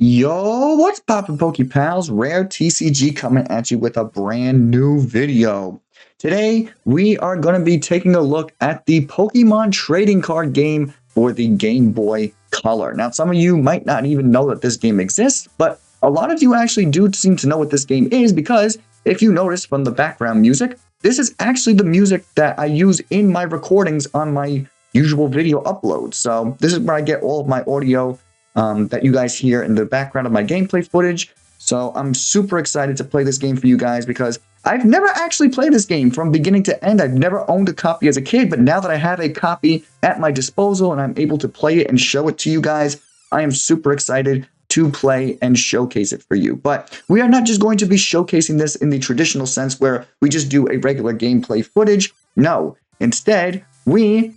Yo, what's poppin' Pokepals? Rare TCG coming at you with a brand new video. Today, we are going to be taking a look at the Pokemon Trading Card Game for the Game Boy Color. Now, some of you might not even know that this game exists, but a lot of you actually do seem to know what this game is because if you notice from the background music, this is actually the music that I use in my recordings on my usual video uploads. So this is where I get all of my audio that you guys hear in the background of my gameplay footage. So I'm super excited to play this game for you guys because I've never actually played this game from beginning to end. I've never owned a copy as a kid, but now that I have a copy at my disposal and I'm able to play it and show it to you guys, I am super excited to play and showcase it for you. But we are not just going to be showcasing this in the traditional sense where we just do a regular gameplay footage. No, instead, we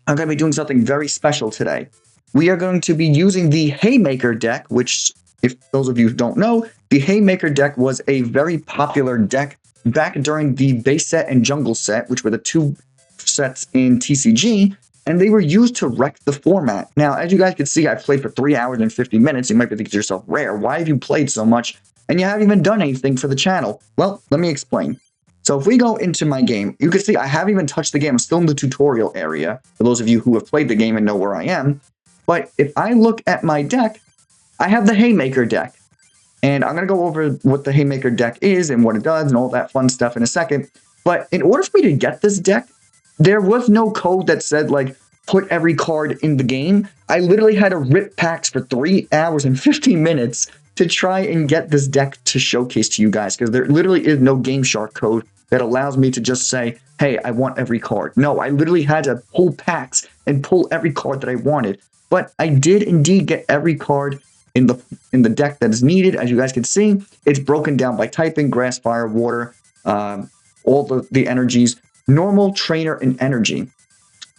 are going to be doing something very special today. We are going to be using the Haymaker deck, which, if those of you who don't know, the Haymaker deck was a very popular deck back during the base set and jungle set, which were the two sets in TCG, and they were used to wreck the format. Now, as you guys can see, I played for 3 hours and 50 minutes. You might be thinking to yourself, Rare, why have you played so much and you haven't even done anything for the channel? Well, let me explain. So if we go into my game, you can see I haven't even touched the game. I'm still in the tutorial area, for those of you who have played the game and know where I am. But if I look at my deck, I have the Haymaker deck. And I'm going to go over what the Haymaker deck is and what it does and all that fun stuff in a second. But in order for me to get this deck, there was no code that said, like, put every card in the game. I literally had to rip packs for 3 hours and 50 minutes to try and get this deck to showcase to you guys. Because there literally is no Game Shark code that allows me to just say, hey, I want every card. No, I literally had to pull packs and pull every card that I wanted. But I did indeed get every card in the deck that is needed. As you guys can see, it's broken down by typing: grass, fire, water, all the energies, normal, trainer, and energy.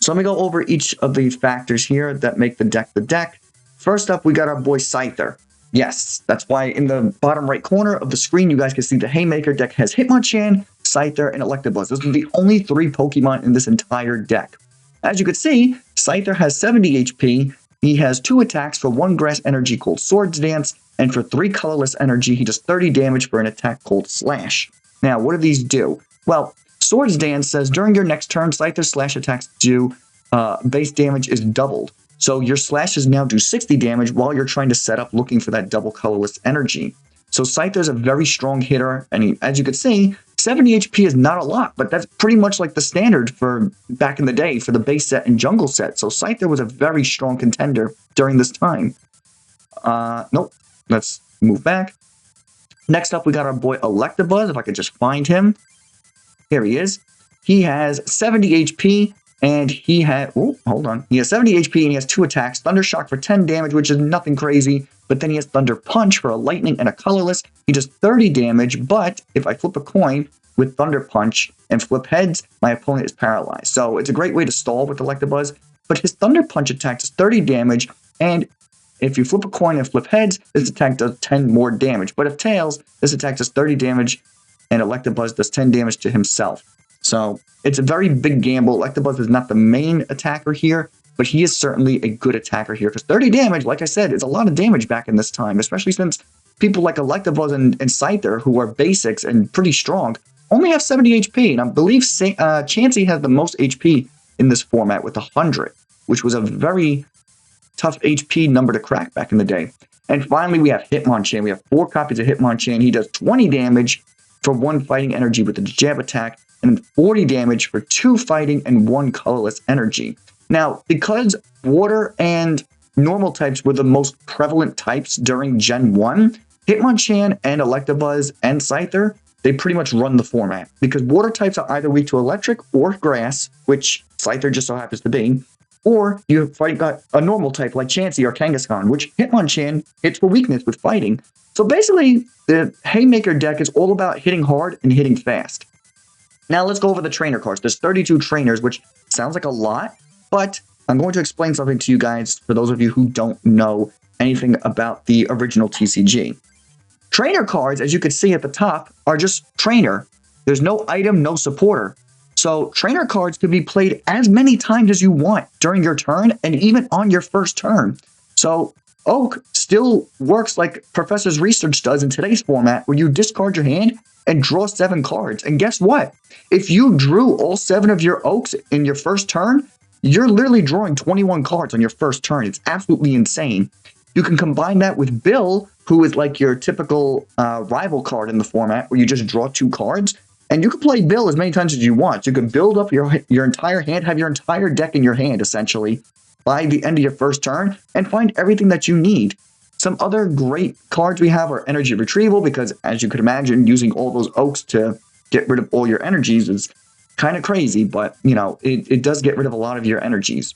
So let me go over each of the factors here that make the deck the deck. First up, we got our boy Scyther. Yes, that's why in the bottom right corner of the screen, you guys can see the Haymaker deck has Hitmonchan, Scyther, and Electabuzz. Those are the only 3 Pokemon in this entire deck. As you can see, Scyther has 70 HP. He has 2 attacks for 1 grass energy called Swords Dance, and for 3 colorless energy, he does 30 damage for an attack called Slash. Now, what do these do? Well, Swords Dance says during your next turn, Scyther's slash attacks do base damage is doubled. So your slashes now do 60 damage while you're trying to set up looking for that double colorless energy. So Scyther's a very strong hitter, and as you can see, 70 HP is not a lot, but that's pretty much like the standard for back in the day for the base set and jungle set. So Scyther was a very strong contender during this time. Nope. Let's move back. Next up, we got our boy Electabuzz. If I could just find him. Here he is. He has 70 HP, and he has... Oh, hold on. He has 70 HP, and he has 2 attacks. Thunder Shock for 10 damage, which is nothing crazy. But then he has Thunder Punch for a lightning and a colorless. He does 30 damage, but if I flip a coin with Thunder Punch and flip heads, my opponent is paralyzed. So it's a great way to stall with Electabuzz. But his Thunder Punch attack does 30 damage, and if you flip a coin and flip heads, this attack does 10 more damage. But if tails, this attack does 30 damage, and Electabuzz does 10 damage to himself. So it's a very big gamble. Electabuzz is not the main attacker here, but he is certainly a good attacker here. Because 30 damage, like I said, is a lot of damage back in this time, especially since people like Electabuzz and Scyther, who are basics and pretty strong, only have 70 HP. And I believe Chansey has the most HP in this format with 100, which was a very tough HP number to crack back in the day. And finally, we have Hitmonchan. We have 4 copies of Hitmonchan. He does 20 damage for 1 fighting energy with the jab attack, and 40 damage for 2 fighting and 1 colorless energy. Now, because water and normal types were the most prevalent types during Gen 1, Hitmonchan and Electabuzz and Scyther, they pretty much run the format. Because water types are either weak to electric or grass, which Scyther just so happens to be, or you got a normal type like Chansey or Kangaskhan, which Hitmonchan hits for weakness with fighting. So basically, the Haymaker deck is all about hitting hard and hitting fast. Now let's go over the trainer cards. There's 32 trainers, which sounds like a lot, but I'm going to explain something to you guys for those of you who don't know anything about the original TCG. Trainer cards, as you can see at the top, are just trainer. There's no item, no supporter. So trainer cards can be played as many times as you want during your turn and even on your first turn. So Oak still works like Professor's Research does in today's format, where you discard your hand and draw 7 cards. And guess what? If you drew all 7 of your Oaks in your first turn, you're literally drawing 21 cards on your first turn. It's absolutely insane. You can combine that with Bill, who is like your typical rival card in the format, where you just draw 2 cards. And you can play Bill as many times as you want. You can build up your entire hand, have your entire deck in your hand, essentially, by the end of your first turn, and find everything that you need. Some other great cards we have are Energy Retrieval, because as you could imagine, using all those Oaks to get rid of all your energies is kind of crazy, but, you know, it does get rid of a lot of your energies.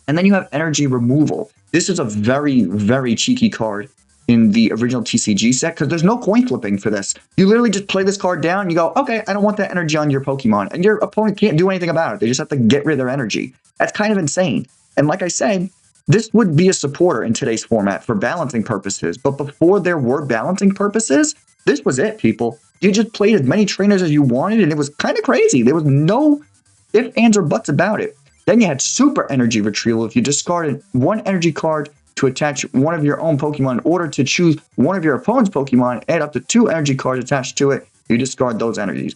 And then you have Energy Removal. This is a very, very cheeky card in the original TCG set, because there's no coin flipping for this. You literally just play this card down, and you go, okay, I don't want that energy on your Pokemon, and your opponent can't do anything about it. They just have to get rid of their energy. That's kind of insane. And like I said, this would be a supporter in today's format for balancing purposes, but before there were balancing purposes, this was it, people. You just played as many trainers as you wanted, and it was kind of crazy. There was no ifs, ands, or buts about it. Then you had Super Energy Retrieval. If you discarded 1 energy card to attach one of your own Pokemon in order to choose one of your opponent's Pokemon, add up to 2 energy cards attached to it, you discard those energies.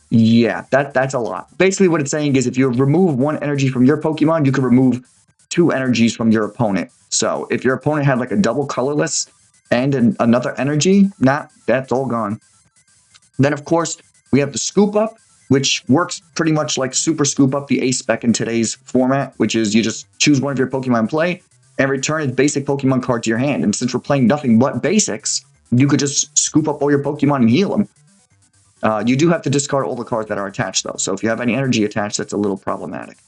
Yeah, that's a lot. Basically what it's saying is if you remove 1 energy from your Pokemon, you can remove 2 energies from your opponent. So if your opponent had like a double Colorless and another energy, that's all gone. Then of course we have the Scoop Up, which works pretty much like Super Scoop Up, the Ace spec in today's format, which is you just choose one of your Pokemon in play and return its basic Pokemon card to your hand. And since we're playing nothing but basics, you could just scoop up all your Pokemon and heal them. You do have to discard all the cards that are attached, though. So if you have any energy attached, that's a little problematic.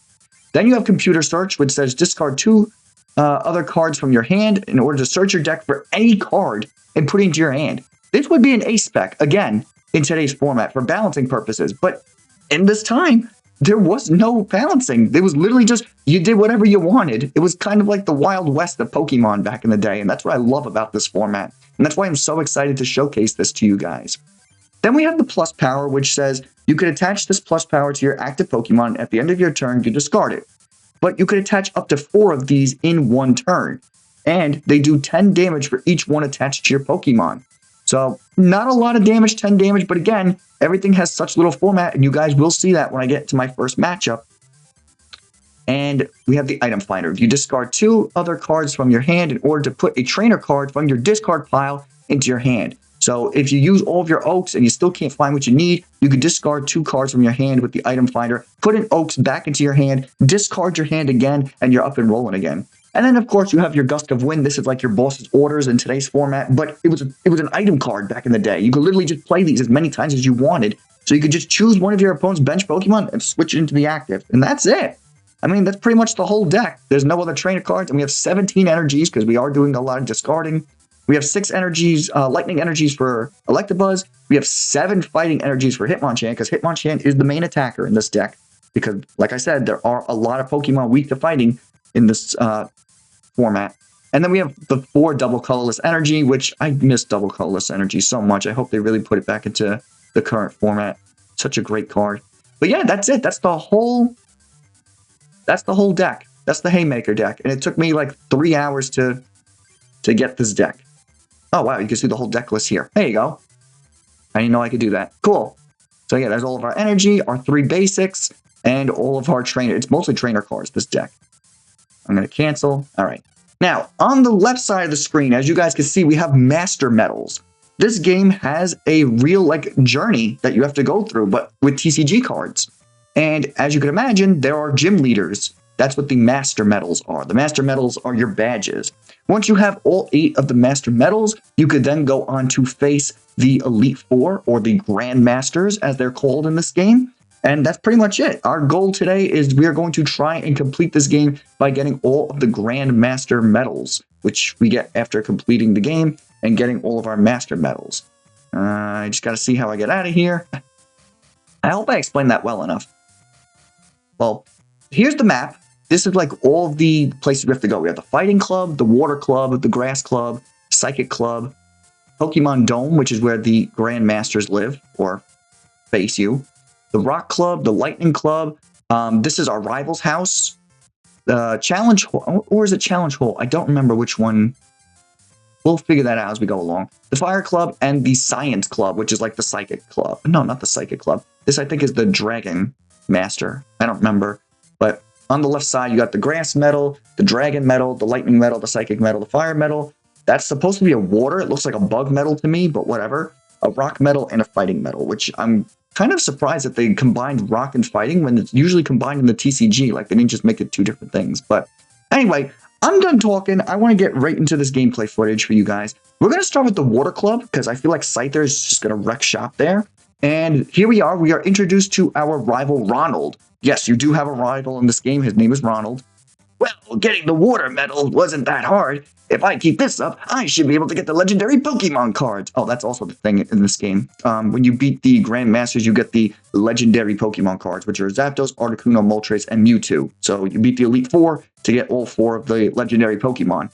Then you have Computer Search, which says discard 2 other cards from your hand in order to search your deck for any card and put it into your hand. This would be an Ace spec, again, in today's format for balancing purposes. But in this time, there was no balancing. It was literally just you did whatever you wanted. It was kind of like the Wild West of Pokemon back in the day, and that's what I love about this format. And that's why I'm so excited to showcase this to you guys. Then we have the PlusPower, which says you could attach this PlusPower to your active Pokemon. At the end of your turn, you discard it. But you could attach up to 4 of these in 1 turn. And they do 10 damage for each one attached to your Pokemon. So not a lot of damage, 10 damage, but again, everything has such little format, and you guys will see that when I get to my first matchup. And we have the Item Finder. You discard 2 other cards from your hand in order to put a trainer card from your discard pile into your hand. So if you use all of your Oaks and you still can't find what you need, you could discard 2 cards from your hand with the Item Finder, put an Oaks back into your hand, discard your hand again, and you're up and rolling again. And then, of course, you have your Gust of Wind. This is like your boss's orders in today's format, but it was an item card back in the day. You could literally just play these as many times as you wanted. So you could just choose one of your opponent's bench Pokemon and switch it into the active. And that's it. I mean, that's pretty much the whole deck. There's no other trainer cards, and we have 17 energies because we are doing a lot of discarding. We have 6 energies, lightning energies for Electabuzz. We have 7 fighting energies for Hitmonchan, because Hitmonchan is the main attacker in this deck. Because, like I said, there are a lot of Pokemon weak to fighting in this format. And then we have the 4 double Colorless energy, which I miss double Colorless energy so much. I hope they really put it back into the current format. Such a great card. But yeah, that's it. That's the whole deck. That's the Haymaker deck. And it took me like 3 hours to get this deck. Oh, wow. You can see the whole deck list here. There you go. I didn't know I could do that. Cool. So yeah, there's all of our energy, our 3 basics, and all of our trainer. It's mostly trainer cards, this deck. I'm going to cancel. All right. Now, on the left side of the screen, as you guys can see, we have Master Medals. This game has a real journey that you have to go through, but with TCG cards. And as you can imagine, there are gym leaders. That's what the Master Medals are. The Master Medals are your badges. Once you have all 8 of the Master Medals, you could then go on to face the Elite Four, or the Grandmasters, as they're called in this game. And that's pretty much it. Our goal today is we are going to try and complete this game by getting all of the Grandmaster medals, which we get after completing the game and getting all of our Master medals. I just got to see how I get out of here. I hope I explained that well enough. Well, here's the map. This is like all of the places we have to go. We have the Fighting Club, the Water Club, the Grass Club, Psychic Club, Pokemon Dome, which is where the Grandmasters live or face you. The Rock Club, the Lightning Club. This is our rival's house. The Challenge Hole, or is it Challenge Hole? I don't remember which one we'll figure that out as we go along. The Fire Club and the Science Club, which is like the Psychic Club. No, not the Psychic Club. This, I think, is the Dragon Master. I don't remember. But on the left side, you got the Grass Medal, the Dragon Medal, the Lightning Medal, the Psychic Medal, the Fire Medal. That's supposed to be a water. It looks like a bug medal to me, but whatever. A rock medal and a fighting medal, which I'm kind of surprised that they combined rock and fighting when it's usually combined in the TCG. Like, they didn't just make it two different things. But anyway, I'm done talking. I want to get right into this gameplay footage for you guys. We're going to start with the Water Club because I feel like Scyther is just going to wreck shop there. And here we are. We are introduced to our rival, Ronald. Yes, you do have a rival in this game. His name is Ronald. Well, getting the water medal wasn't that hard. If I keep this up, I should be able to get the legendary Pokemon cards. Oh, that's also the thing in this game. When you beat the Grandmasters, you get the legendary Pokemon cards, which are Zapdos, Articuno, Moltres, and Mewtwo. So you beat the Elite Four to get all 4 of the legendary Pokemon.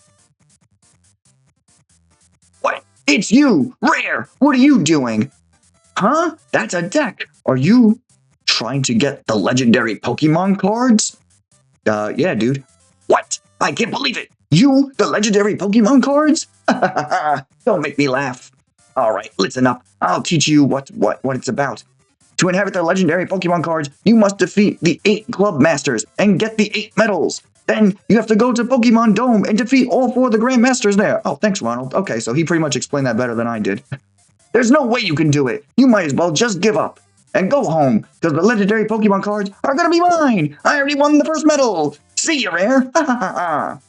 What? It's you! Rare! What are you doing? Huh? That's a deck. Are you trying to get the legendary Pokemon cards? Yeah, dude. What? I can't believe it. You, the legendary Pokemon cards? Don't make me laugh. All right, listen up. I'll teach you what it's about. To inherit the legendary Pokemon cards, you must defeat the 8 Club Masters and get the 8 medals. Then you have to go to Pokemon Dome and defeat all 4 of the Grandmasters there. Oh, thanks, Ronald. Okay, so he pretty much explained that better than I did. There's no way you can do it. You might as well just give up and go home, because the legendary Pokemon cards are going to be mine. I already won the first medal. See you, Rare.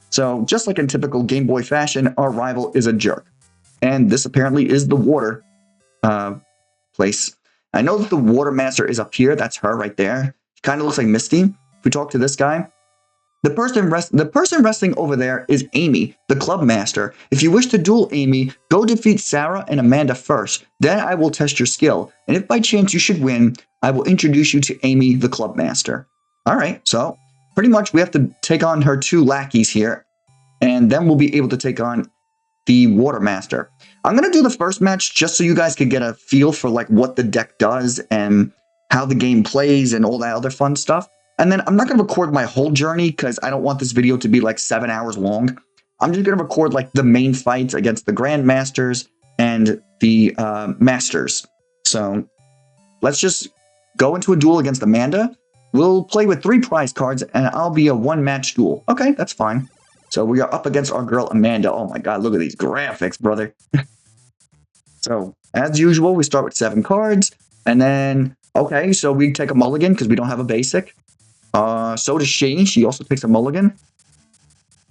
So, just like in typical Game Boy fashion, our rival is a jerk. And this apparently is the water place. I know that the Water Master is up here. That's her right there. She kind of looks like Misty. If we talk to this guy, the person resting over there is Amy, the Club Master. If you wish to duel Amy, go defeat Sarah and Amanda first. Then I will test your skill. And if by chance you should win, I will introduce you to Amy, the Club Master. All right, so pretty much we have to take on her 2 lackeys here. And then we'll be able to take on the Water Master. I'm going to do the first match just so you guys can get a feel for like what the deck does and how the game plays and all that other fun stuff. And then I'm not going to record my whole journey because I don't want this video to be like 7 hours long. I'm just going to record like the main fights against the Grandmasters and the Masters. So let's just go into a duel against Amanda. We'll play with 3 prize cards and I'll be a 1-match duel. Okay, that's fine. So we are up against our girl Amanda. Oh my god, look at these graphics, brother. So, as usual, we start with 7 cards. And then, okay, so we take a mulligan because we don't have a basic. So does she. She also takes a mulligan. And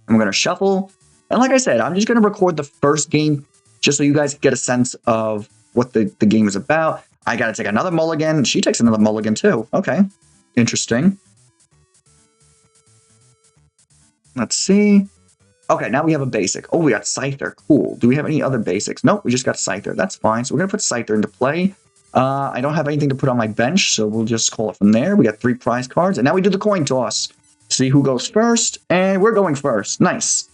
we're going to shuffle. And like I said, I'm just going to record the first game just so you guys get a sense of what the game is about. I got to take another mulligan. She takes another mulligan too. Okay, interesting. Let's see. Okay, now we have a basic. Oh, we got Scyther. Cool. Do we have any other basics? Nope, we just got Scyther. That's fine. So we're going to put Scyther into play. I don't have anything to put on my bench, so we'll just call it from there. We got 3 prize cards, and now we do the coin toss. See who goes first, and we're going first. Nice.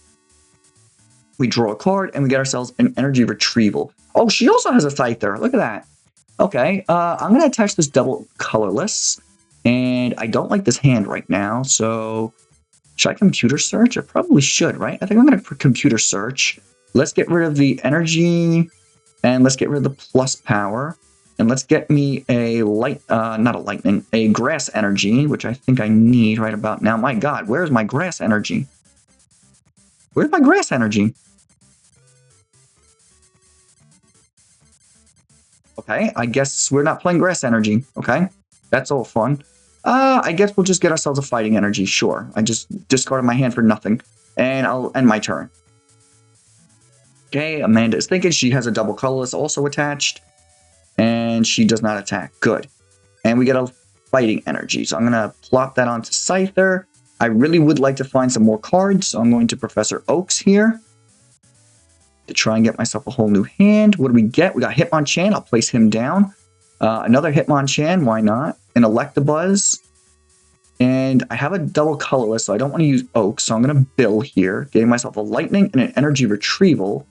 We draw a card, and we get ourselves an Energy Retrieval. Oh, she also has a Scyther. Look at that. Okay, I'm going to attach this double Colorless, and I don't like this hand right now, so should I computer search? I probably should, right? I think I'm going to computer search. Let's get rid of the energy, and let's get rid of the PlusPower. And let's get me a a grass energy, which I think I need right about now. My god, where's my grass energy? Where's my grass energy? Okay, I guess we're not playing grass energy. Okay, that's all fun. I guess we'll just get ourselves a fighting energy. Sure, I just discarded my hand for nothing. And I'll end my turn. Okay, Amanda is thinking. She has a double colorless also attached. And she does not attack. Good. And we get a fighting energy. So I'm going to plop that onto Scyther. I really would like to find some more cards. So I'm going to Professor Oaks here to try and get myself a whole new hand. What do we get? We got Hitmonchan. I'll place him down. Another Hitmonchan. Why not? An Electabuzz. And I have a double colorless, so I don't want to use Oaks. So I'm going to Bill here. Getting myself a Lightning and an Energy Retrieval.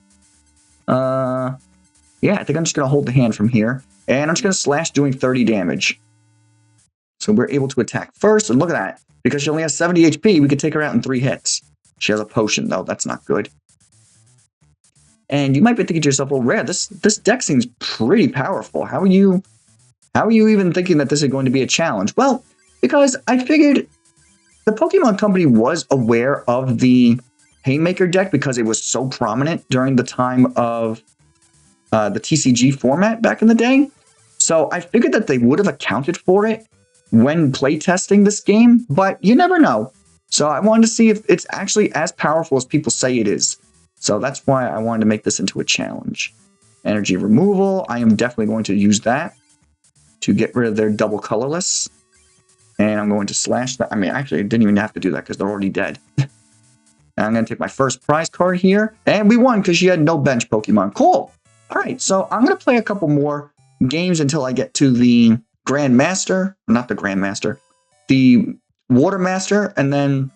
Yeah, I think I'm just going to hold the hand from here. And I'm just going to slash doing 30 damage. So we're able to attack first. And look at that. Because she only has 70 HP, we could take her out in 3 hits. She has a potion, though. That's not good. And you might be thinking to yourself, well, Rare, this deck seems pretty powerful. How are you even thinking that this is going to be a challenge? Well, because I figured the Pokemon Company was aware of the Haymaker deck because it was so prominent during the time of the TCG format back in the day. So I figured that they would have accounted for it when playtesting this game, but you never know. So I wanted to see if it's actually as powerful as people say it is. So that's why I wanted to make this into a challenge. Energy removal, I am definitely going to use that to get rid of their double colorless. And I'm going to slash that. I mean, actually, I didn't even have to do that because they're already dead. I'm going to take my first prize card here. And we won because she had no bench Pokemon. Cool. All right, so I'm going to play a couple more games until I get to the Grandmaster. Not the Grandmaster. The Water Master. And then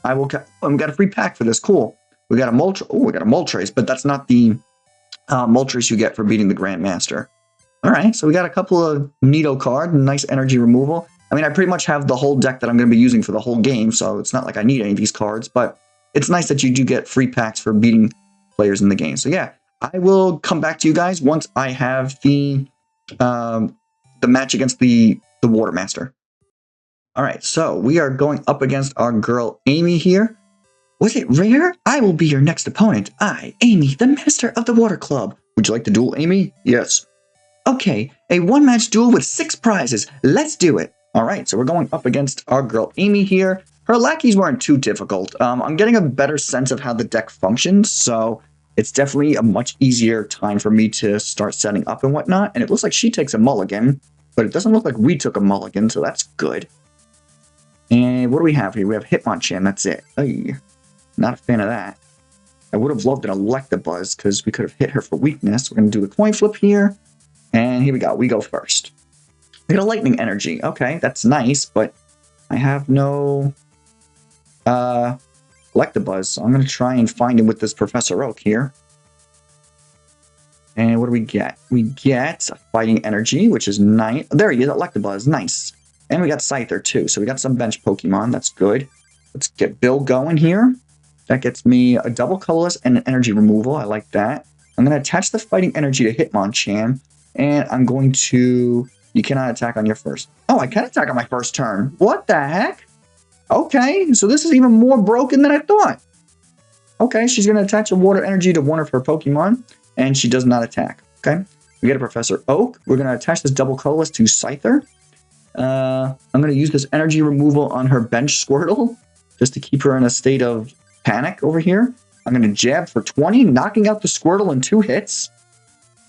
I will... I've got a free pack for this. Cool. We got a Moltres. Oh, we got a Moltres, but that's not the Moltres you get for beating the Grandmaster. All right, so we got a couple of Nido card, nice energy removal. I mean, I pretty much have the whole deck that I'm going to be using for the whole game, so it's not like I need any of these cards, but it's nice that you do get free packs for beating players in the game. So yeah, I will come back to you guys once I have the match against the Water Master. All right, so we are going up against our girl Amy here. Was it Rare? I will be your next opponent. I, Amy, the master of the Water Club. Would you like to duel, Amy? Yes. Okay, a one-match duel with 6 prizes. Let's do it. All right, so we're going up against our girl Amy here. Her lackeys weren't too difficult. I'm getting a better sense of how the deck functions, so it's definitely a much easier time for me to start setting up and whatnot. And it looks like she takes a mulligan, but it doesn't look like we took a mulligan, so that's good. And what do we have here? We have Hitmonchan, that's it. Ay, not a fan of that. I would have loved an Electabuzz because we could have hit her for weakness. We're going to do the coin flip here. And here we go. We go first. We got a lightning energy. Okay, that's nice, but I have no Electabuzz, so I'm going to try and find him with this Professor Oak here. And what do we get? We get a fighting energy, which is nice. There he is, Electabuzz. Nice. And we got Scyther too, so we got some bench Pokemon. That's good. Let's get Bill going here. That gets me a double colorless and an energy removal. I like that. I'm going to attach the fighting energy to Hitmonchan. And I'm going to... You cannot attack on your first... Oh, I can attack on my first turn. What the heck? Okay, so this is even more broken than I thought. Okay, she's going to attach a water energy to one of her Pokemon. And she does not attack. Okay, we get a Professor Oak. We're going to attach this double colorless to Scyther. I'm going to use this energy removal on her bench Squirtle. Just to keep her in a state of panic over here. I'm going to jab for 20, knocking out the Squirtle in 2 hits.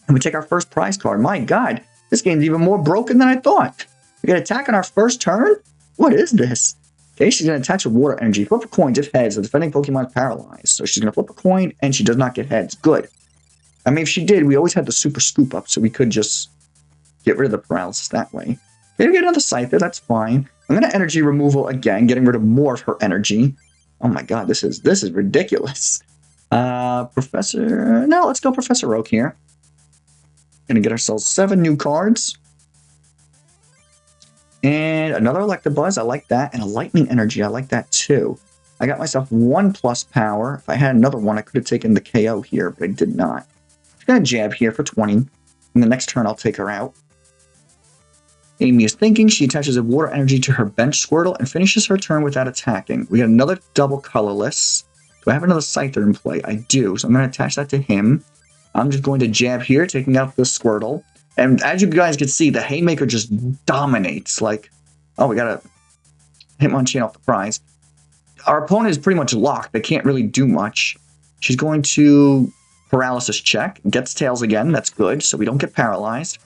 And we take our first prize card. My God, this game's even more broken than I thought. We get attack on our first turn? What is this? Okay, she's going to attach a water energy. Flip a coin, if heads. The defending Pokemon is paralyzed. So she's going to flip a coin, and she does not get heads. Good. I mean, if she did, we always had the super scoop up, so we could just get rid of the paralysis that way. Okay, we get another Scyther. That's fine. I'm going to energy removal again, getting rid of more of her energy. Oh my God, this is ridiculous. Professor... No, let's go Professor Oak here. Gonna get ourselves 7 new cards. And another Electabuzz, I like that. And a Lightning Energy, I like that too. I got myself 1 PlusPower. If I had another one, I could have taken the KO here, but I did not. I'm gonna jab here for 20. And the next turn, I'll take her out. Amy is thinking. She attaches a water energy to her bench Squirtle and finishes her turn without attacking. We got another double colorless. Do I have another Scyther in play? I do, so I'm going to attach that to him. I'm just going to jab here, taking out the Squirtle. And as you guys can see, the Haymaker just dominates. Like, oh, we got a Hitmonchan off the prize. Our opponent is pretty much locked. They can't really do much. She's going to paralysis check. Gets tails again. That's good, so we don't get paralyzed.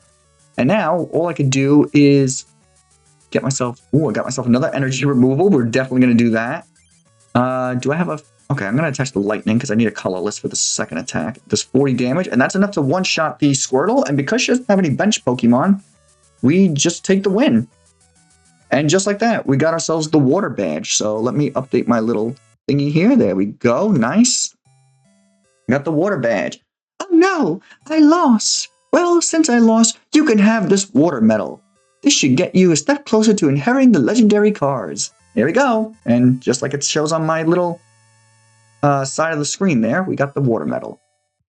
And now, all I could do is get myself... Ooh, I got myself another energy removal. We're definitely going to do that. Do I have a... Okay, I'm going to attach the lightning because I need a colorless for the second attack. It does 40 damage, and that's enough to one-shot the Squirtle. And because she doesn't have any bench Pokemon, we just take the win. And just like that, we got ourselves the water badge. So let me update my little thingy here. There we go. Nice. Got the water badge. Oh no, I lost. Well, since I lost, you can have this water medal. This should get you a step closer to inheriting the legendary cards. There we go. And just like it shows on my little side of the screen there, we got the water medal.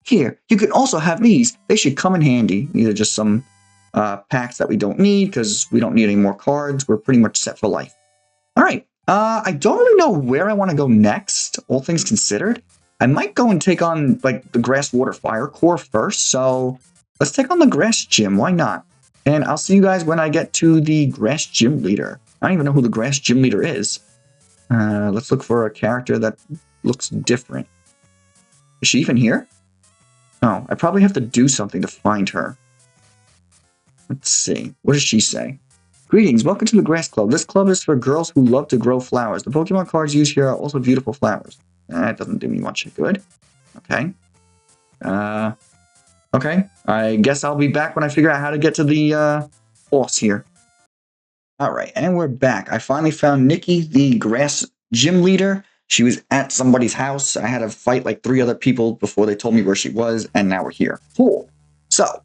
Here, you can also have these. They should come in handy. These are just some packs that we don't need because we don't need any more cards. We're pretty much set for life. All right. I don't really know where I want to go next, all things considered. I might go and take on like the Grass Water Fire Core first. So let's take on the Grass Gym. Why not? And I'll see you guys when I get to the Grass Gym Leader. I don't even know who the Grass Gym Leader is. Let's look for a character that looks different. Is she even here? Oh, I probably have to do something to find her. Let's see. What does she say? Greetings, welcome to the Grass Club. This club is for girls who love to grow flowers. The Pokemon cards used here are also beautiful flowers. That doesn't do me much good. Okay. Okay. I guess I'll be back when I figure out how to get to the boss here. Alright, and we're back. I finally found Nikki, the Grass Gym Leader. She was at somebody's house. I had to fight like 3 other people before they told me where she was, and now we're here. Cool. So,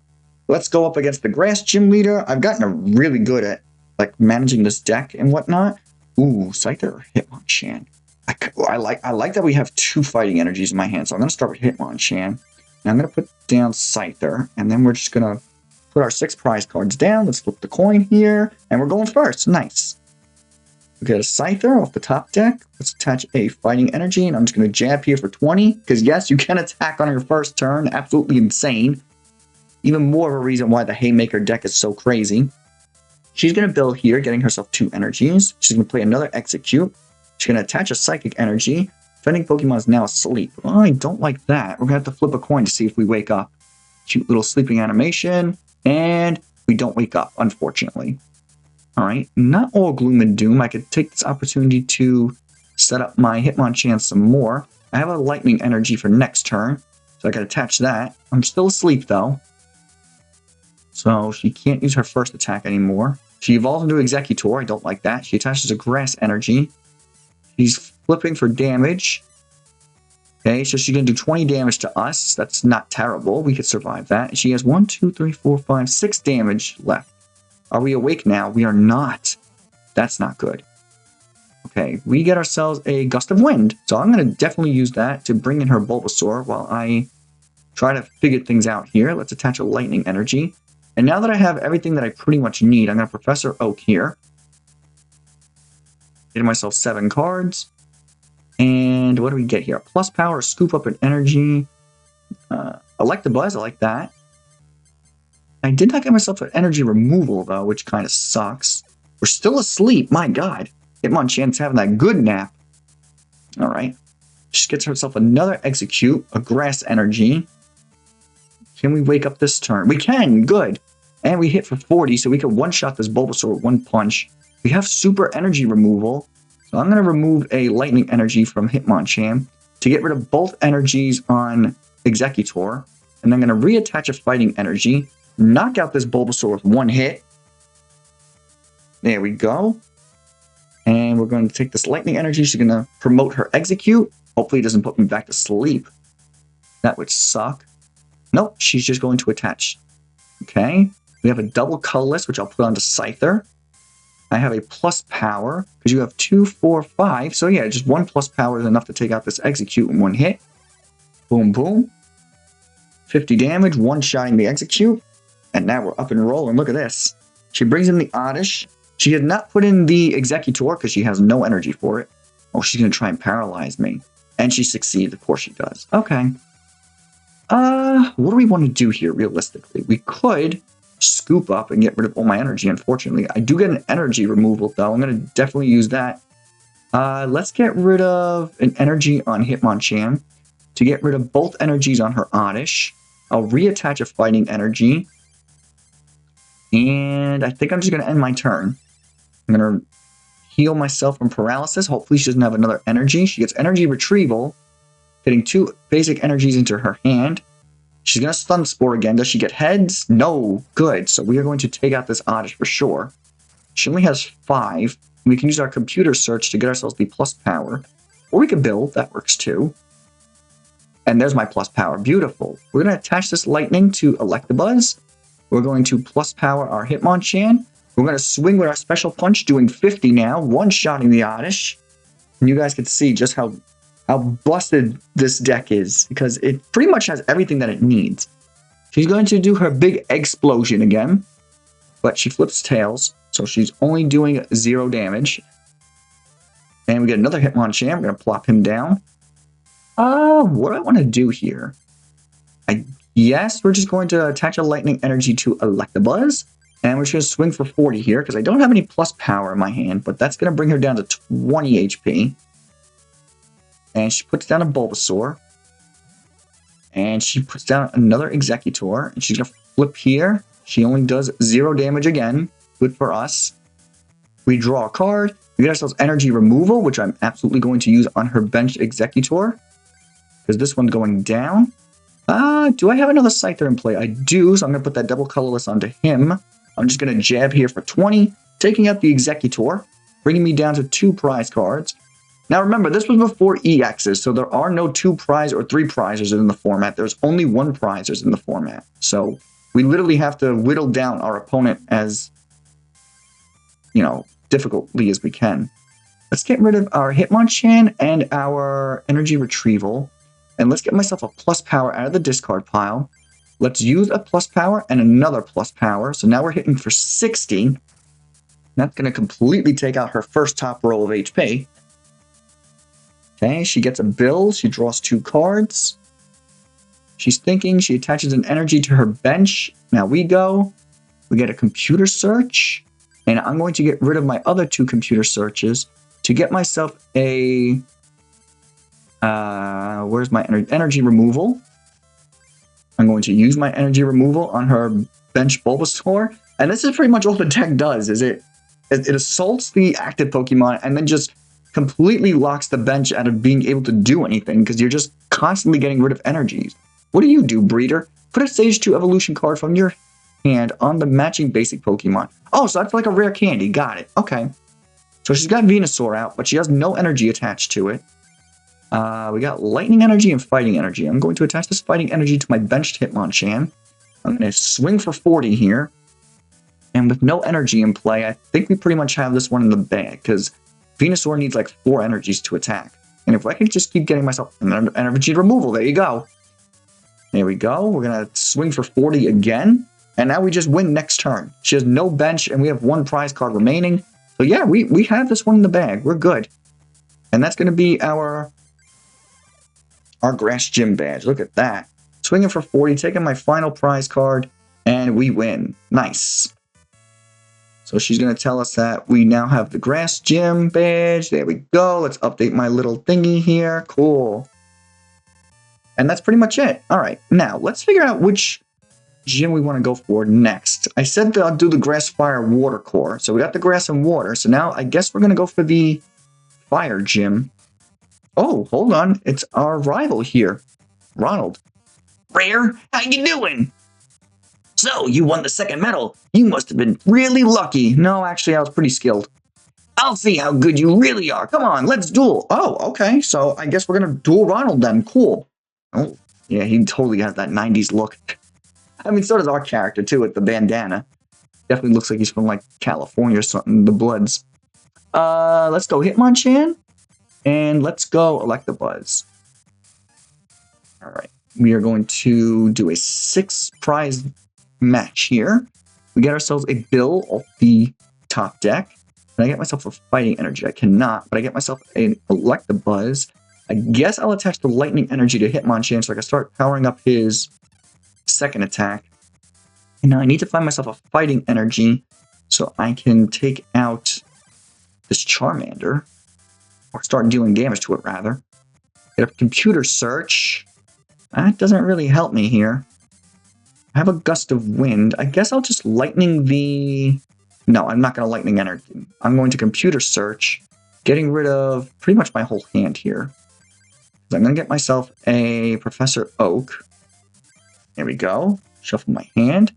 let's go up against the Grass Gym Leader. I've gotten really good at like managing this deck and whatnot. Ooh, Scyther or Hitmonchan. I like that we have 2 fighting energies in my hand. So I'm going to start with Hitmonchan. And I'm going to put down Scyther. And then we're just going to put our 6 prize cards down. Let's flip the coin here. And we're going first. Nice. We get a Scyther off the top deck. Let's attach a fighting energy. And I'm just going to jab here for 20. Because yes, you can attack on your first turn. Absolutely insane. Even more of a reason why the Haymaker deck is so crazy. She's going to build here, getting herself 2 energies. She's going to play another Execute. She's going to attach a Psychic Energy. Defending Pokemon is now asleep. Oh, I don't like that. We're going to have to flip a coin to see if we wake up. Cute little sleeping animation. And we don't wake up, unfortunately. Alright, not all gloom and doom. I could take this opportunity to set up my Hitmonchan some more. I have a Lightning Energy for next turn. So I can attach that. I'm still asleep, though. So she can't use her first attack anymore. She evolves into Executor. I don't like that. She attaches a Grass Energy. She's flipping for damage. Okay, so she's going to do 20 damage to us. That's not terrible. We could survive that. She has 1, 2, 3, 4, 5, 6 damage left. Are we awake now? We are not. That's not good. Okay, we get ourselves a Gust of Wind. So I'm going to definitely use that to bring in her Bulbasaur while I try to figure things out here. Let's attach a Lightning Energy. And now that I have everything that I pretty much need, I'm going to Professor Oak here. Getting myself 7 cards. And what do we get here? PlusPower, scoop up an energy. Electabuzz, I like that. I did not get myself an energy removal, though, which kind of sucks. We're still asleep, my god. Hitmonchan's having that good nap. Alright. She gets herself another Execute, a Grass Energy. Can we wake up this turn? We can, good. And we hit for 40, so we can one-shot this Bulbasaur with 1 punch. We have super energy removal. So I'm going to remove a Lightning Energy from Hitmonchan to get rid of both energies on Executor. And I'm going to reattach a Fighting Energy, knock out this Bulbasaur with 1 hit. There we go. And we're going to take this Lightning Energy. She's going to promote her Execute. Hopefully it doesn't put me back to sleep. That would suck. Nope, she's just going to attach. Okay. We have a double Colorless, which I'll put onto Scyther. I have a PlusPower, because you have 2, 4, 5. So yeah, just 1 PlusPower is enough to take out this Execute in 1 hit. Boom, boom. 50 damage, one-shotting the Execute. And now we're up and rolling. Look at this. She brings in the Oddish. She had not put in the Executor because she has no energy for it. Oh, she's going to try and paralyze me. And she succeeds. Of course she does. Okay. What do we want to do here, realistically? We could scoop up and get rid of all my energy, unfortunately. I do get an energy removal, though. I'm going to definitely use that. Let's get rid of an energy on Hitmonchan to get rid of both energies on her Oddish. I'll reattach a Fighting Energy. And I think I'm just going to end my turn. I'm going to heal myself from paralysis. Hopefully she doesn't have another energy. She gets Energy Retrieval, getting 2 basic energies into her hand. She's going to Stun Spore again. Does she get heads? No. Good. So we are going to take out this Oddish for sure. She only has 5. We can use our computer search to get ourselves the PlusPower. Or we can build. That works too. And there's my PlusPower. Beautiful. We're going to attach this Lightning to Electabuzz. We're going to PlusPower our Hitmonchan. We're going to swing with our Special Punch, doing 50 now. One-shotting the Oddish. And you guys can see just how how busted this deck is because it pretty much has everything that it needs. She's going to do her big explosion again, but she flips tails, so she's only doing 0 damage. And we get another Hitmonchan. We're going to plop him down. What do I want to do here? I guess we're just going to attach a lightning energy to Electabuzz. And we're just going to swing for 40 here because I don't have any PlusPower in my hand, but that's going to bring her down to 20 HP. And she puts down a Bulbasaur. And she puts down another Executor. And she's going to flip here. She only does 0 damage again. Good for us. We draw a card. We get ourselves Energy Removal, which I'm absolutely going to use on her benched Executor. Because this one's going down. Do I have another Scyther in play? I do, so I'm going to put that double Colorless onto him. I'm just going to jab here for 20, taking out the Executor, bringing me down to 2 prize cards. Now remember, this was before EXs, so there are no 2 prize or 3 prizers in the format. There's only 1 prizers in the format. So we literally have to whittle down our opponent as, you know, difficultly as we can. Let's get rid of our Hitmonchan and our Energy Retrieval. And let's get myself a PlusPower out of the discard pile. Let's use a PlusPower and another PlusPower. So now we're hitting for 60. That's going to completely take out her first top roll of HP. Okay, she gets a bill. She draws 2 cards. She's thinking. She attaches an energy to her bench. Now we go. We get a computer search. And I'm going to get rid of my other 2 computer searches to get myself a... where's my energy removal? I'm going to use my energy removal on her bench Bulbasaur. And this is pretty much all the deck does, is it assaults the active Pokemon and then just completely locks the bench out of being able to do anything because you're just constantly getting rid of energies. What do you do, Breeder? Put a Stage 2 evolution card from your hand on the matching basic Pokemon. Oh, so that's like a rare candy. Got it. Okay. So she's got Venusaur out, but she has no energy attached to it. We got Lightning Energy and Fighting Energy. I'm going to attach this Fighting Energy to my benched Hitmonchan. I'm going to swing for 40 here. And with no energy in play, I think we pretty much have this one in the bag, because Venusaur needs like 4 energies to attack. And if I can just keep getting myself an energy removal, there you go. There we go. We're going to swing for 40 again. And now we just win next turn. She has no bench, and we have 1 prize card remaining. So yeah, we have this one in the bag. We're good. And that's going to be our Grass Gym badge. Look at that. Swinging for 40, taking my final prize card, and we win. Nice. So she's going to tell us that we now have the Grass Gym badge. There we go. Let's update my little thingy here. Cool. And that's pretty much it. All right. Now, let's figure out which gym we want to go for next. I said that I'll do the Grass, Fire, Water core. So we got the Grass and Water. So now I guess we're going to go for the Fire Gym. Oh, hold on. It's our rival here. Ronald. Rare, how you doing? So, you won the second medal. You must have been really lucky. No, actually, I was pretty skilled. I'll see how good you really are. Come on, let's duel. Oh, okay. So, I guess we're going to duel Ronald then. Cool. Oh, yeah, he totally has that 90s look. I mean, so does our character, too, with the bandana. Definitely looks like he's from, like, California or something, the Bloods. Let's go Hitmonchan. And let's go Electabuzz. All right. We are going to do a 6 prize match here. We get ourselves a bill off the top deck. And I get myself a Fighting Energy. I cannot, but I get myself an Electabuzz. I guess I'll attach the Lightning Energy to Hitmonchan so I can start powering up his second attack. And now I need to find myself a Fighting Energy so I can take out this Charmander. Or start dealing damage to it, rather. Get a computer search. That doesn't really help me here. I have a Gust of Wind. I guess I'll just lightning the... No, I'm not going to lightning energy. I'm going to computer search, getting rid of pretty much my whole hand here. So I'm going to get myself a Professor Oak. There we go. Shuffle my hand.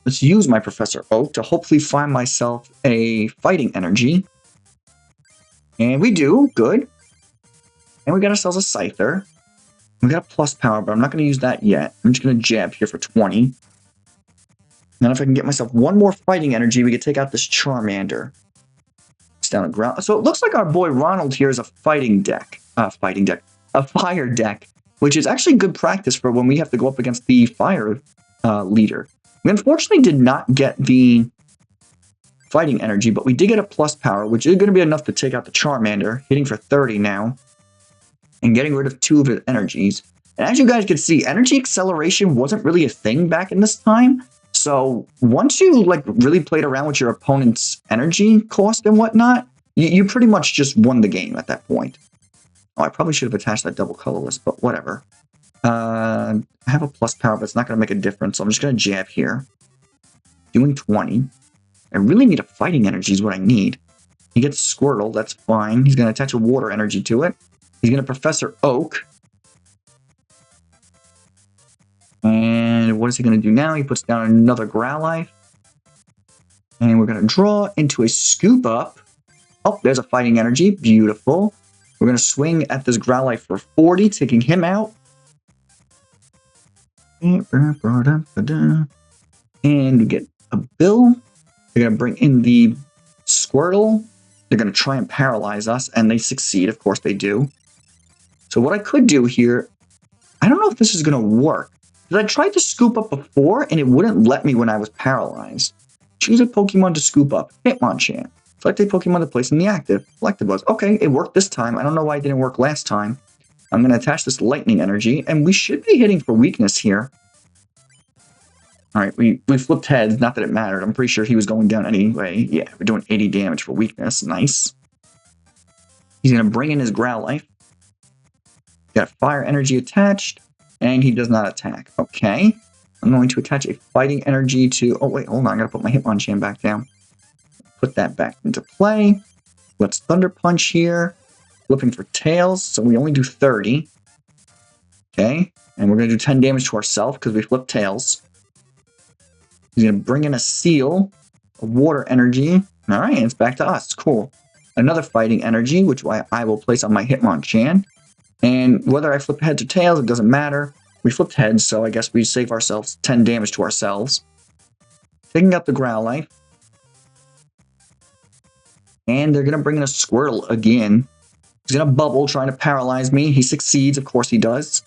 Let's use my Professor Oak to hopefully find myself a Fighting Energy. And we do. Good. And we got ourselves a Scyther. We got a PlusPower, but I'm not going to use that yet. I'm just going to jab here for 20. Then if I can get myself 1 more Fighting Energy, we can take out this Charmander. It's down on ground. So it looks like our boy Ronald here is a fighting deck. fighting deck, a fire deck, which is actually good practice for when we have to go up against the fire leader. We unfortunately did not get the fighting energy, but we did get a PlusPower, which is going to be enough to take out the Charmander, hitting for 30 now, and getting rid of 2 of his energies. And as you guys can see, energy acceleration wasn't really a thing back in this time. So once you like really played around with your opponent's energy cost and whatnot, you pretty much just won the game at that point. Oh, I probably should have attached that double colorless, but whatever. I have a PlusPower, but it's not going to make a difference. So I'm just going to jab here. Doing 20. I really need a fighting energy is what I need. He gets Squirtle, that's fine. He's going to attach a water energy to it. He's going to Professor Oak. And what is he going to do now? He puts down another Growlithe. And we're going to draw into a Scoop Up. Oh, there's a fighting energy. Beautiful. We're going to swing at this Growlithe for 40, taking him out. And we get a Bill. They're going to bring in the Squirtle. They're going to try and paralyze us, and they succeed. Of course they do. So what I could do here, I don't know if this is going to work. Because I tried to scoop up before, and it wouldn't let me when I was paralyzed. Choose a Pokemon to scoop up. Hitmonchan. Select a Pokemon to place in the active. Electabuzz. Okay, it worked this time. I don't know why it didn't work last time. I'm going to attach this lightning energy, and we should be hitting for weakness here. Alright, we flipped heads. Not that it mattered. I'm pretty sure he was going down anyway. Yeah, we're doing 80 damage for weakness. Nice. He's going to bring in his Growlithe. Got fire energy attached, and he does not attack. Okay. I'm going to attach a fighting energy to... Oh, wait, hold on. I got to put my Hitmonchan back down. Put that back into play. Let's Thunder Punch here. Flipping for Tails, so we only do 30. Okay. And we're going to do 10 damage to ourselves because we flipped Tails. He's going to bring in a Seal, a Water Energy. All right, it's back to us. Cool. Another Fighting Energy, which I will place on my Hitmonchan. And whether I flip heads or tails, it doesn't matter. We flipped heads, so I guess we save ourselves 10 damage to ourselves. Taking out the Growlithe. And they're going to bring in a Squirtle again. He's going to bubble, trying to paralyze me. He succeeds. Of course he does.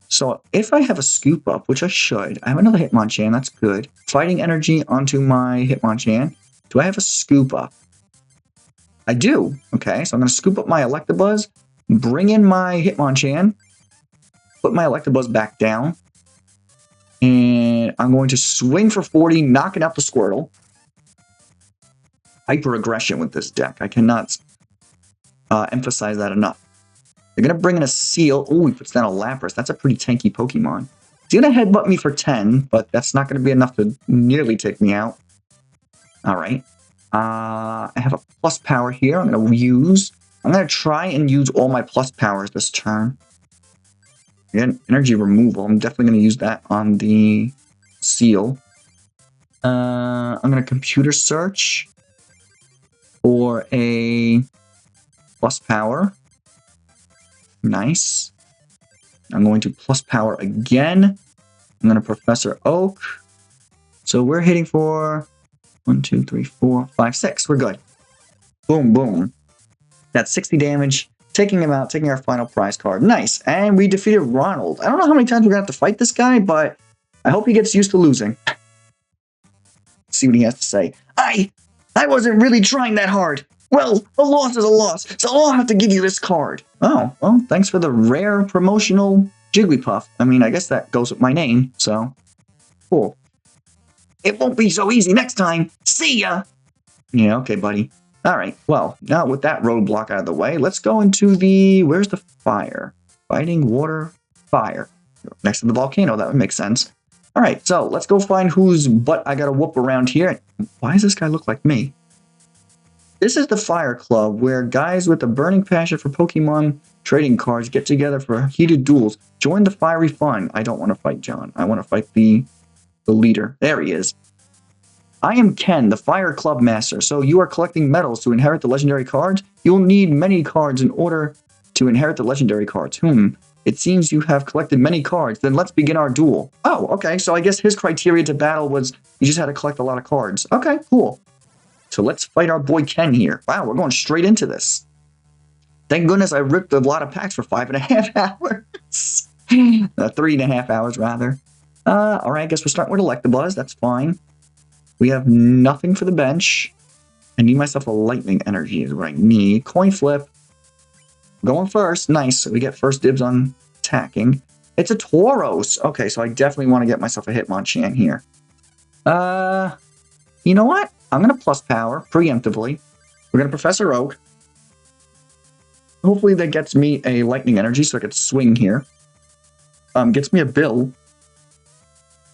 So if I have a Scoop Up, which I should, I have another Hitmonchan. That's good. Fighting Energy onto my Hitmonchan. Do I have a Scoop Up? I do. Okay, so I'm going to scoop up my Electabuzz, bring in my Hitmonchan, put my Electabuzz back down, and I'm going to swing for 40, knocking out the Squirtle. Hyper aggression with this deck. I cannot emphasize that enough. They're going to bring in a Seal. Oh, he puts down a Lapras. That's a pretty tanky Pokemon. He's going to headbutt me for 10, but that's not going to be enough to nearly take me out. All right. I have a PlusPower here. I'm going to try and use all my PlusPowers this turn. Again, energy removal. I'm definitely going to use that on the Seal. I'm going to computer search for a PlusPower. Nice. I'm going to PlusPower again. I'm going to Professor Oak. So we're hitting for 1, 2, 3, 4, 5, 6. We're good. Boom, boom. That's 60 damage. Taking him out, taking our final prize card. Nice. And we defeated Ronald. I don't know how many times we're going to have to fight this guy, but I hope he gets used to losing. Let's see what he has to say. I wasn't really trying that hard. Well, a loss is a loss, so I'll have to give you this card. Oh, well, thanks for the rare promotional Jigglypuff. I mean, I guess that goes with my name, so cool. It won't be so easy next time. See ya! Yeah, okay, buddy. All right, well, now with that roadblock out of the way, let's go into the... Where's the fire? Fighting, water, fire. Next to the volcano, that would make sense. All right, so let's go find whose butt I gotta whoop around here. Why does this guy look like me? This is the Fire Club, where guys with a burning passion for Pokemon trading cards get together for heated duels. Join the fiery fun. I don't want to fight John. I want to fight the leader. There he is. I am Ken, the Fire Club Master. So you are collecting medals to inherit the legendary cards? You'll need many cards in order to inherit the legendary cards. It seems you have collected many cards. Then let's begin our duel. Oh, okay. So I guess his criteria to battle was you just had to collect a lot of cards. Okay, cool. So let's fight our boy Ken here. Wow, we're going straight into this. Thank goodness I ripped a lot of packs for 5.5 hours. 3.5 hours, rather. Alright, I guess we're starting with Electabuzz. That's fine. We have nothing for the bench. I need myself a lightning energy is what I need. Coin flip. Going first. Nice. So we get first dibs on attacking. It's a Tauros. Okay, so I definitely want to get myself a Hitmonchan here. You know what? I'm going to PlusPower preemptively. We're going to Professor Oak. Hopefully that gets me a lightning energy so I could swing here. Gets me a Bill.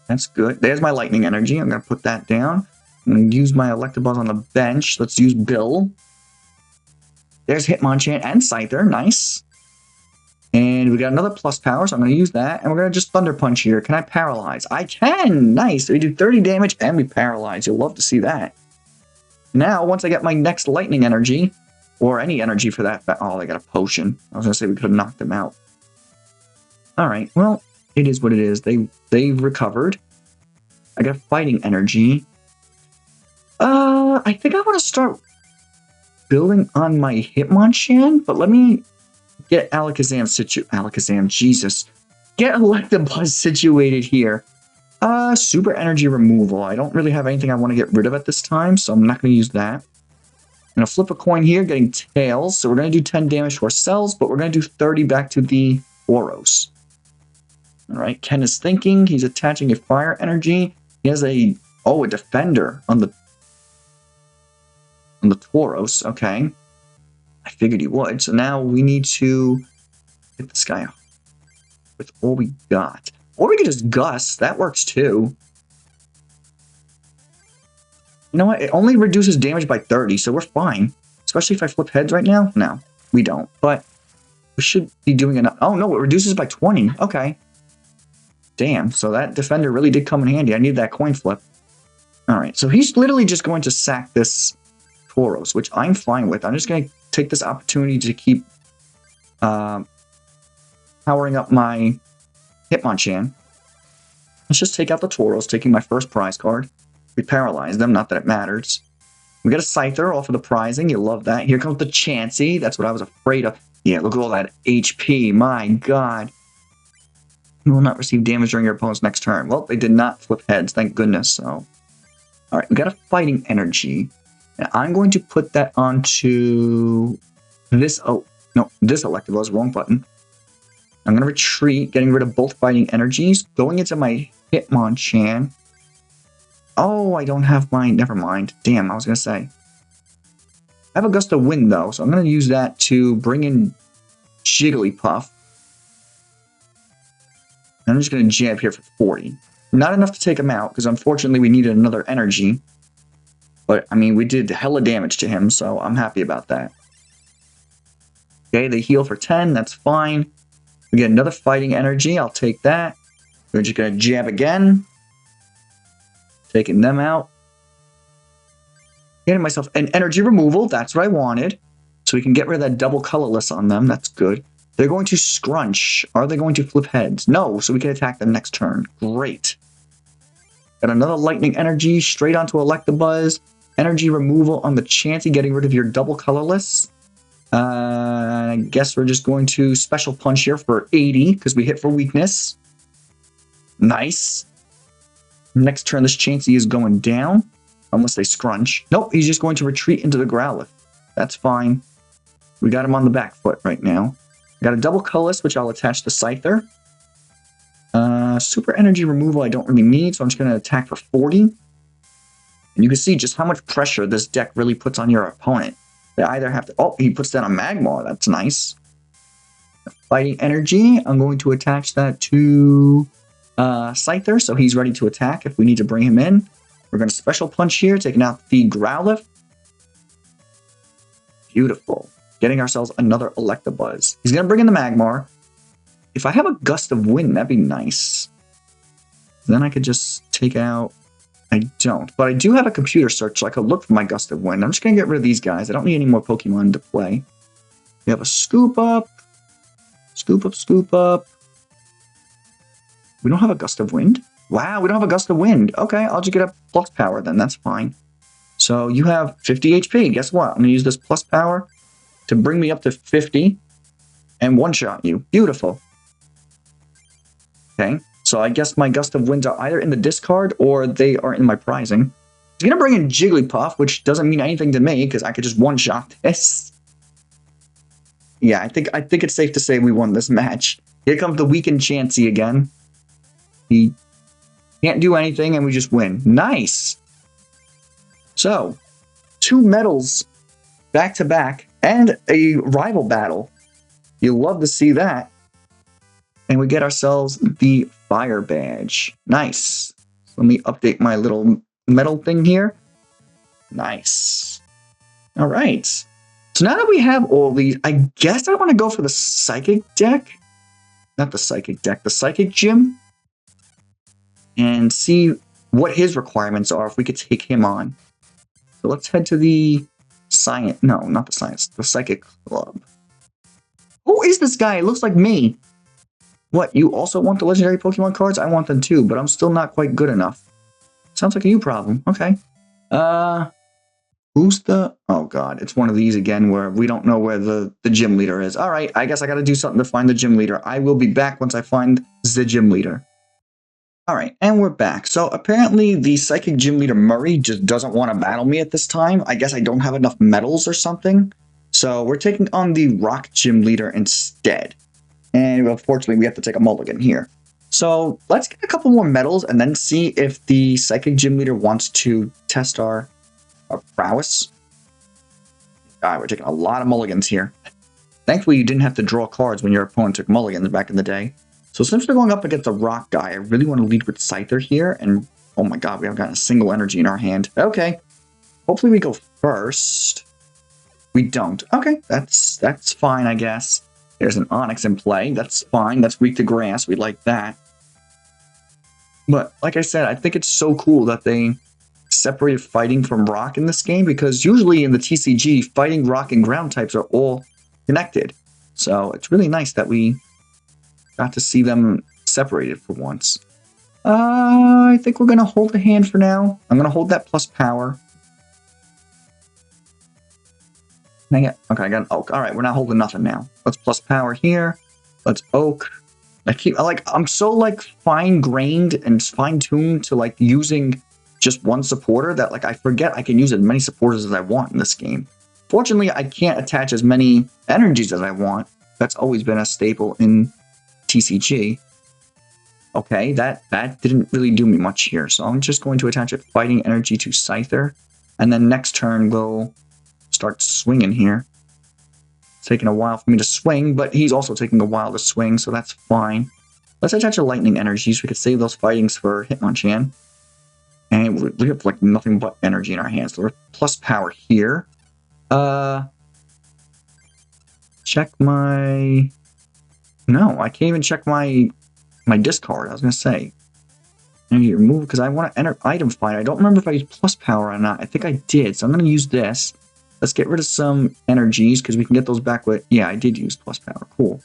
That's good. There's my lightning energy. I'm going to put that down. I'm going to use my Electabuzz on the bench. Let's use Bill. There's Hitmonchan and Scyther. Nice. And we got another PlusPower, so I'm going to use that. And we're going to just Thunder Punch here. Can I paralyze? I can! Nice! So we do 30 damage and we paralyze. You'll love to see that. Now, once I get my next lightning energy, or any energy for that. Oh, they got a potion. I was going to say we could have knocked them out. Alright, well, it is what it is. They've recovered. I got fighting energy. I think I want to start building on my Hitmonchan, but let me get Alakazam Jesus. Get Electabuzz situated here. Super energy removal. I don't really have anything I want to get rid of at this time, so I'm not going to use that. I'm going to flip a coin here, getting tails. So we're going to do 10 damage to ourselves, but we're going to do 30 back to the Tauros. Alright, Ken is thinking. He's attaching a fire energy. He has a defender on the Tauros. Okay. I figured he would. So now we need to hit this guy with all we got. Or we could just Gust. That works too. You know what? It only reduces damage by 30, so we're fine. Especially if I flip heads right now. No, we don't. But we should be doing enough. Oh, no, it reduces by 20. Okay. Damn, so that defender really did come in handy. I need that coin flip. Alright, so he's literally just going to sack this Tauros, which I'm fine with. I'm just going to take this opportunity to keep powering up my Hitmonchan. Let's just take out the Tauros, taking my first prize card. We paralyzed them, not that it matters. We got a Scyther off of the prizing. You love that. Here comes the Chansey. That's what I was afraid of. Yeah, look at all that HP. My God. You will not receive damage during your opponent's next turn. Well, they did not flip heads, thank goodness. So, all right, we got a fighting energy. And I'm going to put that onto this. Oh, no, this Electabuzz, wrong button. I'm going to retreat, getting rid of both fighting energies, going into my Hitmonchan. Oh, I don't have mine. Never mind. Damn, I was going to say. I have a Gust of Wind, though, so I'm going to use that to bring in Jigglypuff. And I'm just going to jab here for 40. Not enough to take him out, because unfortunately we needed another energy. But, I mean, we did hella damage to him, so I'm happy about that. Okay, they heal for 10. That's fine. We get another fighting energy. I'll take that. We're just going to jab again. Taking them out. Getting myself an energy removal. That's what I wanted. So we can get rid of that double colorless on them. That's good. They're going to scrunch. Are they going to flip heads? No, so we can attack them next turn. Great. Got another lightning energy straight onto Electabuzz. Energy removal on the Chansey, getting rid of your double colorless. I guess we're just going to special punch here for 80 because we hit for weakness. Nice. Next turn, this Chansey is going down. Unless they scrunch. Nope, he's just going to retreat into the Growlithe. That's fine. We got him on the back foot right now. I got a double colorless, which I'll attach to Scyther. Super energy removal I don't really need, so I'm just going to attack for 40. And you can see just how much pressure this deck really puts on your opponent. They either have to... Oh, he puts down a Magmar. That's nice. Fighting energy. I'm going to attach that to Scyther, so he's ready to attack if we need to bring him in. We're going to special punch here, taking out the Growlithe. Beautiful. Getting ourselves another Electabuzz. He's going to bring in the Magmar. If I have a Gust of Wind, that'd be nice. Then I could just take out... I don't. But I do have a computer search, so I could look for my Gust of Wind. I'm just going to get rid of these guys. I don't need any more Pokemon to play. We have a Scoop Up. Scoop Up, Scoop Up. We don't have a Gust of Wind? Wow, we don't have a Gust of Wind. Okay, I'll just get a PlusPower then. That's fine. So you have 50 HP. Guess what? I'm going to use this plus power to bring me up to 50 and one-shot you. Beautiful. Okay, so I guess my Gust of Winds are either in the discard or they are in my prizing. He's going to bring in Jigglypuff, which doesn't mean anything to me because I could just one-shot this. Yeah, I think it's safe to say we won this match. Here comes the weakened Chansey again. He can't do anything and we just win. Nice! So, 2 medals back-to-back and a rival battle. You love to see that. And we get ourselves the Fire Badge. Nice. Let me update my little medal thing here. Nice. All right. So now that we have all these, I guess I want to go for the Psychic deck. Not the Psychic deck, the Psychic Gym. And see what his requirements are if we could take him on. So let's head to the Science. No, not the Science. The Psychic Club. Who is this guy? It looks like me. What, you also want the legendary Pokemon cards? I want them too, but I'm still not quite good enough. Sounds like a you problem. Okay. Who's the... Oh, God. It's one of these again where we don't know where the gym leader is. All right. I guess I got to do something to find the gym leader. I will be back once I find the gym leader. All right. And we're back. So apparently the Psychic Gym Leader Murray just doesn't want to battle me at this time. I guess I don't have enough medals or something. So we're taking on the Rock Gym Leader instead. And unfortunately, we have to take a mulligan here. So let's get a couple more medals and then see if the Psychic Gym Leader wants to test our prowess. All right, we're taking a lot of mulligans here. Thankfully, you didn't have to draw cards when your opponent took mulligans back in the day. So since we're going up against a rock guy, I really want to lead with Scyther here. And oh my god, we haven't gotten a single energy in our hand. Okay, hopefully we go first. We don't. Okay, that's fine, I guess. There's an Onix in play. That's fine. That's weak to grass. We like that. But like I said, I think it's so cool that they separated fighting from rock in this game, because usually in the TCG, fighting, rock, and ground types are all connected. So it's really nice that we got to see them separated for once. I think we're going to hold a hand for now. I'm going to hold that plus power. Okay, I got an oak. All right, we're not holding nothing now. Let's plus power here. Let's oak. I'm so like fine-grained and fine-tuned to like using just one supporter that like I forget I can use as many supporters as I want in this game. Fortunately, I can't attach as many energies as I want. That's always been a staple in TCG. Okay, that didn't really do me much here, so I'm just going to attach a fighting energy to Scyther, and then next turn we'll start swinging here. It's taking a while for me to swing, but he's also taking a while to swing, so that's fine. Let's attach a lightning energy so we could save those fightings for Hitmonchan. And we have like nothing but energy in our hands. So we're plus power here. Check my... No, I can't even check my discard. I was going to say. Energy remove, because I want to enter item find. I don't remember if I used plus power or not. I think I did, so I'm going to use this. Let's get rid of some energies, because we can get those back with... Yeah, I did use plus power. Cool.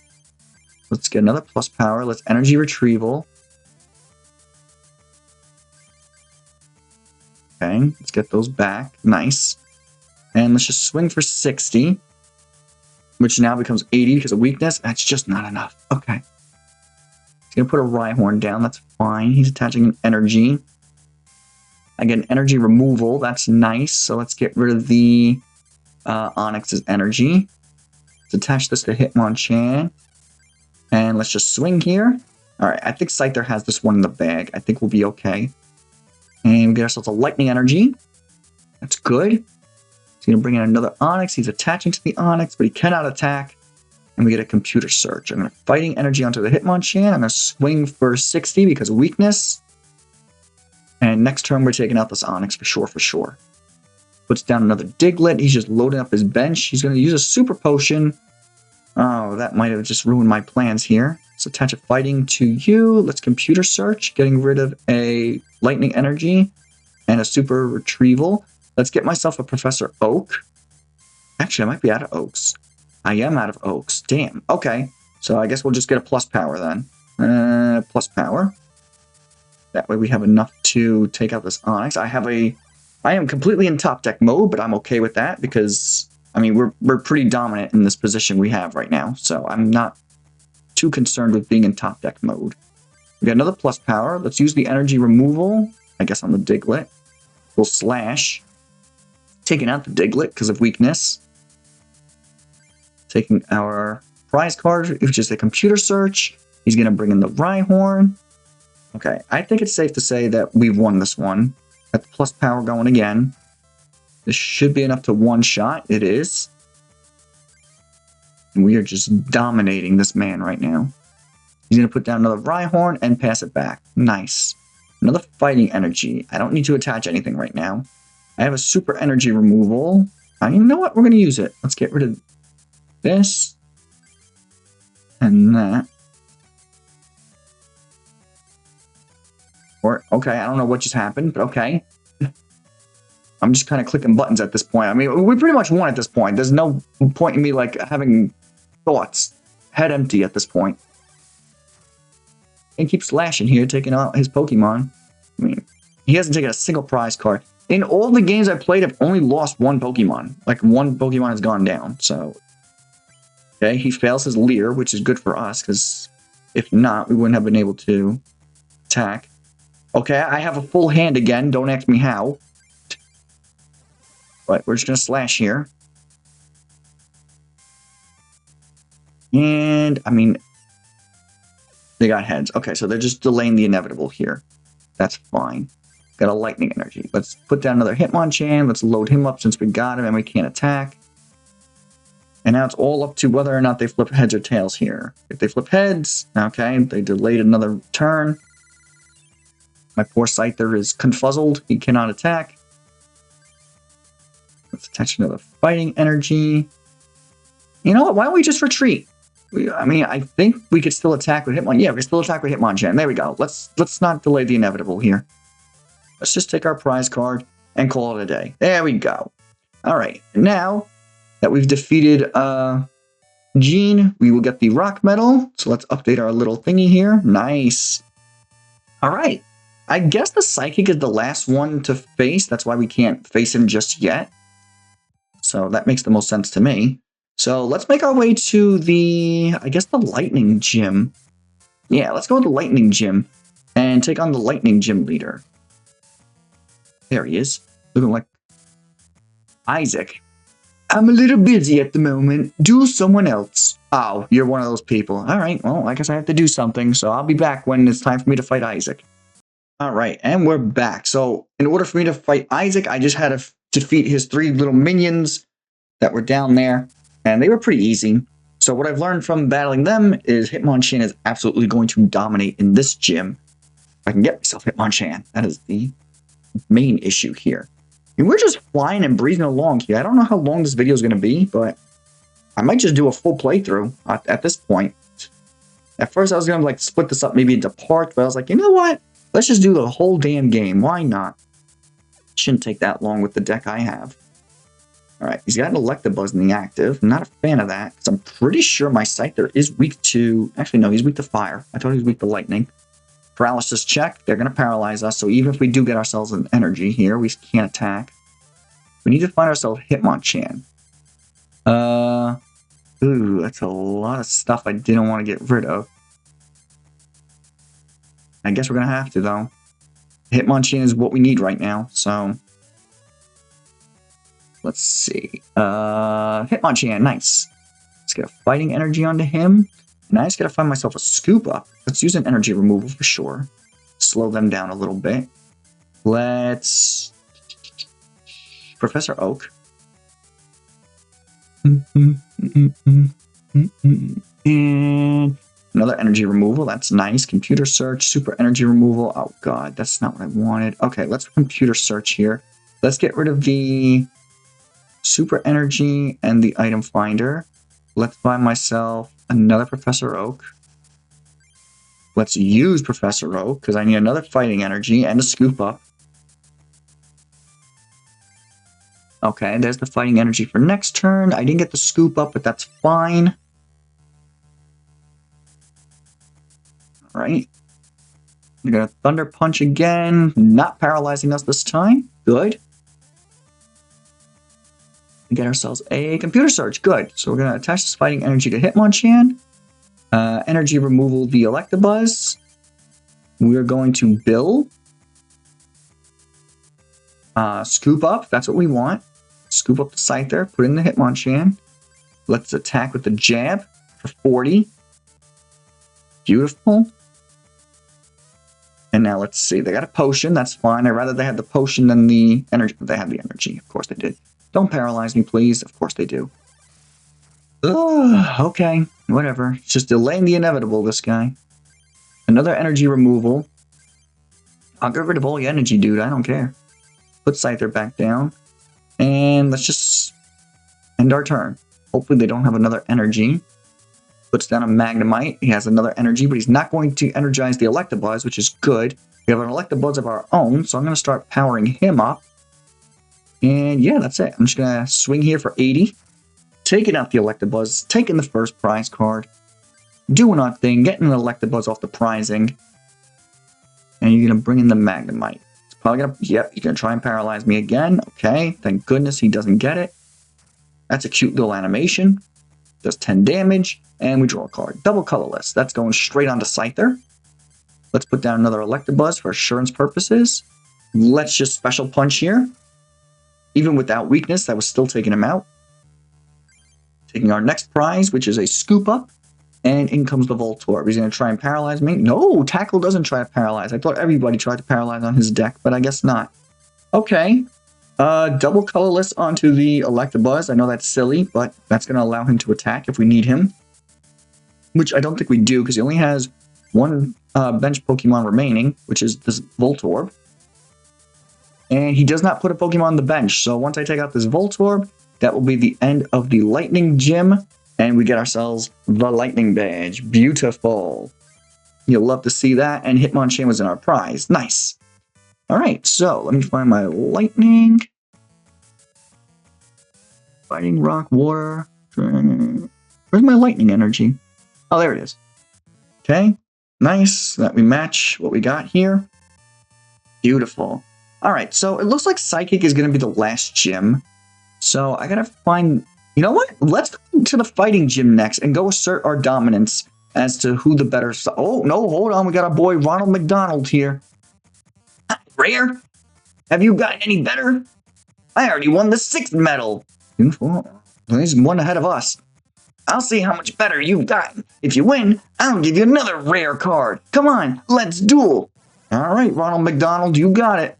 Let's get another plus power. Let's energy retrieval. Okay, let's get those back. Nice. And let's just swing for 60, which now becomes 80 because of weakness. That's just not enough. Okay. He's going to put a Rhyhorn down. That's fine. He's attaching an energy. I get an energy removal. That's nice. So let's get rid of the Onix's energy. Let's attach this to Hitmonchan. And let's just swing here. All right, I think Scyther has this one in the bag. I think we'll be okay. And we get ourselves a lightning energy. That's good. He's going to bring in another Onix. He's attaching to the Onix, but he cannot attack. And we get a computer search. I'm going to fighting energy onto the Hitmonchan. I'm going to swing for 60 because of weakness. And next turn, we're taking out this Onix for sure. Puts down another Diglett. He's just loading up his bench. He's going to use a super potion. Oh, that might have just ruined my plans here. Let's attach a fighting to you. Let's computer search, getting rid of a lightning energy and a super retrieval. Let's get myself a Professor Oak. Actually, I might be out of Oaks. I am out of Oaks. Damn. Okay. So I guess we'll just get a plus power then. Plus power. That way we have enough to take out this Onix. I have a I am completely in top deck mode, but I'm okay with that because, I mean, we're pretty dominant in this position we have right now. So I'm not too concerned with being in top deck mode. We got another PlusPower. Let's use the energy removal, I guess, on the Diglett. We'll slash. Taking out the Diglett because of weakness. Taking our prize card, which is a computer search. He's going to bring in the Rhyhorn. Okay, I think it's safe to say that we've won this one. Got the PlusPower going again. This should be enough to one-shot. It is. And we are just dominating this man right now. He's going to put down another Rhyhorn and pass it back. Nice. Another Fighting Energy. I don't need to attach anything right now. I have a Super Energy Removal. You know what? We're going to use it. Let's get rid of this. And that. Or, okay, I don't know what just happened, but okay. I'm just kind of clicking buttons at this point. I mean, we pretty much won at this point. There's no point in me, like, having thoughts. Head empty at this point. And keeps slashing here, taking out his Pokemon. I mean, he hasn't taken a single prize card. In all the games I've played, I've only lost one Pokemon. Like, one Pokemon has gone down, so... Okay, he fails his Leer, which is good for us, because if not, we wouldn't have been able to attack. Okay, I have a full hand again. Don't ask me how. But we're just going to slash here. And, I mean, they got heads. Okay, so they're just delaying the inevitable here. That's fine. Got a lightning energy. Let's put down another Hitmonchan. Let's load him up since we got him and we can't attack. And now it's all up to whether or not they flip heads or tails here. If they flip heads, okay, they delayed another turn. My poor Scyther is confuzzled. He cannot attack. Let's attach another fighting energy. You know what? Why don't we just retreat? I mean, I think we could still attack with Hitmonchan. Yeah, we can still attack with Hitmonchan. There we go. Let's not delay the inevitable here. Let's just take our prize card and call it a day. There we go. All right. Now that we've defeated Gene, we will get the rock medal. So let's update our little thingy here. Nice. All right. I guess the Psychic is the last one to face. That's why we can't face him just yet. So that makes the most sense to me. So let's make our way to the, I guess, the Lightning Gym. Yeah, let's go to the Lightning Gym and take on the Lightning Gym leader. There he is, looking like Isaac. I'm a little busy at the moment. Do someone else. Oh, you're one of those people. All right, well, I guess I have to do something, so I'll be back when it's time for me to fight Isaac. All right, and we're back. So in order for me to fight Isaac, I just had to defeat his 3 little minions that were down there, and they were pretty easy. So what I've learned from battling them is Hitmonchan is absolutely going to dominate in this gym. If I can get myself Hitmonchan, that is the main issue here. I mean, we're just flying and breezing along here. I don't know how long this video is going to be, but I might just do a full playthrough at this point. At first, I was going to like split this up maybe into parts, but I was like, you know what? Let's just do the whole damn game. Why not? Shouldn't take that long with the deck I have. All right, he's got an Electabuzz in the active. I'm not a fan of that, because I'm pretty sure my Scyther is weak to... Actually, no, he's weak to fire. I thought he was weak to lightning. Paralysis check. They're going to paralyze us, so even if we do get ourselves an energy here, we can't attack. We need to find ourselves Hitmonchan. Ooh, that's a lot of stuff I didn't want to get rid of. I guess we're going to have to, though. Hitmonchan is what we need right now, so... Let's see. Hitmonchan, nice. Let's get a fighting energy onto him. And I just gotta find myself a scoop up. Let's use an energy removal for sure. Slow them down a little bit. Let's... Professor Oak. And another energy removal. That's nice. Computer search. Super energy removal. Oh god, that's not what I wanted. Okay, let's computer search here. Let's get rid of the... Super Energy and the item finder. Let's find myself another Professor Oak. Let's use Professor Oak because I need another fighting energy and a scoop up. Okay, there's the fighting energy for next turn. I didn't get the scoop up, but that's fine. All right. We're going to Thunder Punch again. Not paralyzing us this time. Good. and get ourselves a computer search. Good. So we're going to attach this fighting energy to Hitmonchan. Energy removal the Electabuzz. We're going to bill. Scoop up. That's what we want. Scoop up the Scyther. Put in the Hitmonchan. Let's attack with the jab for 40. Beautiful. And now let's see. They got a potion. That's fine. I'd rather they had the potion than the energy. They had the energy. Of course they did. Don't paralyze me, please. Of course they do. Ugh, okay. Whatever. It's just delaying the inevitable, this guy. Another energy removal. I'll get rid of all your energy, dude. I don't care. Put Scyther back down. And let's just end our turn. Hopefully they don't have another energy. Puts down a Magnemite. He has another energy, but he's not going to energize the Electabuzz, which is good. We have an Electabuzz of our own, so I'm going to start powering him up. And yeah, that's it. I'm just going to swing here for 80. Taking out the Electabuzz. Taking the first prize card. Doing our thing. Getting the Electabuzz off the prizing. And you're going to bring in the Magnemite. It's probably going to... Yep, you're going to try and paralyze me again. Okay, thank goodness he doesn't get it. That's a cute little animation. Does 10 damage. And we draw a card. Double Colorless. That's going straight onto Scyther. Let's put down another Electabuzz for assurance purposes. Let's just Special Punch here. Even without weakness, that was still taking him out. Taking our next prize, which is a Scoop Up. And in comes the Voltorb. He's going to try and paralyze me. No, Tackle doesn't try to paralyze. I thought everybody tried to paralyze on his deck, but I guess not. Okay. Double Colorless onto the Electabuzz. I know that's silly, but that's going to allow him to attack if we need him. Which I don't think we do, because he only has one bench Pokemon remaining, which is this Voltorb. And he does not put a Pokemon on the bench, so once I take out this Voltorb, that will be the end of the Lightning Gym, and we get ourselves the Lightning Badge. Beautiful. You'll love to see that, and Hitmonchan was in our prize. Nice. Alright, so let me find my Lightning. Fighting Rock, Water. Where's my Lightning energy? Oh, there it is. Okay, nice. That we match what we got here. Beautiful. Alright, so it looks like Psychic is going to be the last gym. So I gotta find... You know what? Let's go to the fighting gym next and go assert our dominance as to who the better... Oh, no, hold on. We got our boy Ronald McDonald here. Rare? Have you gotten any better? I already won the 6th medal. Beautiful. He's one ahead of us. I'll see how much better you've gotten. If you win, I'll give you another rare card. Come on, let's duel. All right, Ronald McDonald, you got it.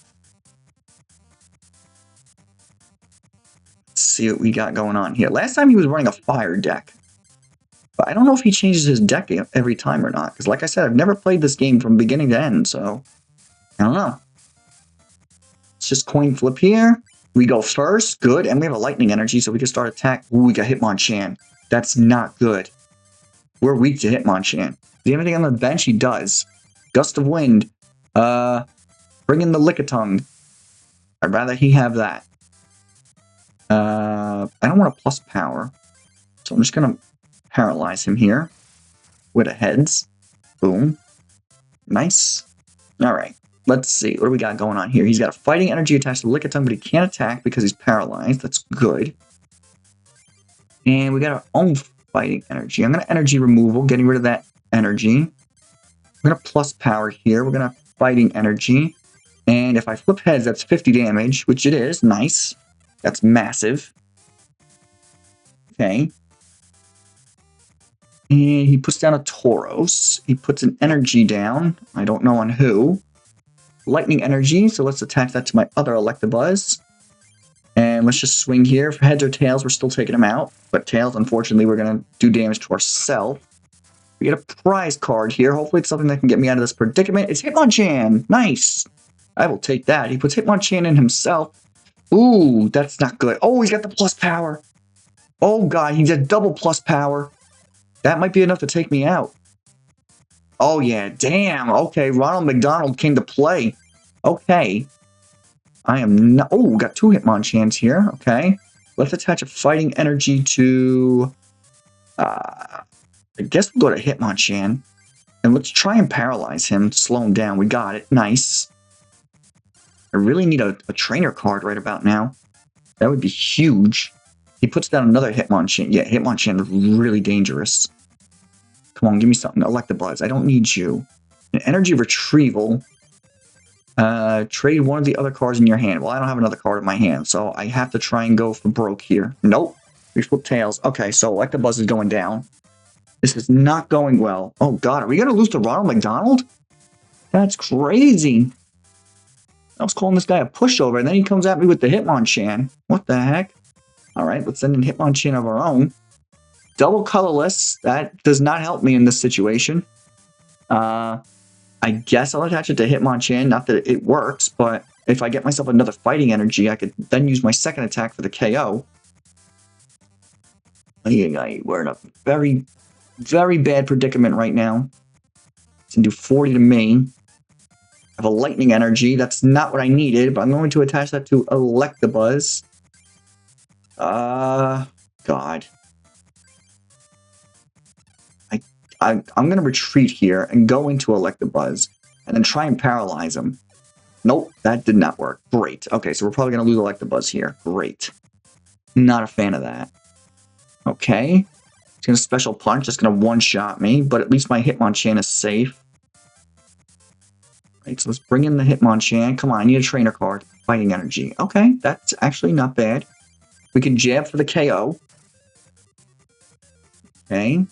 Let's see what we got going on here. Last time he was running a fire deck. But I don't know if he changes his deck every time or not. Because like I said, I've never played this game from beginning to end, so I don't know. Let's just coin flip here. We go first. Good. And we have a lightning energy, so we can start attack. Ooh, we got Hitmonchan. That's not good. We're weak to Hitmonchan. Does he have anything on the bench? He does. Gust of Wind. Bring in the Lickitung. I'd rather he have that. I don't want a PlusPower. So I'm just going to paralyze him here. With a heads. Boom. Nice. Alright. Let's see. What do we got going on here? He's got a fighting energy attached to Lickitung, but he can't attack because he's paralyzed. That's good. And we got our own fighting energy. I'm going to energy removal, getting rid of that energy. We're going to PlusPower here. We're going to fighting energy. And if I flip heads, that's 50 damage, which it is. Nice. That's massive. Okay. And he puts down a Tauros. He puts an energy down. I don't know on who. Lightning energy, so let's attach that to my other Electabuzz. And let's just swing here. For heads or tails, we're still taking him out. But tails, unfortunately, we're going to do damage to ourselves. We get a prize card here. Hopefully it's something that can get me out of this predicament. It's Hitmonchan! Nice! I will take that. He puts Hitmonchan in himself. Ooh, that's not good. Oh, he's got the PlusPower. Oh, God, he's a double PlusPower. That might be enough to take me out. Oh, yeah, damn. Okay, Ronald McDonald came to play. Okay. I am not... Oh, got 2 Hitmonchans here. Okay. Let's attach a fighting energy to... I guess we'll go to Hitmonchan. And let's try and paralyze him. Slow him down. We got it. Nice. I really need a trainer card right about now. That would be huge. He puts down another Hitmonchan. Yeah, Hitmonchan is really dangerous. Come on, give me something. Electabuzz. I don't need you. An Energy Retrieval. Trade one of the other cards in your hand. Well, I don't have another card in my hand, so I have to try and go for broke here. Nope. We flip tails. Okay, so Electabuzz is going down. This is not going well. Oh, God. Are we going to lose to Ronald McDonald? That's crazy. I was calling this guy a pushover, and then he comes at me with the Hitmonchan. What the heck? All right, let's send in Hitmonchan of our own. Double Colorless. That does not help me in this situation. I guess I'll attach it to Hitmonchan. Not that it works, but if I get myself another Fighting Energy, I could then use my second attack for the KO. We're in a very, very bad predicament right now. It's going to do 40 to me. I have a Lightning Energy. That's not what I needed, but I'm going to attach that to Electabuzz. God. I'm going to retreat here and go into Electabuzz and then try and paralyze him. Nope, that did not work. Great. Okay, so we're probably going to lose Electabuzz here. Great. Not a fan of that. Okay. It's going to Special Punch. It's going to one-shot me, but at least my Hitmonchan is safe. Right, so let's bring in the Hitmonchan. Come on, I need a trainer card. Fighting Energy. Okay, that's actually not bad. We can jab for the KO. Okay.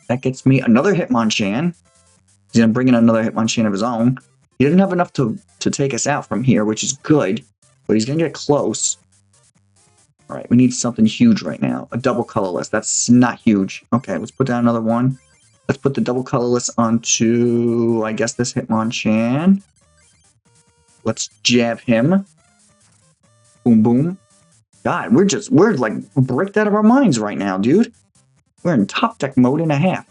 That gets me another Hitmonchan. He's going to bring in another Hitmonchan of his own. He doesn't have enough to take us out from here, which is good. But he's going to get close. All right, we need something huge right now. A double Colorless. That's not huge. Okay, let's put down another one. Let's put the double Colorless onto, I guess, this Hitmonchan. Let's jab him. Boom, boom. God, we're like bricked out of our minds right now, dude. We're in top deck mode and a half.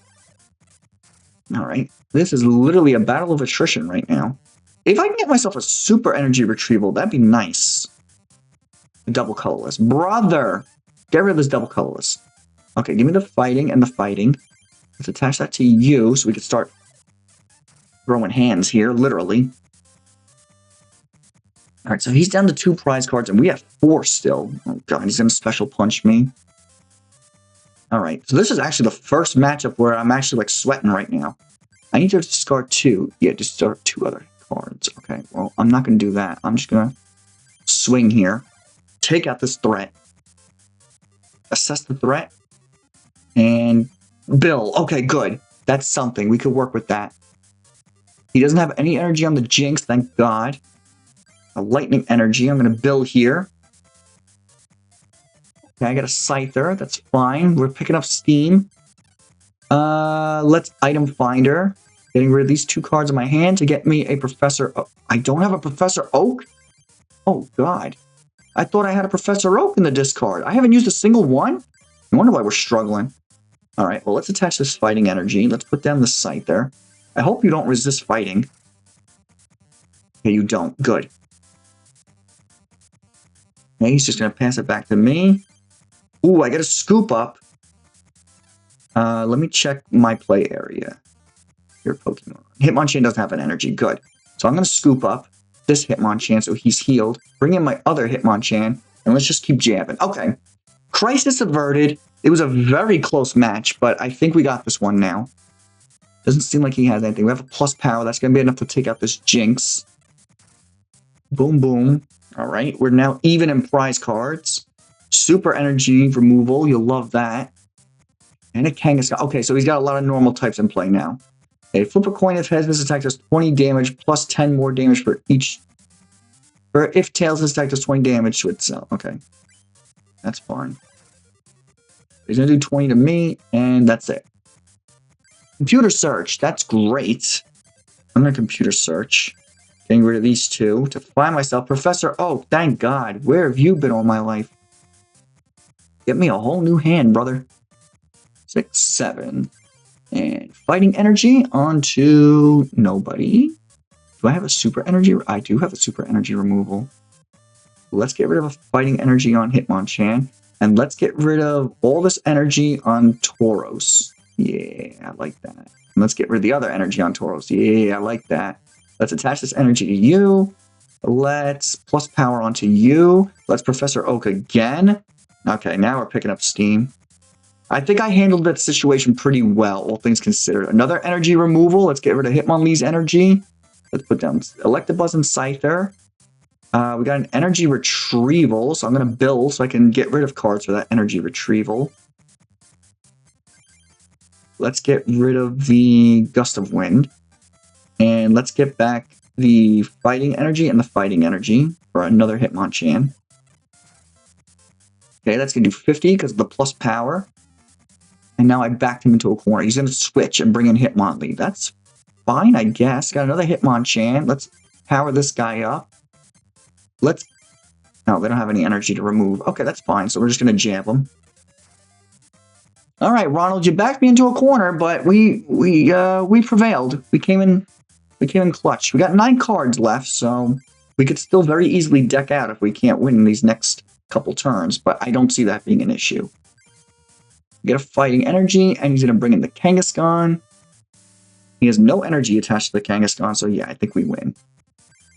All right. This is literally a battle of attrition right now. If I can get myself a super energy retrieval, that'd be nice. A double Colorless. Brother! Get rid of this double Colorless. Okay, give me the fighting and the fighting. Let's attach that to you so we can start throwing hands here, literally. All right, so he's down to 2 prize cards, and we have 4 still. Oh, God, he's going to Special Punch me. All right, so this is actually the first matchup where I'm actually, like, sweating right now. I need to discard 2. Yeah, discard 2 other cards. Okay, well, I'm not going to do that. I'm just going to swing here. Take out this threat. Assess the threat. And Bill. Okay, good. That's something. We could work with that. He doesn't have any energy on the Jinx, thank God. A Lightning Energy. I'm going to Bill here. Okay, I got a Scyther. That's fine. We're picking up steam. Let's Item Finder. Getting rid of these 2 cards in my hand to get me a Professor Oak. I don't have a Professor Oak? Oh, God. I thought I had a Professor Oak in the discard. I haven't used a single one? No wonder why we're struggling. All right, well, let's attach this Fighting Energy. Let's put down the Scyther. I hope you don't resist fighting. Okay, you don't. Good. Okay, he's just going to pass it back to me. Ooh, I got a Scoop Up. Let me check my play area. Your Pokemon. Hitmonchan doesn't have an energy. Good. So I'm going to Scoop Up this Hitmonchan so he's healed. Bring in my other Hitmonchan, and let's just keep jabbing. Okay. Crisis averted. It was a very close match, but I think we got this one now. Doesn't seem like he has anything. We have a PlusPower. That's going to be enough to take out this Jinx. Boom, boom. All right. We're now even in prize cards. Super energy removal. You'll love that. And a Kangaskhan. Okay, so he's got a lot of normal types in play now. Okay, flip a coin if heads. This attack does 20 damage plus 10 more damage for each. Or if tails, this attack does 20 damage to itself. Okay. That's fine. He's going to do 20 to me, and that's it. Computer search. That's great. I'm going to computer search. Getting rid of these 2 to find myself Professor Oak. Thank God. Where have you been all my life? Get me a whole new hand, brother. 6, 7. And Fighting Energy onto nobody. Do I have a Super Energy? I do have a Super Energy removal. Let's get rid of a Fighting Energy on Hitmonchan. And let's get rid of all this energy on Tauros. Yeah, I like that. And let's get rid of the other energy on Tauros. Yeah, I like that. Let's attach this energy to you. Let's PlusPower onto you. Let's Professor Oak again. Okay, now we're picking up steam. I think I handled that situation pretty well, all things considered. Another energy removal. Let's get rid of Hitmonlee's energy. Let's put down Electabuzz and Scyther. We got an energy retrieval, so I'm going to build so I can get rid of cards for that energy retrieval. Let's get rid of the Gust of Wind. And let's get back the fighting energy and the fighting energy for another Hitmonchan. Okay, that's going to do 50 because of the plus power. And now I backed him into a corner. He's going to switch and bring in Hitmonlee. That's fine, I guess. Got another Hitmonchan. Let's power this guy up. Let's... No, they don't have any energy to remove. Okay, that's fine. So we're just going to jab him. All right, Ronald, you backed me into a corner, but we prevailed. We came in clutch. We got 9 cards left, so we could still very easily deck out if we can't win these next couple turns, but I don't see that being an issue. Get a fighting energy, and he's going to bring in the Kangaskhan. He has no energy attached to the Kangaskhan, so yeah, I think we win.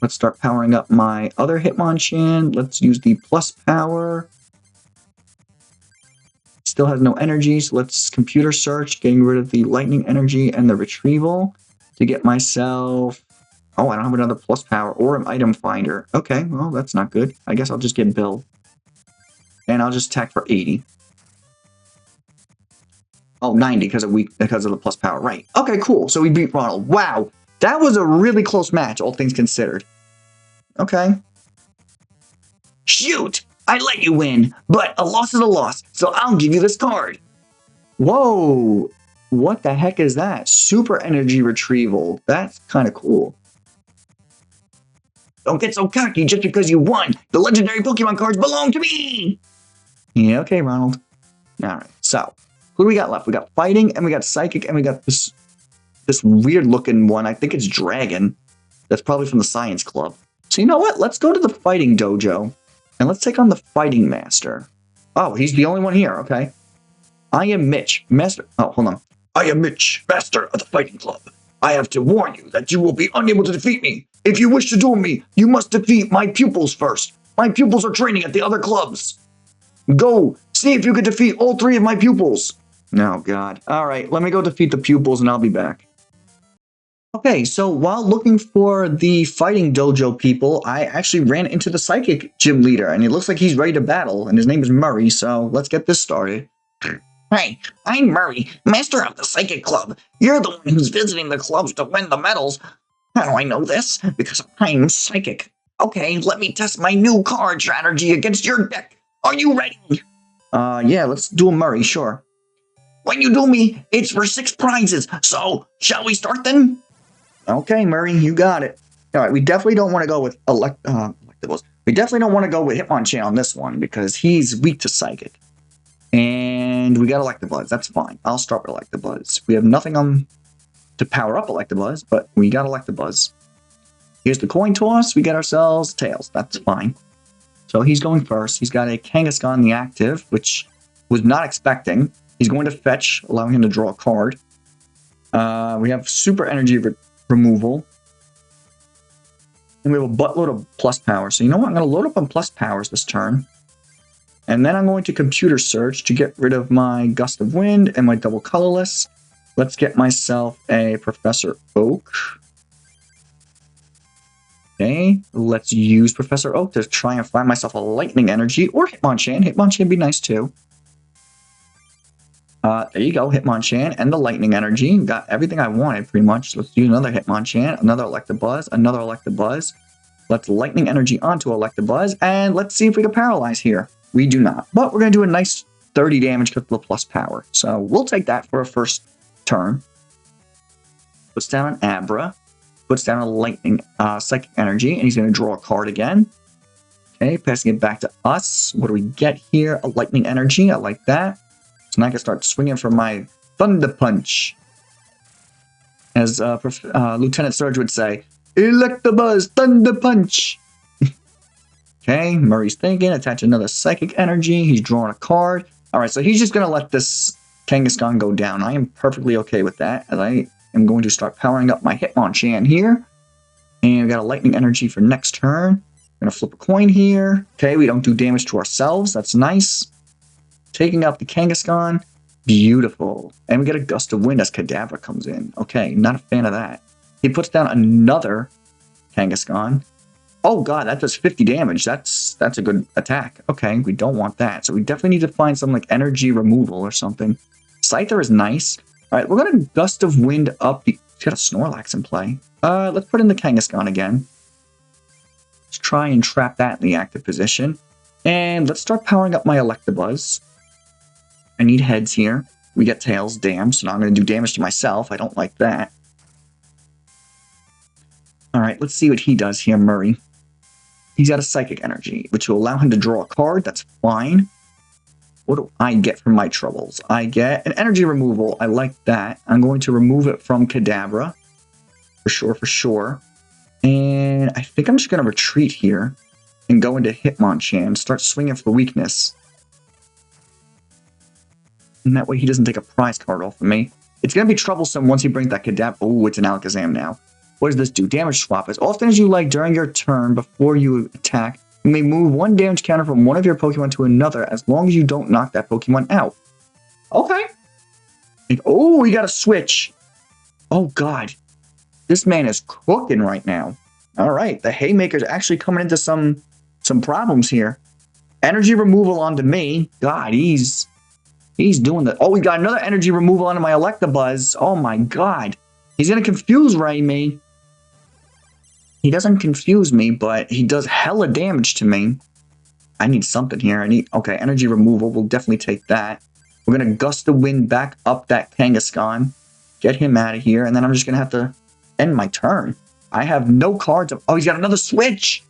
Let's start powering up my other Hitmonchan. Let's use the plus power. Still has no energy, so let's computer search, getting rid of the lightning energy and the retrieval to get myself... Oh, I don't have another plus power or an item finder. Okay, well, that's not good. I guess I'll just get Bill. And I'll just attack for 80. Oh, 90 because of the plus power. Right. Okay, cool. So we beat Ronald. Wow. That was a really close match, all things considered. Okay. Shoot! I let you win, but a loss is a loss, so I'll give you this card. Whoa. What the heck is that? Super energy retrieval. That's kind of cool. Don't get so cocky just because you won. The legendary Pokemon cards belong to me. Yeah, okay, Ronald. All right. So, who do we got left? We got fighting, and we got psychic, and we got this weird looking one. I think it's dragon. That's probably from the science club. So you know what? Let's go to the fighting dojo, and let's take on the fighting master. Oh, he's the only one here. Okay. I am Mitch, master. Oh, hold on. I am Mitch, master of the fighting club. I have to warn you that you will be unable to defeat me. If you wish to duel me, you must defeat my pupils first. My pupils are training at the other clubs. Go, see if you can defeat all 3 of my pupils. Oh, God. All right, let me go defeat the pupils, and I'll be back. Okay, so while looking for the fighting dojo people, I actually ran into the psychic gym leader, and it looks like he's ready to battle, and his name is Murray, so let's get this started. Hey, I'm Murray, master of the Psychic Club. You're the one who's visiting the clubs to win the medals. How do I know this? Because I'm psychic. Okay, let me test my new card strategy against your deck. Are you ready? Yeah, let's duel Murray, sure. When you duel me, it's for 6 prizes. So, shall we start then? Okay, Murray, you got it. All right, we definitely don't want to go with Electabuzz. We definitely don't want to go with Hitmonchan on this one because he's weak to psychic. And we got Electabuzz. That's fine. I'll start with Electabuzz. We have nothing on to power up Electabuzz, but we got Electabuzz. Here's the coin toss. We get ourselves Tails. That's fine. So he's going first. He's got a Kangaskhan the active, which was not expecting. He's going to fetch, allowing him to draw a card. We have super energy removal. And we have a buttload of plus power. So you know what? I'm going to load up on plus powers this turn. And then I'm going to computer search to get rid of my Gust of Wind and my double colorless. Let's get myself a Professor Oak. Okay, let's use Professor Oak to try and find myself a lightning energy or Hitmonchan. Hitmonchan would be nice too. There you go, Hitmonchan and the lightning energy. Got everything I wanted pretty much. Let's do another Hitmonchan, another Electabuzz, another Electabuzz. Let's lightning energy onto Electabuzz, and let's see if we can paralyze here. We do not, but we're going to do a nice 30 damage because of the plus power. So we'll take that for a first turn. Puts down an Abra. Puts down a lightning psychic energy, and he's going to draw a card again. Okay, passing it back to us. What do we get here? A lightning energy. I like that. So now I can start swinging for my Thunder Punch. As Lieutenant Surge would say, Electabuzz Thunder Punch. Okay, Murray's thinking, attach another psychic energy. He's drawing a card. All right, so he's just going to let this Kangaskhan go down. I am perfectly okay with that, as I am going to start powering up my Hitmonchan here. And we got a lightning energy for next turn. I'm going to flip a coin here. Okay, we don't do damage to ourselves. That's nice. Taking out the Kangaskhan. Beautiful. And we get a Gust of Wind as Kadabra comes in. Okay, not a fan of that. He puts down another Kangaskhan. Oh god, that does 50 damage. That's a good attack. Okay, we don't want that. So we definitely need to find some like energy removal or something. Scyther is nice. Alright, we're gonna Gust of Wind up. He's got a Snorlax in play. Let's put in the Kangaskhan again. Let's try and trap that in the active position. And let's start powering up my Electabuzz. I need heads here. We get tails, damn, so now I'm going to do damage to myself. I don't like that. Alright, let's see what he does here, Murray. He's got a Psychic Energy, which will allow him to draw a card. That's fine. What do I get from my troubles? I get an Energy Removal. I like that. I'm going to remove it from Kadabra. For sure, for sure. And I think I'm just going to retreat here and go into Hitmonchan, start swinging for weakness. And that way he doesn't take a prize card off of me. It's going to be troublesome once he brings that Kadabra. Oh, it's an Alakazam now. What does this do? Damage swap. As often as you like during your turn before you attack, you may move one damage counter from one of your Pokemon to another as long as you don't knock that Pokemon out. Okay. Oh, we got a switch. Oh, God. This man is cooking right now. All right. The Haymaker's actually coming into some problems here. Energy removal onto me. God, he's doing that. Oh, we got another energy removal onto my Electabuzz. Oh, my God. He's going to confuse me. He doesn't confuse me, but he does hella damage to me. I need something here. Okay, energy removal. We'll definitely take that. We're going to Gust of Wind back up that Kangaskhan. Get him out of here, and then I'm just going to have to end my turn. I have no cards. Oh, he's got another switch.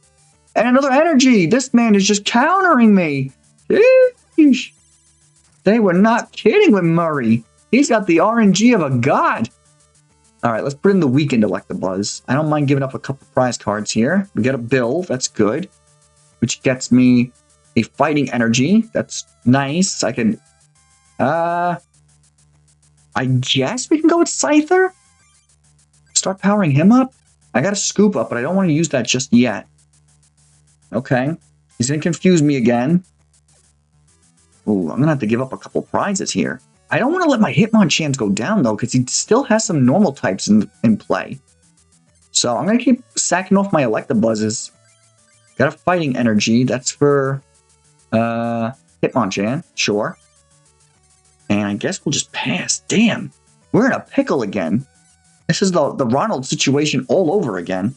And another energy. This man is just countering me. Sheesh. They were not kidding with Murray. He's got the RNG of a god. All right, let's put in the weakened Electabuzz. I don't mind giving up a couple prize cards here. We get a Bill. That's good. Which gets me a Fighting Energy. That's nice. I can... I guess we can go with Scyther? Start powering him up? I got a Scoop Up, but I don't want to use that just yet. Okay. He's going to confuse me again. Ooh, I'm going to have to give up a couple prizes here. I don't want to let my Hitmonchans go down, though, because he still has some normal types in play. So I'm going to keep sacking off my Electabuzzes. Got a Fighting Energy. That's for Hitmonchan. Sure. And I guess we'll just pass. Damn. We're in a pickle again. This is the Ronald situation all over again.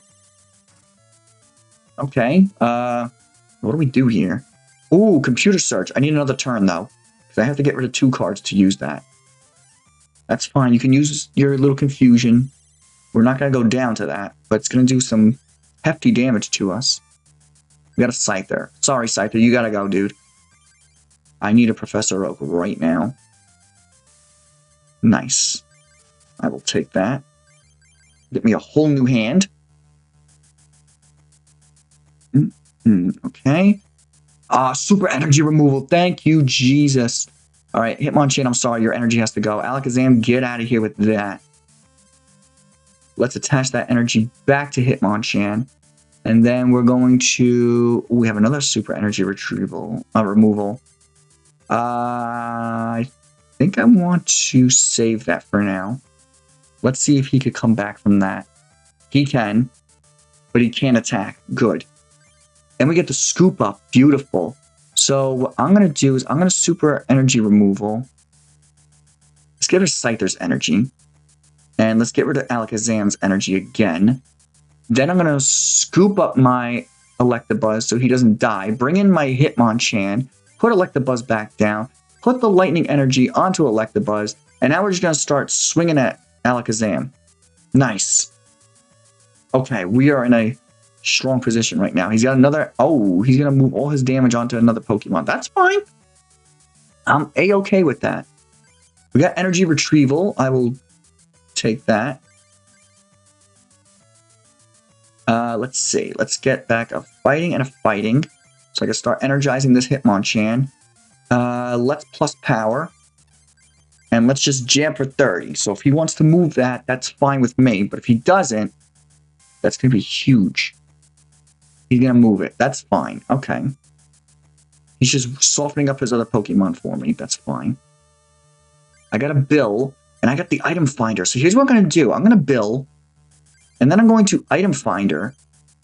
Okay. What do we do here? Ooh, Computer Search. I need another turn, though. I have to get rid of 2 cards to use that. That's fine. You can use your little confusion. We're not going to go down to that, but it's going to do some hefty damage to us. We got a Scyther. Sorry, Scyther. You got to go, dude. I need a Professor Oak right now. Nice. I will take that. Get me a whole new hand. Okay. Super energy removal. Thank you, Jesus. All right, Hitmonchan, I'm sorry. Your energy has to go. Alakazam, get out of here with that. Let's attach that energy back to Hitmonchan. And then we're going to... we have another super energy removal. I think I want to save that for now. Let's see if he could come back from that. He can, but he can't attack. Good. And we get the Scoop Up. Beautiful. So what I'm going to do is I'm going to super energy removal. Let's get rid of Scyther's energy. And let's get rid of Alakazam's energy again. Then I'm going to scoop up my Electabuzz so he doesn't die. Bring in my Hitmonchan. Put Electabuzz back down. Put the lightning energy onto Electabuzz. And now we're just going to start swinging at Alakazam. Nice. Okay, we are in a strong position right now. He's got another... oh, he's going to move all his damage onto another Pokemon. That's fine. I'm A-okay with that. We got Energy Retrieval. I will take that. Let's see. Let's get back a Fighting and a Fighting. So I can start energizing this Hitmonchan. Let's PlusPower. And let's just jam for 30. So if he wants to move that, that's fine with me. But if he doesn't, that's going to be huge. He's going to move it. That's fine. Okay. He's just softening up his other Pokemon for me. That's fine. I got a bill, and I got the item finder. So here's what I'm going to do. I'm going to bill, and then I'm going to item finder,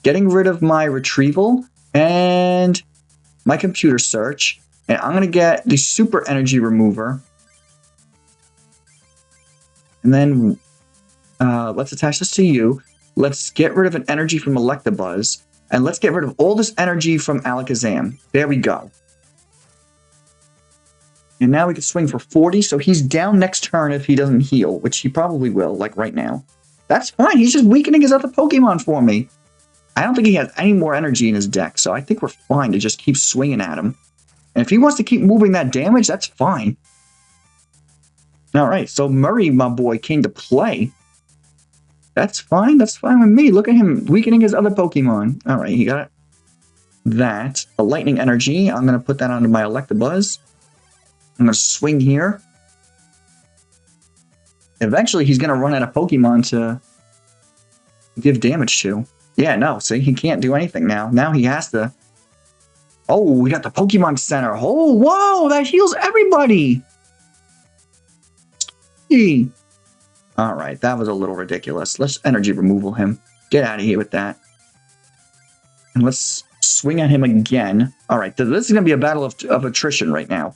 getting rid of my retrieval and my computer search. And I'm going to get the super energy remover. And then let's attach this to you. Let's get rid of an energy from Electabuzz. And let's get rid of all this energy from Alakazam. There we go. And now we can swing for 40, so he's down next turn if he doesn't heal, which he probably will, like right now. That's fine, he's just weakening his other Pokemon for me. I don't think he has any more energy in his deck, so I think we're fine to just keep swinging at him. And if he wants to keep moving that damage, that's fine. Alright, so Murray, my boy, came to play. That's fine with me. Look at him weakening his other Pokemon. Alright, he got that. A lightning energy, I'm going to put that onto my Electabuzz. I'm going to swing here. Eventually, he's going to run out of Pokemon to give damage to. Yeah, no, see, he can't do anything now. Now he has to. Oh, we got the Pokemon Center. Oh, whoa, that heals everybody. All right, that was a little ridiculous. Let's energy removal him. Get out of here with that. And let's swing at him again. All right, this is going to be a battle of attrition right now.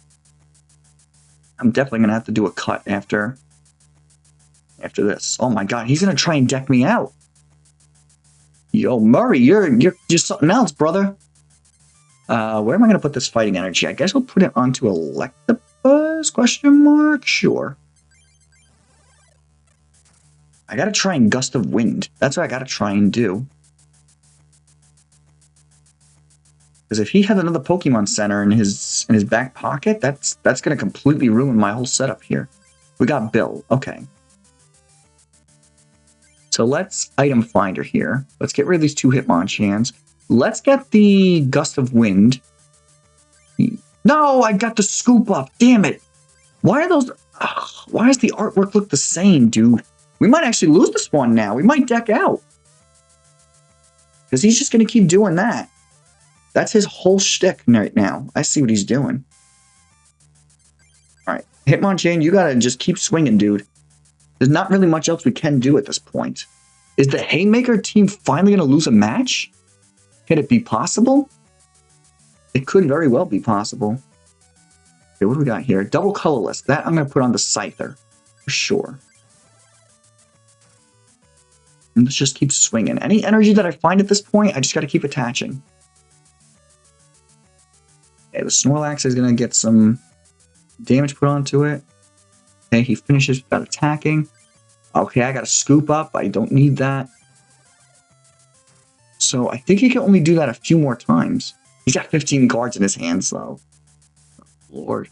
I'm definitely going to have to do a cut after this. Oh my god, he's going to try and deck me out. Yo, Murray, you're just something else, brother. Where am I going to put this fighting energy? I guess we'll put it onto Electabuzz, question mark? Sure. I got to try and Gust of Wind. That's what I got to try and do. Because if he has another Pokemon Center in his back pocket, that's going to completely ruin my whole setup here. We got Bill. Okay. So let's item finder here. Let's get rid of these two Hitmonchans. Let's get the Gust of Wind. No, I got the scoop up. Damn it. Why are those... Ugh, why does the artwork look the same, dude? We might actually lose this one now. We might deck out. Because he's just going to keep doing that. That's his whole shtick right now. I see what he's doing. Alright. Hitmonchan, you gotta just keep swinging, dude. There's not really much else we can do at this point. Is the Haymaker team finally gonna lose a match? Could it be possible? It could very well be possible. Okay, what do we got here? Double Colorless. That I'm gonna put on the Scyther. For sure. And let's just keep swinging. Any energy that I find at this point, I just gotta keep attaching. Okay, the Snorlax is going to get some damage put onto it. Okay, he finishes without attacking. Okay, I got to scoop up. I don't need that. So I think he can only do that a few more times. He's got 15 cards in his hands, though. Oh, Lord.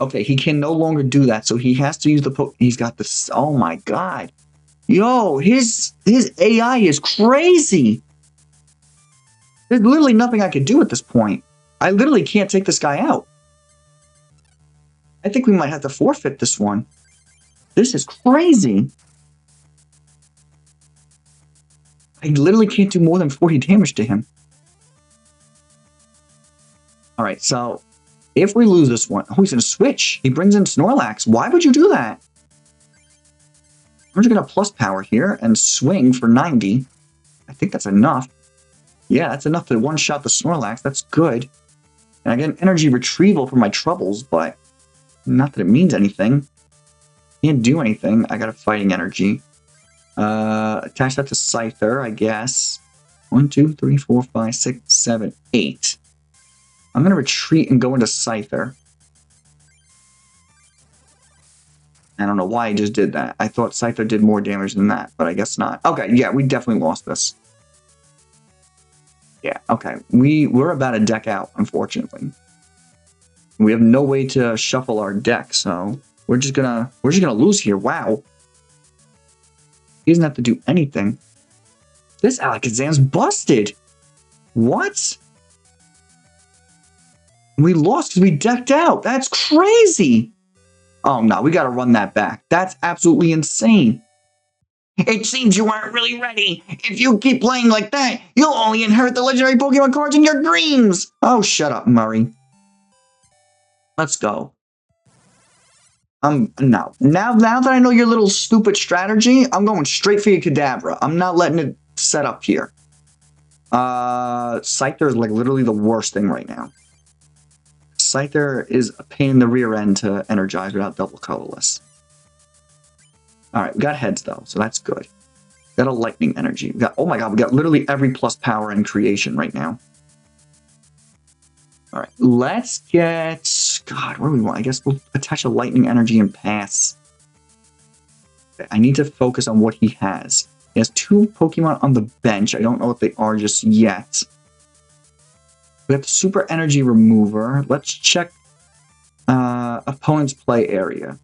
Okay, he can no longer do that, so he has to use the... He's got this... Oh, my God. Yo, his AI is crazy. There's literally nothing I could do at this point. I literally can't take this guy out. I think we might have to forfeit this one. This is crazy. I literally can't do more than 40 damage to him. Alright, so if we lose this one... Oh, he's going to switch. He brings in Snorlax. Why would you do that? I'm just going to PlusPower here and swing for 90. I think that's enough. Yeah, that's enough to one-shot the Snorlax. That's good. And I get an Energy Retrieval for my troubles, but not that it means anything. Can't do anything. I got a Fighting Energy. Attach that to Scyther, I guess. 1, 2, 3, 4, 5, 6, 7, 8. I'm going to retreat and go into Scyther. I don't know why I just did that. I thought Scyther did more damage than that, but I guess not. Okay, yeah, we definitely lost this. Yeah, okay. We're about a deck out, unfortunately. We have no way to shuffle our deck, so we're just gonna lose here. Wow. He doesn't have to do anything. This Alakazam's busted. What? We lost because we decked out. That's crazy. Oh no, we gotta run that back. That's absolutely insane. It seems you aren't really ready. If you keep playing like that, you'll only inherit the legendary Pokemon cards in your dreams. Oh, shut up, Murray. Let's go. Now that I know your little stupid strategy, I'm going straight for your Kadabra. I'm not letting it set up here. Scyther is like literally the worst thing right now. Scyther is a pain in the rear end to energize without double colorless. Alright, we got heads though, so that's good. We got a lightning energy. We got, oh my god, we got literally every PlusPower in creation right now. Alright, let's get... God, what do we want? I guess we'll attach a lightning energy and pass. Okay, I need to focus on what he has. He has 2 Pokemon on the bench. I don't know what they are just yet. We have the Super Energy Remover. Let's check opponent's play area.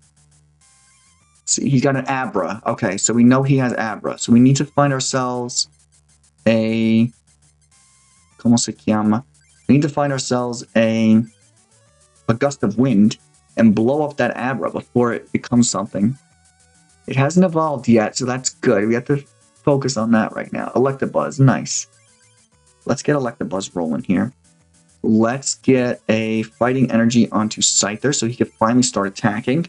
See, he's got an Abra. Okay, so we know he has Abra. So we need to find ourselves a... ¿Cómo se llama? We need to find ourselves a Gust of Wind and blow up that Abra before it becomes something. It hasn't evolved yet, so that's good. We have to focus on that right now. Electabuzz, nice. Let's get Electabuzz rolling here. Let's get a Fighting Energy onto Scyther so he can finally start attacking.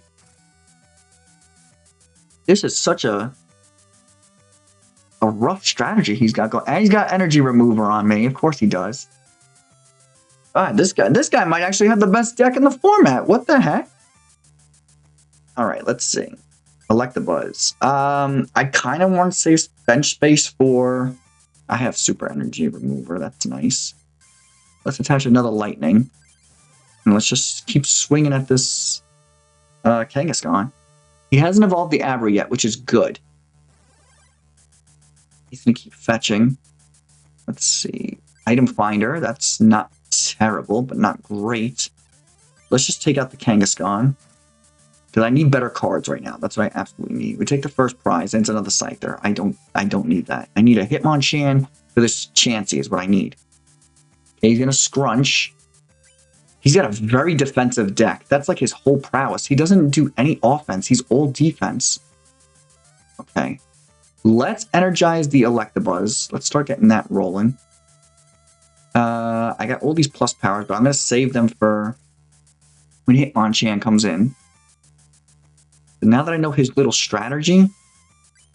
This is such a rough strategy he's got going. And he's got Energy Remover on me. Of course he does. This guy might actually have the best deck in the format. What the heck? All right, let's see. Electabuzz. I kind of want to save bench space for... I have Super Energy Remover. That's nice. Let's attach another Lightning. And let's just keep swinging at this Kangaskhan. He hasn't evolved the Abra yet, which is good. He's going to keep fetching. Let's see. Item Finder. That's not terrible, but not great. Let's just take out the Kangaskhan. Because I need better cards right now. That's what I absolutely need. We take the first prize, and it's another Scyther. I don't need that. I need a Hitmonchan for this Chansey is what I need. Okay, he's going to Scrunch. He's got a very defensive deck. That's like his whole prowess. He doesn't do any offense. He's all defense. Okay. Let's energize the Electabuzz. Let's start getting that rolling. I got all these PlusPowers, but I'm going to save them for when Hitmonchan comes in. But now that I know his little strategy,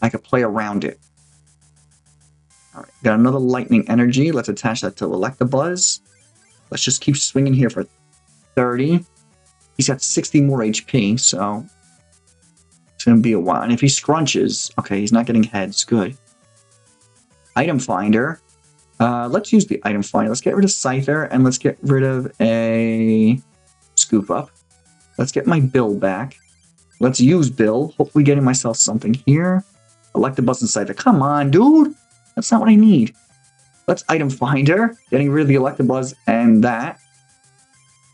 I could play around it. Alright, got another Lightning Energy. Let's attach that to Electabuzz. Let's just keep swinging here for 30. He's got 60 more HP, so it's going to be a while. And if he scrunches, okay, he's not getting heads. Good. Item Finder. Let's use the Item Finder. Let's get rid of Scyther, and let's get rid of a Scoop Up. Let's get my Bill back. Let's use Bill. Hopefully getting myself something here. Electabuzz and Scyther. Come on, dude. That's not what I need. Let's Item Finder. Getting rid of the Electabuzz and that.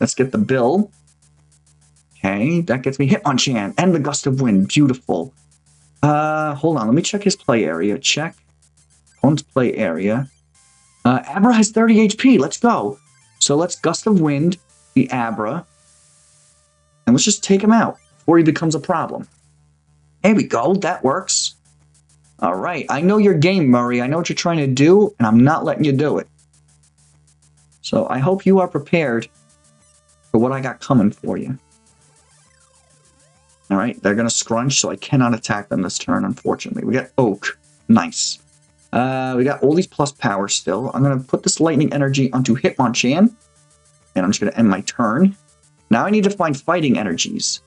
Let's get the Bill. Okay, that gets me Hitmonchan and the Gust of Wind. Beautiful. Hold on. Let me check his play area. Check. Opponent's play area. Abra has 30 HP. Let's go. So let's Gust of Wind the Abra. And let's just take him out before he becomes a problem. There we go. That works. All right. I know your game, Murray. I know what you're trying to do, and I'm not letting you do it. So I hope you are prepared for what I got coming for you. All right. They're going to scrunch, so I cannot attack them this turn, unfortunately. We got Oak. Nice. We got all these PlusPower still. I'm going to put this Lightning Energy onto Hitmonchan. And I'm just going to end my turn. Now I need to find Fighting Energies.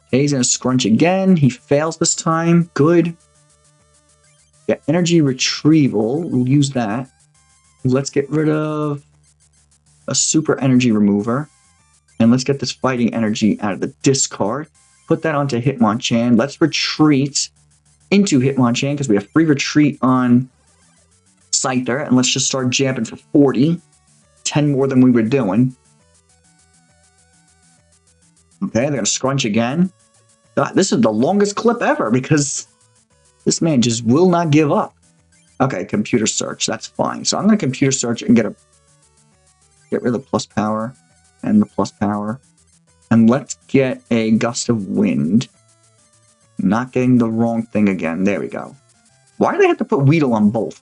Okay, he's going to Scrunch again. He fails this time. Good. Yeah, Energy Retrieval. We'll use that. Let's get rid of a Super Energy Remover. And let's get this Fighting Energy out of the discard. Put that onto Hitmonchan. Let's retreat into Hitmonchan because we have free retreat on Scyther. And let's just start jabbing for 40. 10 more than we were doing. Okay, they're going to Scrunch again. God, this is the longest clip ever because this man just will not give up. Okay, computer search. That's fine. So I'm going to computer search and get rid of the PlusPower and the PlusPower. And let's get a Gust of Wind. Not getting the wrong thing again. There we go. Why do they have to put Weedle on both?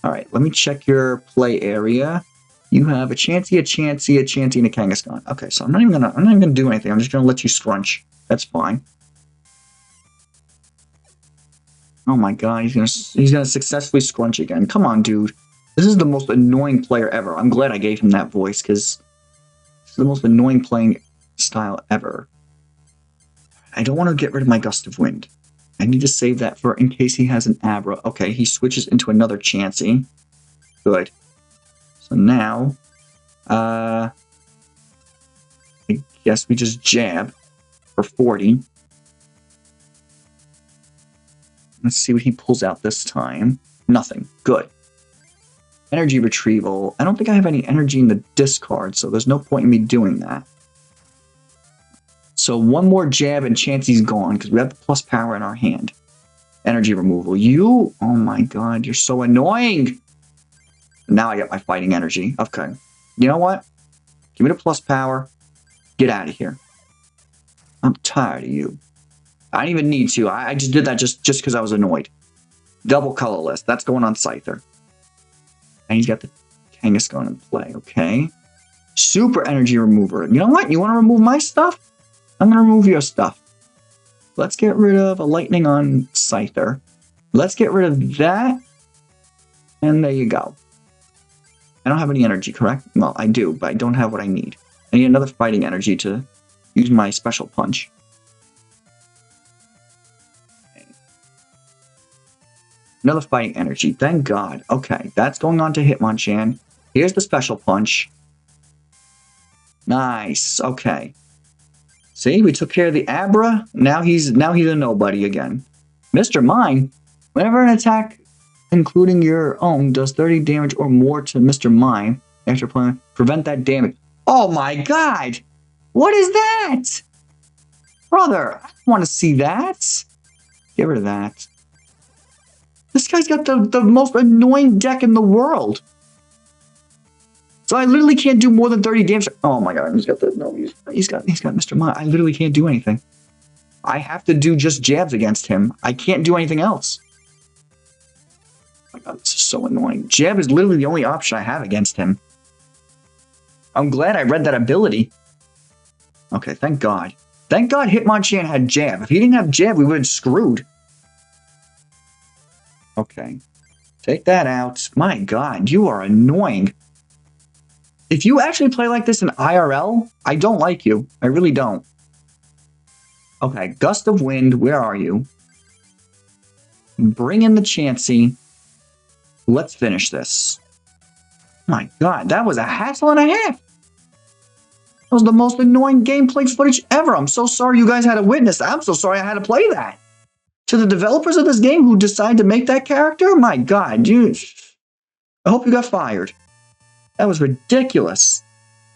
All right, let me check your play area. You have a Chansey, a Chansey, a Chansey, and a Kangaskhan. Okay, so I'm not even gonna do anything. I'm just gonna let you scrunch. That's fine. Oh my god, he's gonna successfully scrunch again. Come on, dude. This is the most annoying player ever. I'm glad I gave him that voice, because it's the most annoying playing style ever. I don't want to get rid of my Gust of Wind. I need to save that for in case he has an Abra. Okay, he switches into another Chansey. Good. So now, I guess we just jab for 40. Let's see what he pulls out this time. Nothing. Good. Energy Retrieval. I don't think I have any energy in the discard, so there's no point in me doing that. So one more jab and Chansey's gone, because we have the +power in our hand. Energy Removal. You? Oh my god, you're so annoying! Now I get my fighting energy. Okay. You know what? Give me the +power. Get out of here. I'm tired of you. I didn't even need to. I just did that just because I was annoyed. Double Colorless. That's going on Scyther. And he's got the Kangaskhan in play. Okay. Super Energy Remover. You know what? You want to remove my stuff? I'm going to remove your stuff. Let's get rid of a Lightning on Scyther. Let's get rid of that. And there you go. I don't have any energy, correct? Well, I do, but I don't have what I need. I need another fighting energy to use my special punch. Okay. Another fighting energy. Thank God. Okay, that's going on to Hitmonchan. Here's the special punch. Nice. Okay. See, we took care of the Abra. Now he's a nobody again. Mr. Mime. Whenever an attack, including your own, does 30 damage or more to Mr. Mime after playing, prevent that damage. Oh my god! What is that? Brother, I don't want to see that. Get rid of that. This guy's got the most annoying deck in the world. So I literally can't do more than 30 damage. Oh my god, he's got Mr. Mime. I literally can't do anything. I have to do just jabs against him. I can't do anything else. Oh my god, this is so annoying. Jab is literally the only option I have against him. I'm glad I read that ability. Okay, thank God. Thank God Hitmonchan had jab. If he didn't have jab, we would have screwed. Okay. Take that out. My god, you are annoying. If you actually play like this in IRL, I don't like you. I really don't. Okay, Gust of Wind, where are you? Bring in the Chansey. Let's finish this. My god, that was a hassle and a half. That was the most annoying gameplay footage ever. I'm so sorry you guys had to witness that. I'm so sorry I had to play that. To the developers of this game who decided to make that character, my god, dude. I hope you got fired. That was ridiculous.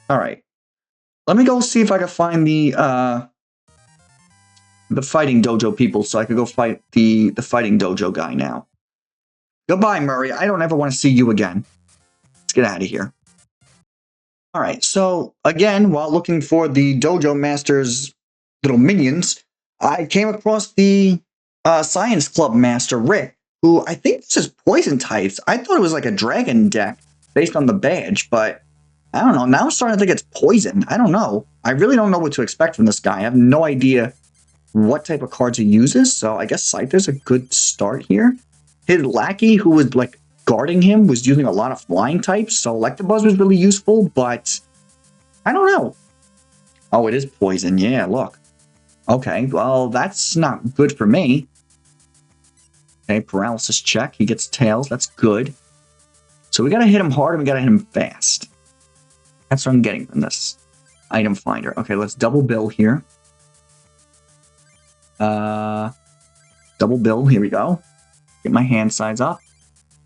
Alright. Let me go see if I can find the fighting dojo people so I can go fight the fighting dojo guy now. Goodbye, Murray. I don't ever want to see you again. Let's get out of here. Alright, so again, while looking for the dojo master's little minions, I came across the Science Club master, Rick, who I think this is poison types. I thought it was like a dragon deck based on the badge, but I don't know. Now I'm starting to think it's poison. I don't know. I really don't know what to expect from this guy. I have no idea what type of cards he uses, so I guess Scyther's a good start here. His lackey, who was like guarding him, was using a lot of flying types, so Electabuzz was really useful, but I don't know. Oh, it is poison. Yeah, look. Okay, well, that's not good for me. Okay, paralysis check. He gets tails. That's good. So we gotta hit him hard and we gotta hit him fast. That's what I'm getting from this item finder. Okay, let's double bill here. Double bill. Here we go. Get my hand size up.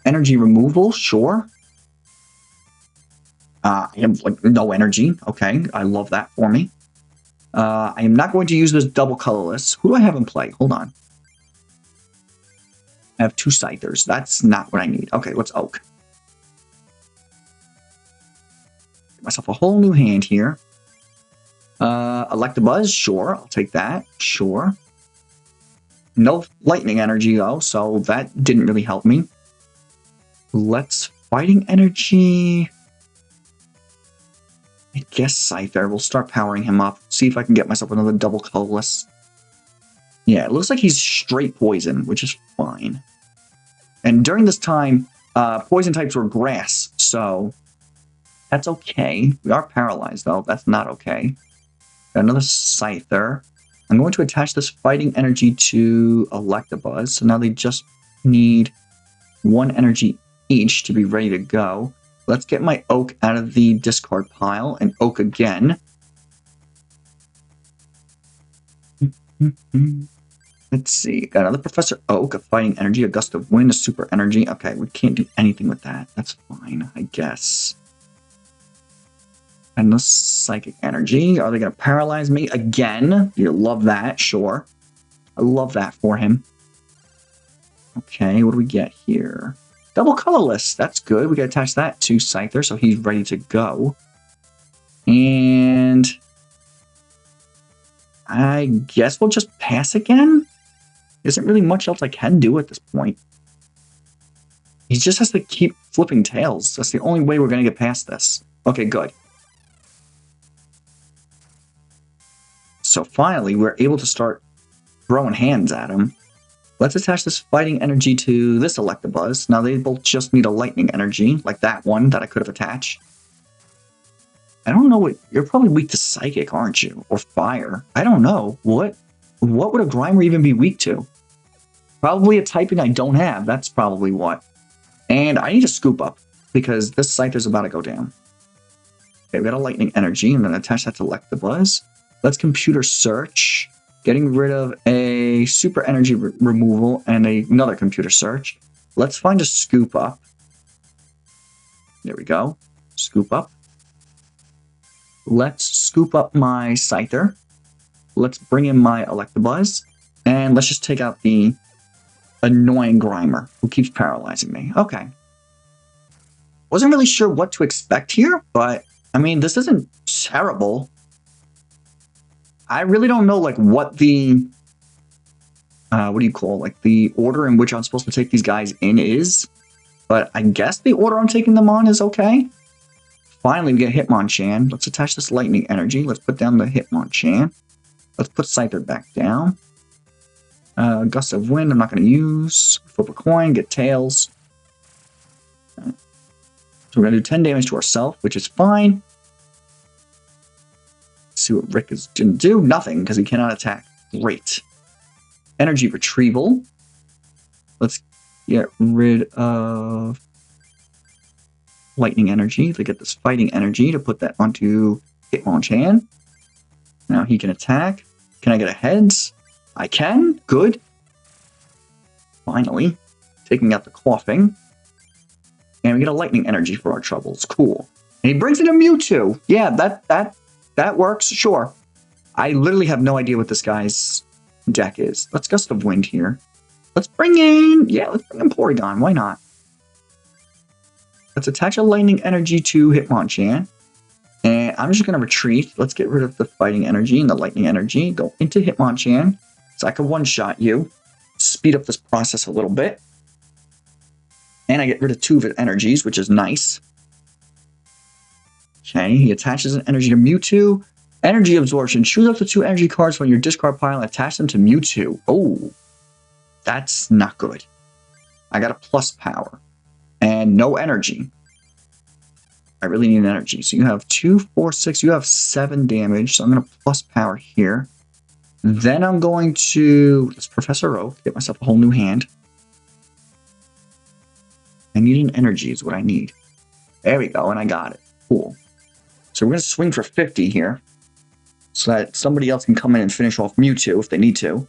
Energy removal. Sure. I have like no energy. Okay, I love that for me. I am not going to use this double colorless. Who do I have in play? Hold on. I have 2 Scythers. That's not what I need. Okay, let's Oak. Get myself a whole new hand here. Electabuzz, sure. I'll take that. Sure. No lightning energy, though, so that didn't really help me. Let's fighting energy. I guess Scyther. We'll start powering him up. See if I can get myself another double colorless. Yeah, it looks like he's straight poison, which is fine. And during this time, poison types were grass, so that's okay. We are paralyzed, though. That's not okay. Got another Scyther. I'm going to attach this fighting energy to Electabuzz, so now they just need 1 energy each to be ready to go. Let's get my Oak out of the discard pile and Oak again. Let's see. Got another Professor Oak, a fighting energy, a Gust of Wind, a super energy. Okay, we can't do anything with that. That's fine, I guess. And the psychic energy. Are they going to paralyze me again? You love that, sure. I love that for him. Okay, what do we get here? Double colorless. That's good. We can attach that to Scyther, so he's ready to go. And I guess we'll just pass again. Isn't really much else I can do at this point. He just has to keep flipping tails. That's the only way we're going to get past this. Okay, good. So finally, we're able to start throwing hands at him. Let's attach this fighting energy to this Electabuzz. Now they both just need a lightning energy, like that one that I could have attached. I don't know what... You're probably weak to psychic, aren't you? Or fire. I don't know. What would a Grimer even be weak to? Probably a typing I don't have. That's probably what. And I need to scoop up, because this Scyther's about to go down. Okay, we got a lightning energy. I'm going to attach that to Electabuzz. Let's computer search. Getting rid of a super energy removal and another computer search. Let's find a scoop up. There we go. Scoop up. Let's scoop up my Scyther. Let's bring in my Electabuzz. And let's just take out the annoying Grimer who keeps paralyzing me. Okay. Wasn't really sure what to expect here, but I mean, this isn't terrible. I really don't know, like, what the, what do you call, like, the order in which I'm supposed to take these guys in is. But I guess the order I'm taking them on is okay. Finally, we get Hitmonchan. Let's attach this lightning energy. Let's put down the Hitmonchan. Let's put Scyther back down. Gust of Wind, I'm not going to use. Flip a coin, get tails. So we're going to do 10 damage to ourselves, which is fine. See what Rick is going to do. Nothing, because he cannot attack. Great. Energy Retrieval. Let's get rid of lightning energy to get this fighting energy to put that onto Hitmonchan. Now he can attack. Can I get a heads? I can. Good. Finally. Taking out the coughing. And we get a lightning energy for our troubles. Cool. And he brings in a Mewtwo. Yeah, that works, sure. I literally have no idea what this guy's deck is. Let's Gust of Wind here. Let's bring in Porygon. Why not? Let's attach a lightning energy to Hitmonchan. And I'm just going to retreat. Let's get rid of the fighting energy and the lightning energy. Go into Hitmonchan. So I can one-shot you. Speed up this process a little bit. And I get rid of 2 of its energies, which is nice. Okay, he attaches an energy to Mewtwo. Energy absorption. Choose up to 2 energy cards from your discard pile and attach them to Mewtwo. Oh, that's not good. I got a PlusPower. And no energy. I really need an energy. So you have 2, 4, 6. You have 7 damage. So I'm going to PlusPower here. Then I'm going to... Let's Professor Oak. Get myself a whole new hand. I need an energy is what I need. There we go. And I got it. Cool. So we're going to swing for 50 here. So that somebody else can come in and finish off Mewtwo if they need to.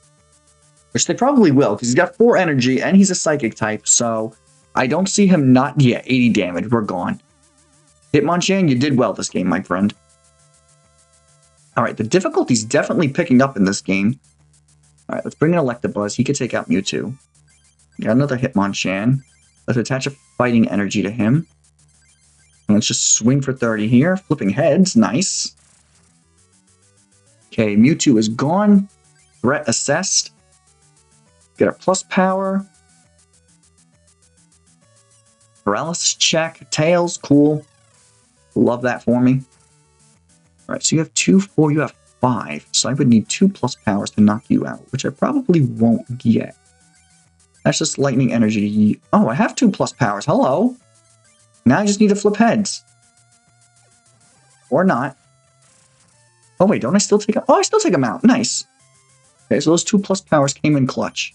Which they probably will, because he's got 4 energy and he's a psychic type. So I don't see him not... Yeah, 80 damage. We're gone. Hitmonchan, you did well this game, my friend. Alright, the difficulty's definitely picking up in this game. Alright, let's bring in Electabuzz. He could take out Mewtwo. Got another Hitmonchan. Let's attach a fighting energy to him. And let's just swing for 30 here. Flipping heads. Nice. Okay, Mewtwo is gone. Threat assessed. Get our PlusPower. Paralysis check. Tails. Cool. Love that for me. Alright, so you have 2, 4, you have 5. So I would need 2 plus powers to knock you out, which I probably won't get. That's just lightning energy. Oh, I have 2 plus powers. Hello. Now I just need to flip heads. Or not. Oh, wait, don't I still take... Oh, I still take them out. Nice. Okay, so those 2 plus powers came in clutch.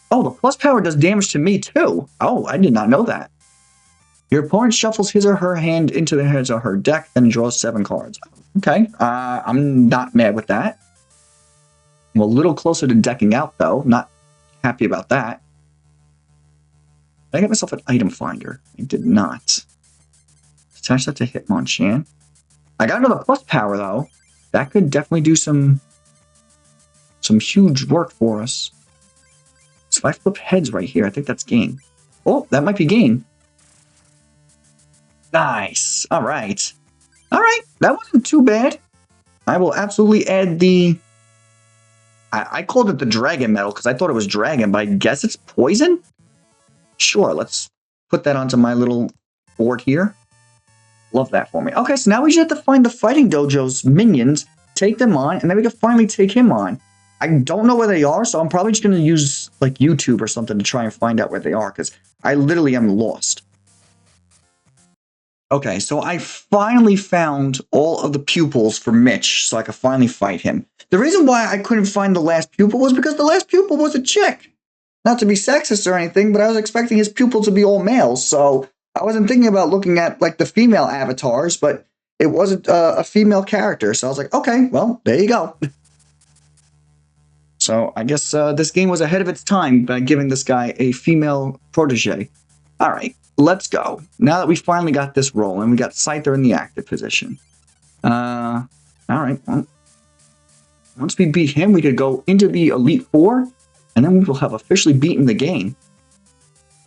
Oh, the plus power does damage to me, too. Oh, I did not know that. Your opponent shuffles his or her hand into the heads of her deck, then draws 7 cards. Okay, I'm not mad with that. I'm a little closer to decking out, though. Not happy about that. Did I get myself an item finder? I did not. Attach that to Hitmonchan. I got another plus power, though. That could definitely do some huge work for us. So if I flip heads right here, I think that's game. Oh, that might be game. Nice. All right. All right. That wasn't too bad. I will absolutely add the... I called it the dragon metal because I thought it was dragon, but I guess it's poison? Sure, let's put that onto my little board here. Love that for me. Okay, so now we just have to find the Fighting Dojo's minions, take them on, and then we can finally take him on. I don't know where they are, so I'm probably just going to use like YouTube or something to try and find out where they are because I literally am lost. Okay, so I finally found all of the pupils for Mitch, so I could finally fight him. The reason why I couldn't find the last pupil was because the last pupil was a chick. Not to be sexist or anything, but I was expecting his pupil to be all males, so I wasn't thinking about looking at like the female avatars, but it wasn't a female character, so I was like, okay, well, there you go. So I guess this game was ahead of its time by giving this guy a female protege. All right. Let's go. Now that we finally got this rolling, we got Scyther in the active position. All right. Well, once we beat him, we could go into the Elite Four, and then we will have officially beaten the game.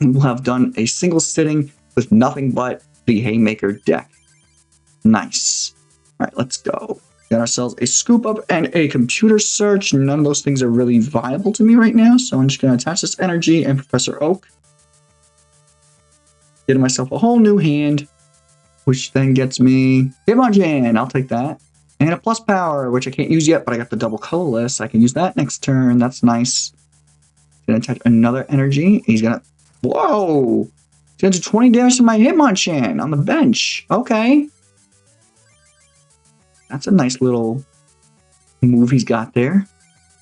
We will have done a single sitting with nothing but the Haymaker deck. Nice. All right, let's go. Got ourselves a scoop up and a computer search. None of those things are really viable to me right now, so I'm just going to attach this energy and Professor Oak. Getting myself a whole new hand, which then gets me Hitmonchan. I'll take that. And a plus power, which I can't use yet, but I got the double colorless. I can use that next turn. That's nice. Gonna attach another energy. He's gonna... Whoa! He's gonna do 20 damage to my Hitmonchan on the bench. Okay. That's a nice little move he's got there.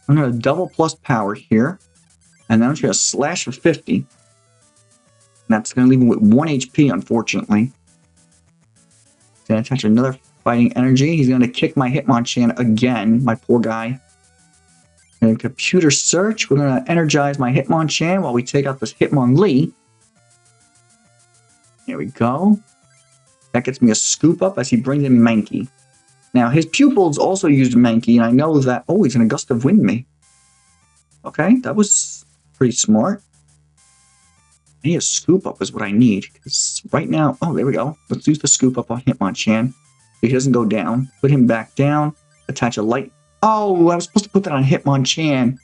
I'm gonna double plus power here. And then I'm just gonna slash for 50. That's going to leave him with 1 HP, unfortunately. He's going to attach another fighting energy. He's going to kick my Hitmonchan again, my poor guy. And computer search. We're going to energize my Hitmonchan while we take out this Hitmonlee. There we go. That gets me a scoop up as he brings in Mankey. Now, his pupils also used Mankey, and I know that... Oh, he's going to Gust of Wind me. Okay, that was pretty smart. I need a scoop up is what I need. Because right now... Oh, there we go. Let's use the scoop up on Hitmonchan. He doesn't go down. Put him back down. Attach a light... Oh, I was supposed to put that on Hitmonchan.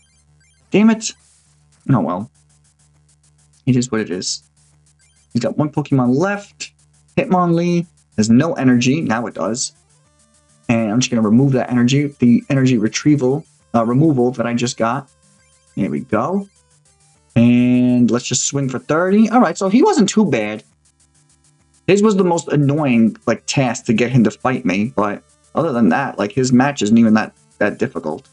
Damn it. Oh, well. It is what it is. He's got 1 Pokemon left. Hitmonlee has no energy. Now it does. And I'm just going to remove that energy. The energy retrieval... removal that I just got. There we go. And let's just swing for 30. All right, so he wasn't too bad. His was the most annoying like task to get him to fight me, but other than that, like his match isn't even that difficult.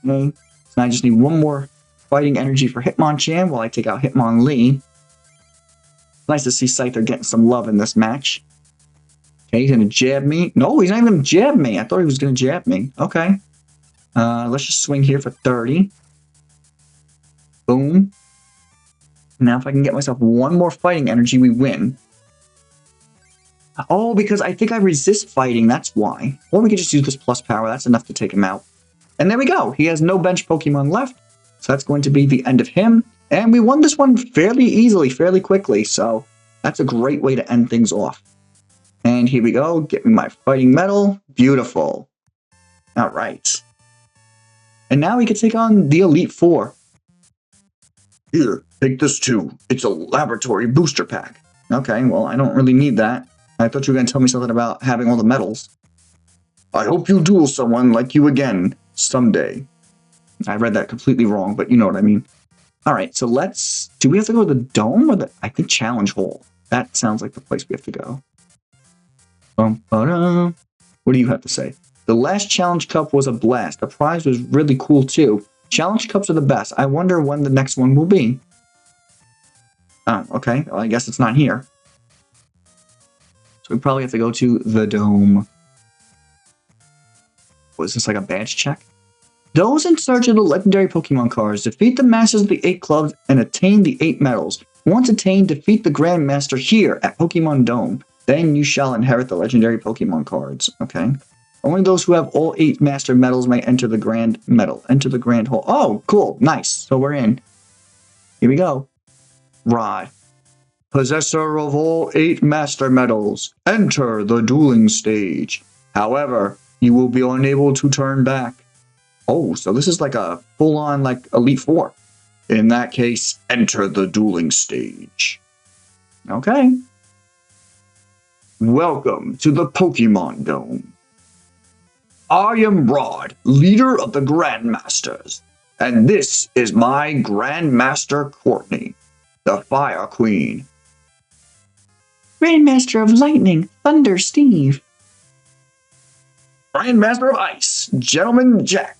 Okay, so I just need 1 more fighting energy for Hitmonchan while I take out Hitmonlee. Nice to see Scyther getting some love in this match. Okay, he's gonna jab me. No, he's not even gonna jab me. I thought he was gonna jab me. Okay. Let's just swing here for 30. Boom. Now if I can get myself 1 more fighting energy, we win. Oh, because I think I resist fighting, that's why. Or we could just use this plus power, that's enough to take him out. And there we go, he has no bench Pokemon left. So that's going to be the end of him. And we won this one fairly easily, fairly quickly, so that's a great way to end things off. And here we go, get me my fighting medal. Beautiful. Alright. And now we can take on the Elite Four. Here, take this too. It's a laboratory booster pack. Okay, well, I don't really need that. I thought you were going to tell me something about having all the medals. I hope you duel someone like you again someday. I read that completely wrong, but you know what I mean. All right, so let's... Do we have to go to the dome or the... I think challenge hole. That sounds like the place we have to go. What do you have to say? The last challenge cup was a blast. The prize was really cool too. Challenge cups are the best. I wonder when the next one will be. Oh, okay. Well, I guess it's not here. So we probably have to go to the dome. Was this like a badge check? Those in search of the legendary Pokemon cards defeat the masters of the 8 clubs and attain the 8 medals. Once attained, defeat the Grandmaster here at Pokemon Dome. Then you shall inherit the legendary Pokemon cards. Okay. Only those who have all 8 master medals may enter the grand medal. Enter the grand hall. Oh, cool. Nice. So we're in. Here we go. Right. Possessor of all 8 master medals. Enter the dueling stage. However, you will be unable to turn back. Oh, so this is like a full-on like Elite Four. In that case, enter the dueling stage. Okay. Welcome to the Pokemon Dome. I am Rod, leader of the Grandmasters, and this is my Grandmaster Courtney, the Fire Queen. Grandmaster of Lightning, Thunder Steve. Grandmaster of Ice, Gentleman Jack.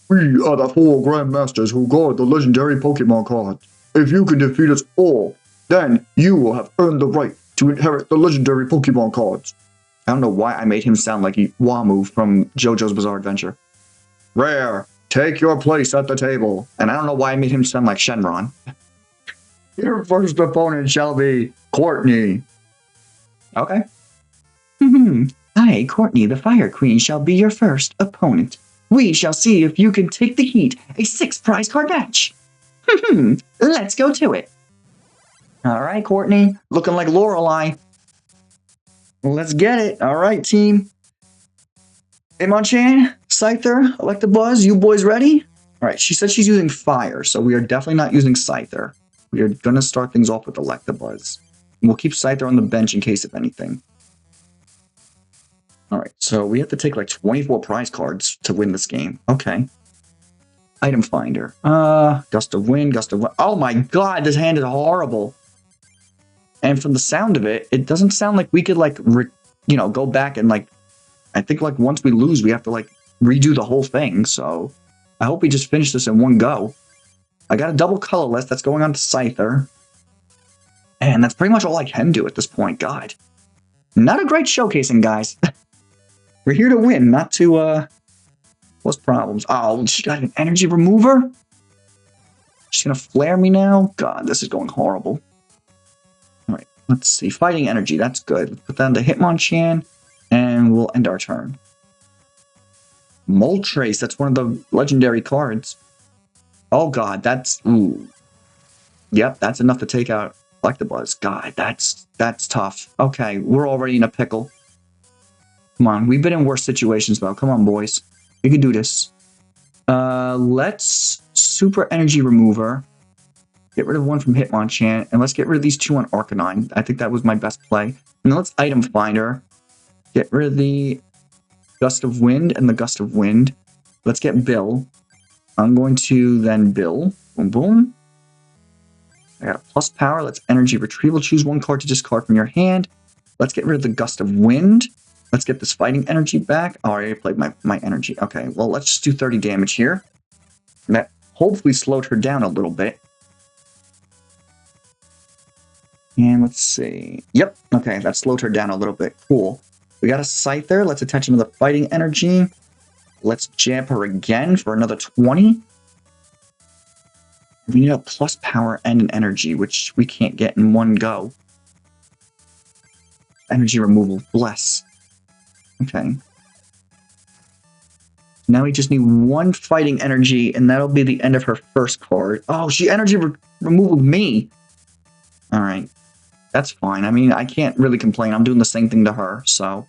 We are the 4 Grandmasters who guard the legendary Pokemon cards. If you can defeat us all, then you will have earned the right to inherit the legendary Pokemon cards. I don't know why I made him sound like Wamu from JoJo's Bizarre Adventure. Rare, take your place at the table. And I don't know why I made him sound like Shenron. Your first opponent shall be Courtney. Okay. I, Courtney, the Fire Queen, shall be your first opponent. We shall see if you can take the heat. A 6 prize card match. Let's go to it. All right, Courtney. Looking like Lorelei. Let's get it. All right, team. Hitmonchan, Scyther, Electabuzz, you boys ready? All right, she said she's using fire, so we are definitely not using Scyther. We are going to start things off with Electabuzz. And we'll keep Scyther on the bench in case of anything. All right, so we have to take like 24 prize cards to win this game. Okay. Item finder. Gust of Wind, Gust of Wind. Oh my god, this hand is horrible. And from the sound of it, it doesn't sound like we could like, go back and like, I think like once we lose, we have to like redo the whole thing. So I hope we just finish this in one go. I got a double colorless that's going on to Scyther. And that's pretty much all I can do at this point. God. Not a great showcasing, guys. We're here to win, not to, cause problems. Oh, she got an energy remover? She's gonna flare me now? God, this is going horrible. Alright, let's see. Fighting energy, that's good. Let's put that into Hitmonchan, and we'll end our turn. Moltres, that's one of the legendary cards. Oh god, that's... Ooh. Yep, that's enough to take out Electabuzz. God, that's tough. Okay, we're already in a pickle. Come on, we've been in worse situations though. Come on, boys. We can do this. Let's Super Energy Remover. Get rid of one from Hitmonchan, and let's get rid of these 2 on Arcanine. I think that was my best play. And then let's Item Finder. Get rid of the Gust of Wind and the Gust of Wind. Let's get Bill. I'm going to then Bill. Boom, boom. I got a +power. Let's Energy Retrieval. Choose 1 card to discard from your hand. Let's get rid of the Gust of Wind. Let's get this fighting energy back. Oh, I already played my energy. Okay, well, let's just do 30 damage here. That hopefully slowed her down a little bit. And let's see. Yep, okay, that slowed her down a little bit. Cool. We got a Scyther. Let's attach him to the fighting energy. Let's jab her again for another 20. We need a +power and an energy, which we can't get in one go. Energy removal, bless. Okay. Now we just need 1 fighting energy, and that'll be the end of her first card. Oh, she energy removed me. All right. That's fine. I mean, I can't really complain. I'm doing the same thing to her, so.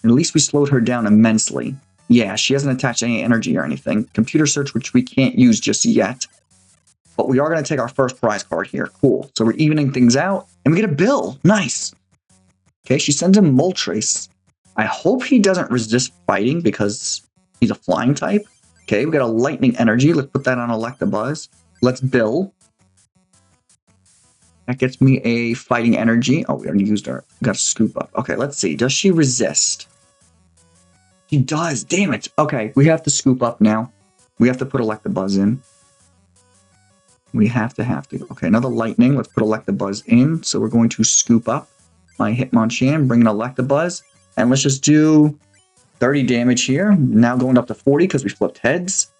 At least we slowed her down immensely. Yeah, she hasn't attached any energy or anything. Computer search, which we can't use just yet. But we are going to take our first prize card here. Cool. So we're evening things out. And we get a bill. Nice. Okay, she sends him Moltres. I hope he doesn't resist fighting because he's a flying type. Okay, we got a lightning energy. Let's put that on Electabuzz. Let's bill. That gets me a fighting energy. Oh, we already used our... Got to scoop up. Okay, let's see. Does she resist? She does. Damn it. Okay, we have to scoop up now. We have to put Electabuzz in. We have to. Okay, another lightning. Let's put Electabuzz in. So we're going to scoop up my Hitmonchan, bring in Electabuzz, and let's just do 30 damage here. Now going up to 40 because we flipped heads.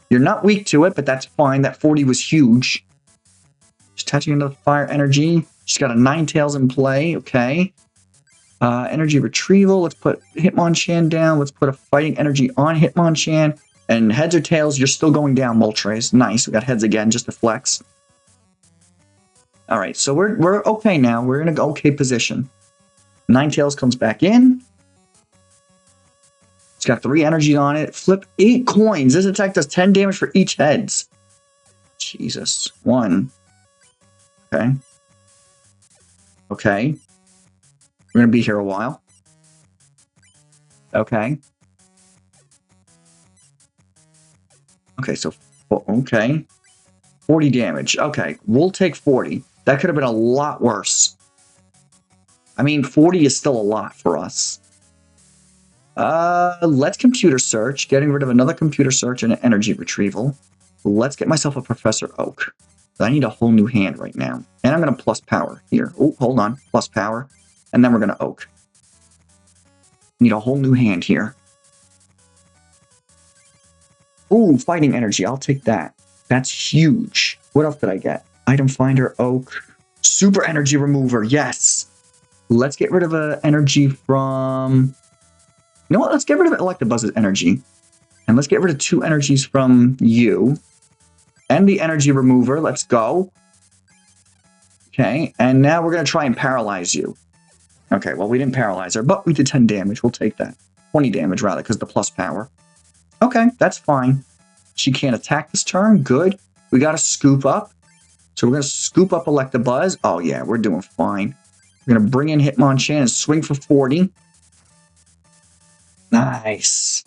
You're not weak to it, but that's fine. That 40 was huge. Just touching another fire energy. She's got a Ninetales in play. Okay. Energy Retrieval. Let's put Hitmonchan down. Let's put a fighting energy on Hitmonchan. And heads or tails, you're still going down, Moltres. Nice. We got heads again, just to flex. All right, so we're okay now. We're in an okay position. Ninetales comes back in. It's got 3 energies on it. Flip 8 coins. This attack does 10 damage for each heads. Jesus. 1. Okay. Okay. We're going to be here a while. Okay. Okay, so, okay. 40 damage. Okay, we'll take 40. That could have been a lot worse. I mean, 40 is still a lot for us. Let's computer search. Getting rid of another computer search and an energy retrieval. Let's get myself a Professor Oak. I need a whole new hand right now. And I'm going to plus power here. Oh, hold on. Plus power. And then we're going to Oak. Need a whole new hand here. Ooh, fighting energy. I'll take that. That's huge. What else did I get? Item finder, Oak. Super energy remover. Yes. Let's get rid of an energy from... You know what? Let's get rid of Electabuzz's energy. And let's get rid of 2 energies from you. And the energy remover. Let's go. Okay. And now we're going to try and paralyze you. Okay. Well, we didn't paralyze her, but we did 10 damage. We'll take that. 20 damage, rather, because the plus power. Okay. That's fine. She can't attack this turn. Good. We got to scoop up. So we're going to scoop up Electabuzz. Oh, yeah. We're doing fine. We're going to bring in Hitmonchan and swing for 40. Nice.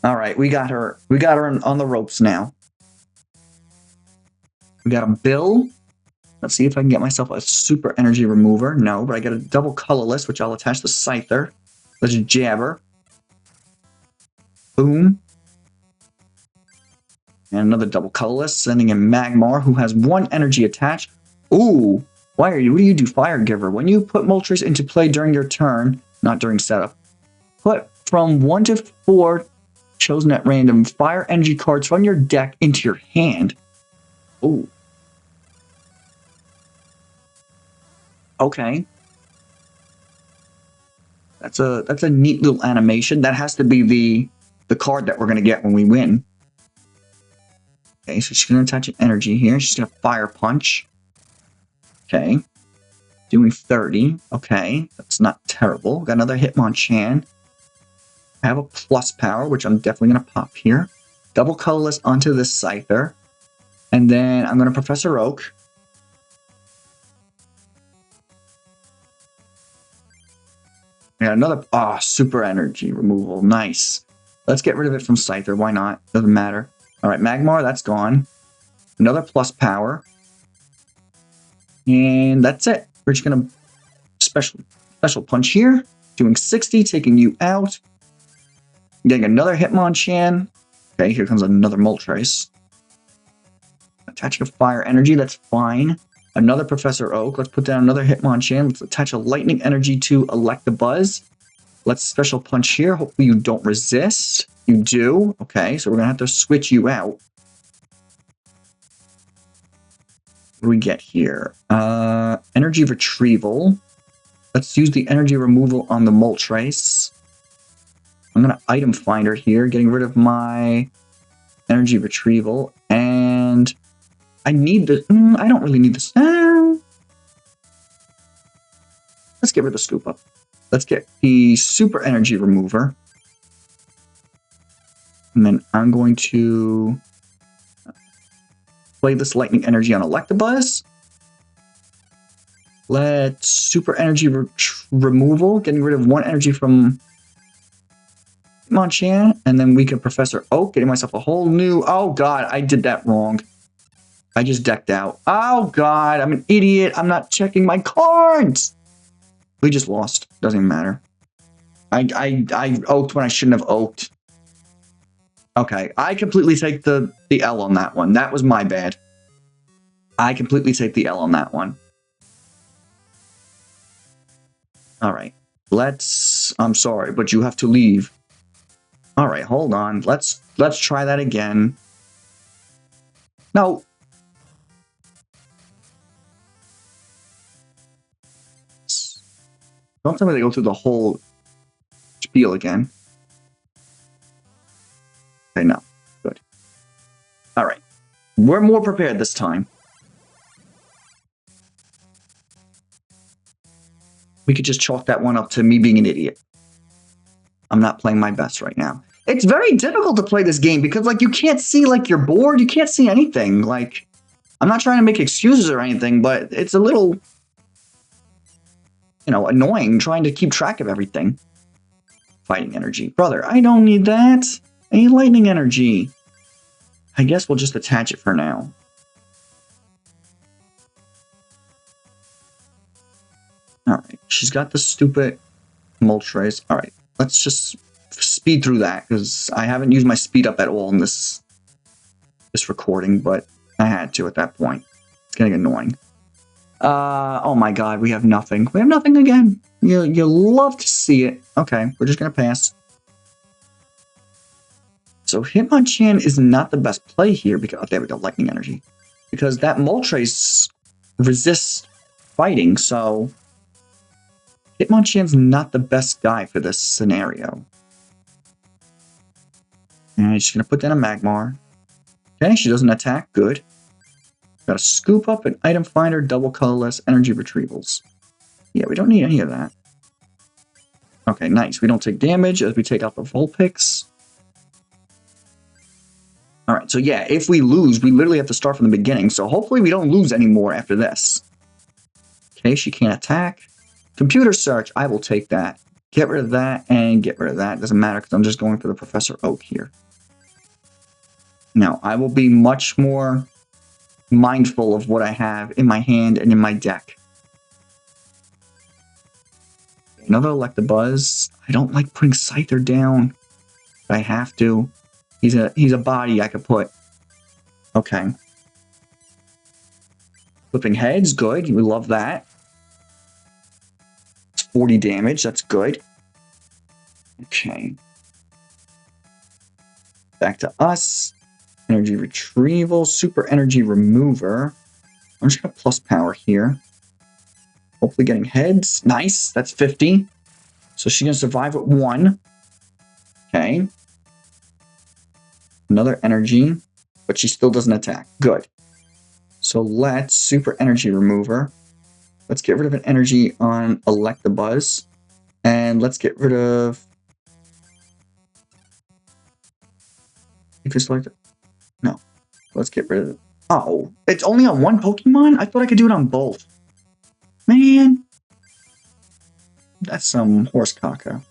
All right. We got her. We got her on the ropes now. We got a bill. Let's see if I can get myself a super energy remover. No, but I got a double colorless, which I'll attach to Scyther. Let's jab her. Boom. And another double colorless, sending in Magmar, who has 1 energy attached. Ooh. What do you do, Fire Giver? When you put Moltres into play during your turn, not during setup, put from 1 to 4 chosen at random fire energy cards from your deck into your hand. Ooh. Okay. That's a neat little animation. That has to be the card that we're going to get when we win. Okay, so she's going to attach an energy here. She's going to Fire Punch. Okay. Doing 30. Okay. That's not terrible. Got another Hitmonchan. I have a plus power, which I'm definitely going to pop here. Double colorless onto this Scyther. And then I'm going to Professor Oak. And another, super energy removal. Nice. Let's get rid of it from Scyther. Why not? Doesn't matter. All right, Magmar, that's gone. Another plus power. And that's it. We're just going to special punch here. Doing 60, taking you out. Getting another Hitmonchan. Okay, here comes another Moltres. Attaching a fire energy, that's fine. Another Professor Oak. Let's put down another Hitmonchan. Let's attach a lightning energy to Electabuzz. Let's special punch here. Hopefully you don't resist. You do. Okay, so we're going to have to switch you out. What do we get here? Energy Retrieval. Let's use the energy removal on the Moltres. I'm going to item finder here, getting rid of my energy retrieval. And I need this. I don't really need this. Let's get rid of the scoop up. Let's get the super energy remover. And then I'm going to play this Lightning Energy on Electabuzz. Let's Super Energy Removal, getting rid of 1 energy from Hitmonchan, and then we can Professor Oak, getting myself a whole new... Oh, God, I did that wrong. I just decked out. Oh, God, I'm an idiot. I'm not checking my cards. We just lost. Doesn't even matter. I oaked when I shouldn't have oaked. Okay, I completely take the L on that one. That was my bad. I completely take the L on that one. All right, I'm sorry, but you have to leave. All right, hold on. Let's try that again. No. Don't tell me they go through the whole spiel again. Okay, no. Good. All right. We're more prepared this time. We could just chalk that one up to me being an idiot. I'm not playing my best right now. It's very difficult to play this game because, like, you can't see, like, your board. You can't see anything. Like, I'm not trying to make excuses or anything, but it's a little, you know, annoying trying to keep track of everything. Fighting energy. Brother, I don't need that. I need lightning energy. I guess we'll just attach it for now. Alright, she's got the stupid Moltres. Alright, let's just speed through that, because I haven't used my speed up at all in this recording, but I had to at that point. It's getting annoying. Oh my god, we have nothing. We have nothing again. You love to see it. Okay, we're just going to pass. So Hitmonchan is not the best play here, because, oh, there we go, lightning energy. Because that Moltres resists fighting, so Hitmonchan's not the best guy for this scenario. And she's going to put down a Magmar. Okay, she doesn't attack. Good. Got to scoop up an item finder, double colorless, energy retrievals. Yeah, we don't need any of that. Okay, nice. We don't take damage as we take out the Vulpix. Alright, so yeah, if we lose, we literally have to start from the beginning. So hopefully we don't lose anymore after this. Okay, she can't attack. Computer search, I will take that. Get rid of that and get rid of that. Doesn't matter because I'm just going for the Professor Oak here. Now, I will be much more mindful of what I have in my hand and in my deck. Another Electabuzz. I don't like putting Scyther down, but I have to. He's a body I could put. Okay. Flipping heads, good. We love that. It's 40 damage. That's good. Okay. Back to us. Energy Retrieval. Super Energy Remover. I'm just going to PlusPower here. Hopefully getting heads. Nice. That's 50. So she's going to survive with 1. Okay. Another energy, but she still doesn't attack. Good. So let's Super Energy Remover. Let's get rid of an energy on Electabuzz. And let's get rid of... If it's like... No. Let's get rid of... Oh, it's only on one Pokemon? I thought I could do it on both. Man. That's some horse caca.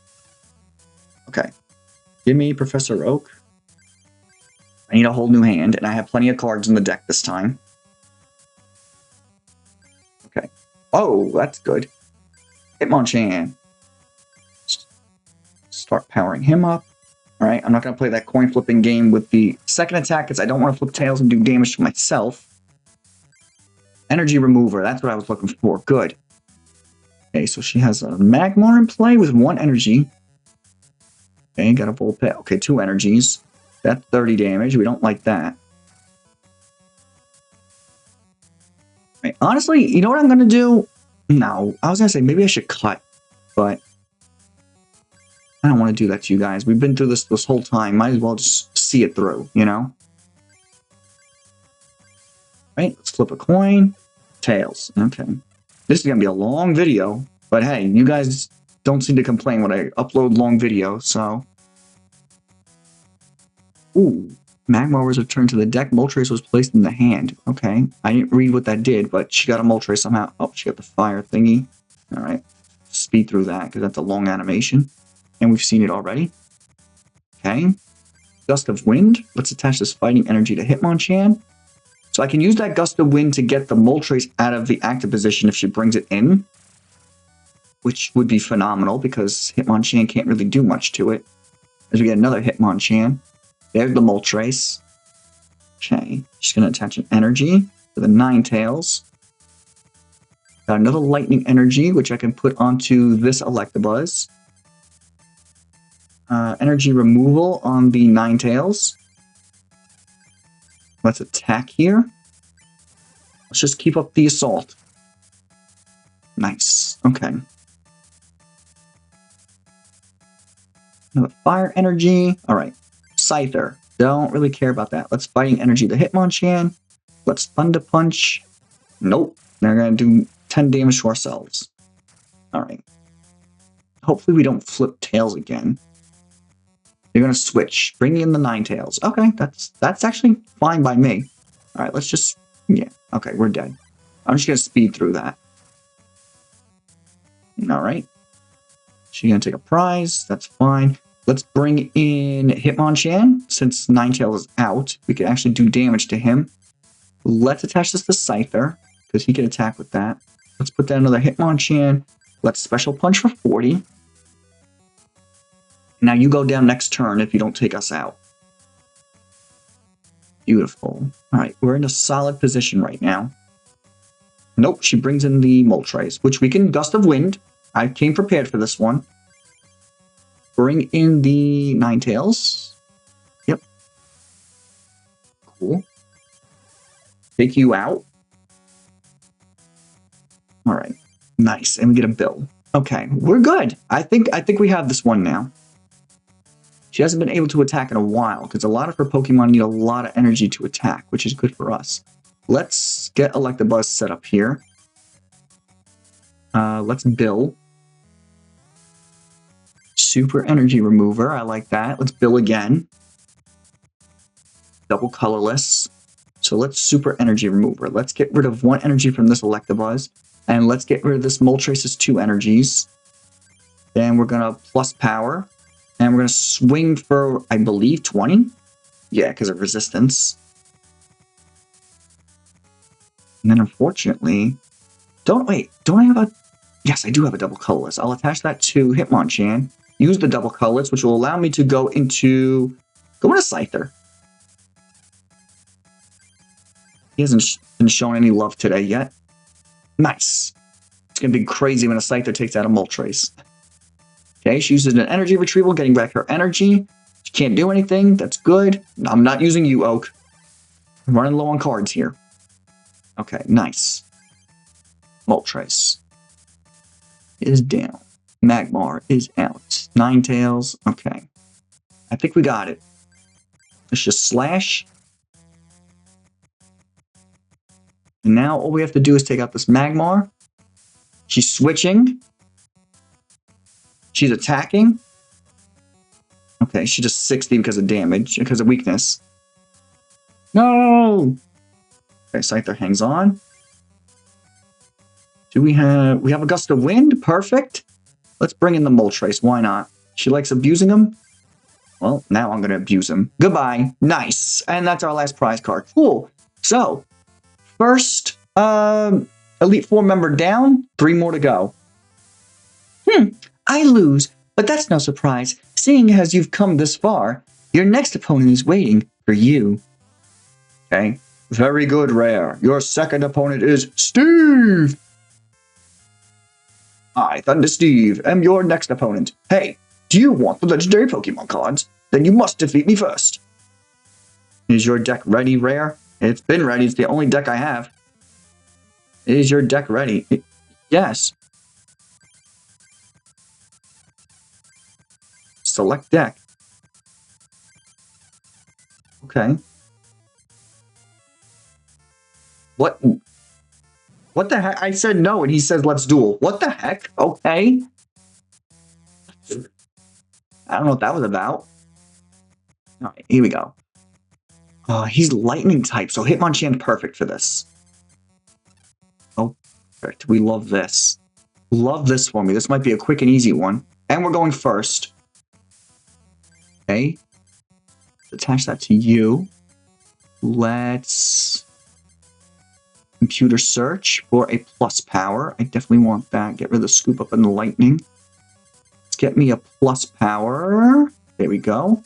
Okay. Give me Professor Oak. I need a whole new hand, and I have plenty of cards in the deck this time. Okay. Oh, that's good. Hitmonchan. Start powering him up. Alright, I'm not going to play that coin flipping game with the second attack, because I don't want to flip tails and do damage to myself. Energy Remover, that's what I was looking for. Good. Okay, so she has a Magmar in play with 1 energy. Okay, got a Vulpix. Okay, 2 energies. That's 30 damage. We don't like that. Right. Honestly, you know what I'm going to do? No, I was going to say maybe I should cut, but I don't want to do that to you guys. We've been through this whole time. Might as well just see it through, you know? Right, let's flip a coin. Tails. Okay. This is going to be a long video, but hey, you guys don't seem to complain when I upload long videos, so... Ooh, Magmar was returned to the deck. Moltres was placed in the hand. Okay. I didn't read what that did, but she got a Moltres somehow. Oh, she got the fire thingy. All right. Speed through that because that's a long animation. And we've seen it already. Okay. Gust of Wind. Let's attach this fighting energy to Hitmonchan. So I can use that Gust of Wind to get the Moltres out of the active position if she brings it in, which would be phenomenal because Hitmonchan can't really do much to it. As we get another Hitmonchan. There's the Moltres. Okay, just going to attach an energy to the Ninetales. Got another lightning energy, which I can put onto this Electabuzz. Energy removal on the Ninetales. Let's attack here. Let's just keep up the assault. Nice. Okay. Another fire energy. All right. Scyther. Don't really care about that. Let's fighting energy to Hitmonchan. Let's Thunder Punch. Nope. They're going to do 10 damage to ourselves. All right. Hopefully we don't flip tails again. They're going to switch. Bring in the Ninetales. Okay, that's actually fine by me. All right, let's just... Yeah, okay, we're dead. I'm just going to speed through that. All right. She's going to take a prize. That's fine. Let's bring in Hitmonchan. Since Ninetales is out, we can actually do damage to him. Let's attach this to Scyther, because he can attack with that. Let's put down another Hitmonchan. Let's Special Punch for 40. Now you go down next turn if you don't take us out. Beautiful. All right, we're in a solid position right now. Nope, she brings in the Moltres, which we can Gust of Wind. I came prepared for this one. Bring in the Ninetales. Yep. Cool. Take you out. All right. Nice. And we get a bill. Okay, we're good. I think we have this one now. She hasn't been able to attack in a while because a lot of her Pokemon need a lot of energy to attack, which is good for us. Let's get Electabuzz set up here. Let's bill. Super Energy Remover. I like that. Let's bill again. Double Colorless. So let's Super Energy Remover. Let's get rid of 1 energy from this Electabuzz. And let's get rid of this Moltres' 2 energies. Then we're going to PlusPower. And we're going to swing for, I believe, 20? Yeah, because of resistance. And then, unfortunately... Don't I have a... Yes, I do have a double Colorless. I'll attach that to Hitmonchan. Use the double Colorless, which will allow me to go into... Go into Scyther. He hasn't been shown any love today yet. Nice. It's going to be crazy when a Scyther takes out a Moltres. Okay, she uses an Energy Retrieval, getting back her energy. She can't do anything. That's good. I'm not using you, Oak. I'm running low on cards here. Okay, nice. Moltres is down. Magmar is out. Ninetales. Okay. I think we got it. Let's just slash. And now all we have to do is take out this Magmar. She's switching. She's attacking. Okay, she just 60 because of damage, because of weakness. No! Okay, Scyther hangs on. Do we have a Gust of Wind? Perfect. Let's bring in the Moltres. Why not? She likes abusing him. Well, now I'm going to abuse him. Goodbye. Nice. And that's our last prize card. Cool. So, first Elite Four member down. 3 more to go. I lose, but that's no surprise. Seeing as you've come this far, your next opponent is waiting for you. Okay. Very good, Rare. Your second opponent is Steve. I, Thunder Steve, am your next opponent. Hey, do you want the legendary Pokemon cards? Then you must defeat me first. Is your deck ready, Rare? It's been ready. It's the only deck I have. Is your deck ready? Yes. Select deck. Okay. What the heck? I said no, and he says let's duel. What the heck? Okay. I don't know what that was about. All right, here we go. He's lightning type, so Hitmonchan perfect for this. Oh, perfect. We love this. Love this for me. This might be a quick and easy one. And we're going first. Okay. Attach that to you. Let's computer search for a PlusPower. I definitely want that. Get rid of the scoop up and the lightning. Let's get me a PlusPower. There we go.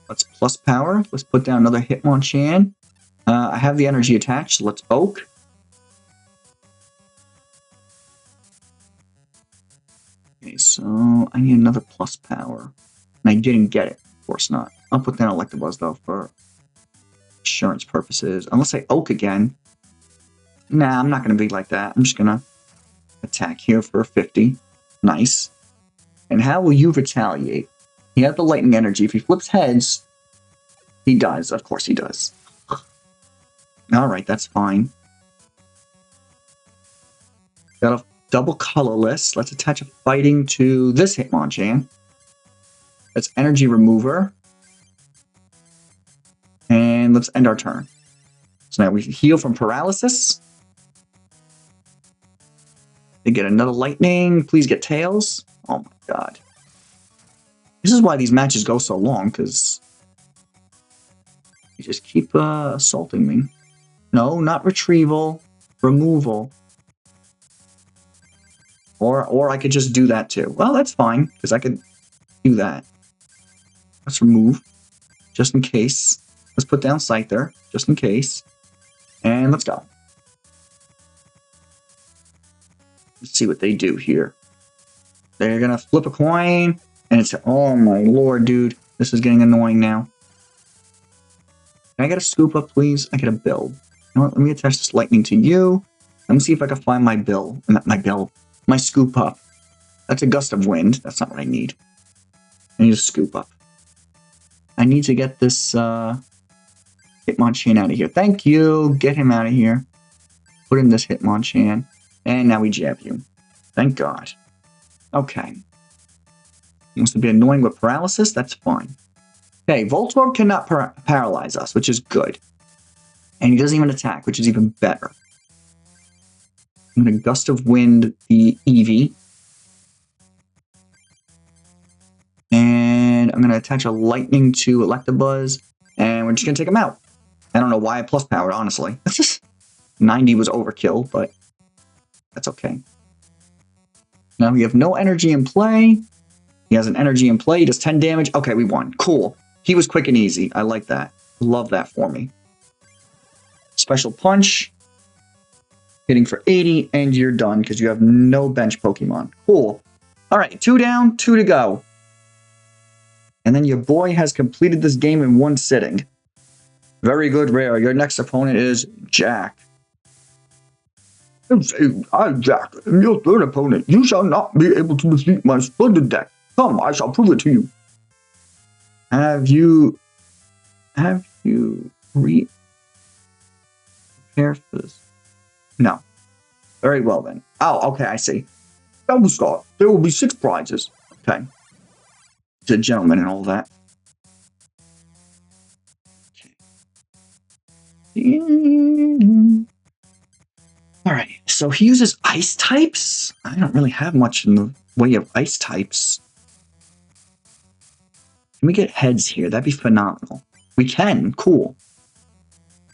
Let's PlusPower. Let's put down another Hitmonchan. I have the energy attached, so let's Oak. Okay, so I need another PlusPower. And I didn't get it. Of course not. I'll put down Electabuzz, though, for insurance purposes. Unless I Oak again. Nah, I'm not going to be like that. I'm just going to attack here for 50. Nice. And how will you retaliate? He has the lightning energy. If he flips heads, he does. Of course he does. Alright, that's fine. Got a double colorless. Let's attach a fighting to this Hitmonchan. That's energy remover. And let's end our turn. So now we heal from paralysis. They get another lightning. Please get tails. Oh my god. This is why these matches go so long, because you just keep assaulting me. No, not retrieval. Removal. Or I could just do that too. Well, that's fine, because I could do that. Let's remove, just in case. Let's put down Scyther, just in case. And let's go. Let's see what they do here. They're going to flip a coin. And it's, oh my lord, dude. This is getting annoying now. Can I get a scoop up, please? I get a bill. You know what? Let me attach this lightning to you. Let me see if I can find my bill. Not my bill. My scoop up. That's a Gust of Wind. That's not what I need. I need a scoop up. I need to get this Hitmonchan out of here. Thank you. Get him out of here. Put in this Hitmonchan. And now we jab you. Thank God. Okay. He wants to be annoying with paralysis. That's fine. Okay, Voltorb cannot paralyze us, which is good. And he doesn't even attack, which is even better. I'm going to Gust of Wind the Eevee. And I'm going to attach a lightning to Electabuzz. And we're just going to take him out. I don't know why I PlusPower, honestly. 90 was overkill, but that's okay. Now we have no energy in play. He has an energy in play. He does 10 damage. Okay, we won. Cool. He was quick and easy. I like that. Love that for me. Special punch. Hitting for 80, and you're done because you have no bench Pokemon. Cool. All right, 2 down, 2 to go. And then your boy has completed this game in 1 sitting. Very good, Rare. Your next opponent is Jack. I'm Jack, and your third opponent. You shall not be able to defeat my splendid deck. Come, I shall prove it to you. Have you prepared for this? No. Very well then. Oh, okay, I see. That will start. There will be 6 prizes. Okay. It's a gentleman and all that. Okay. Alright, so he uses ice types? I don't really have much in the way of ice types. Can we get heads here? That'd be phenomenal. We can. Cool.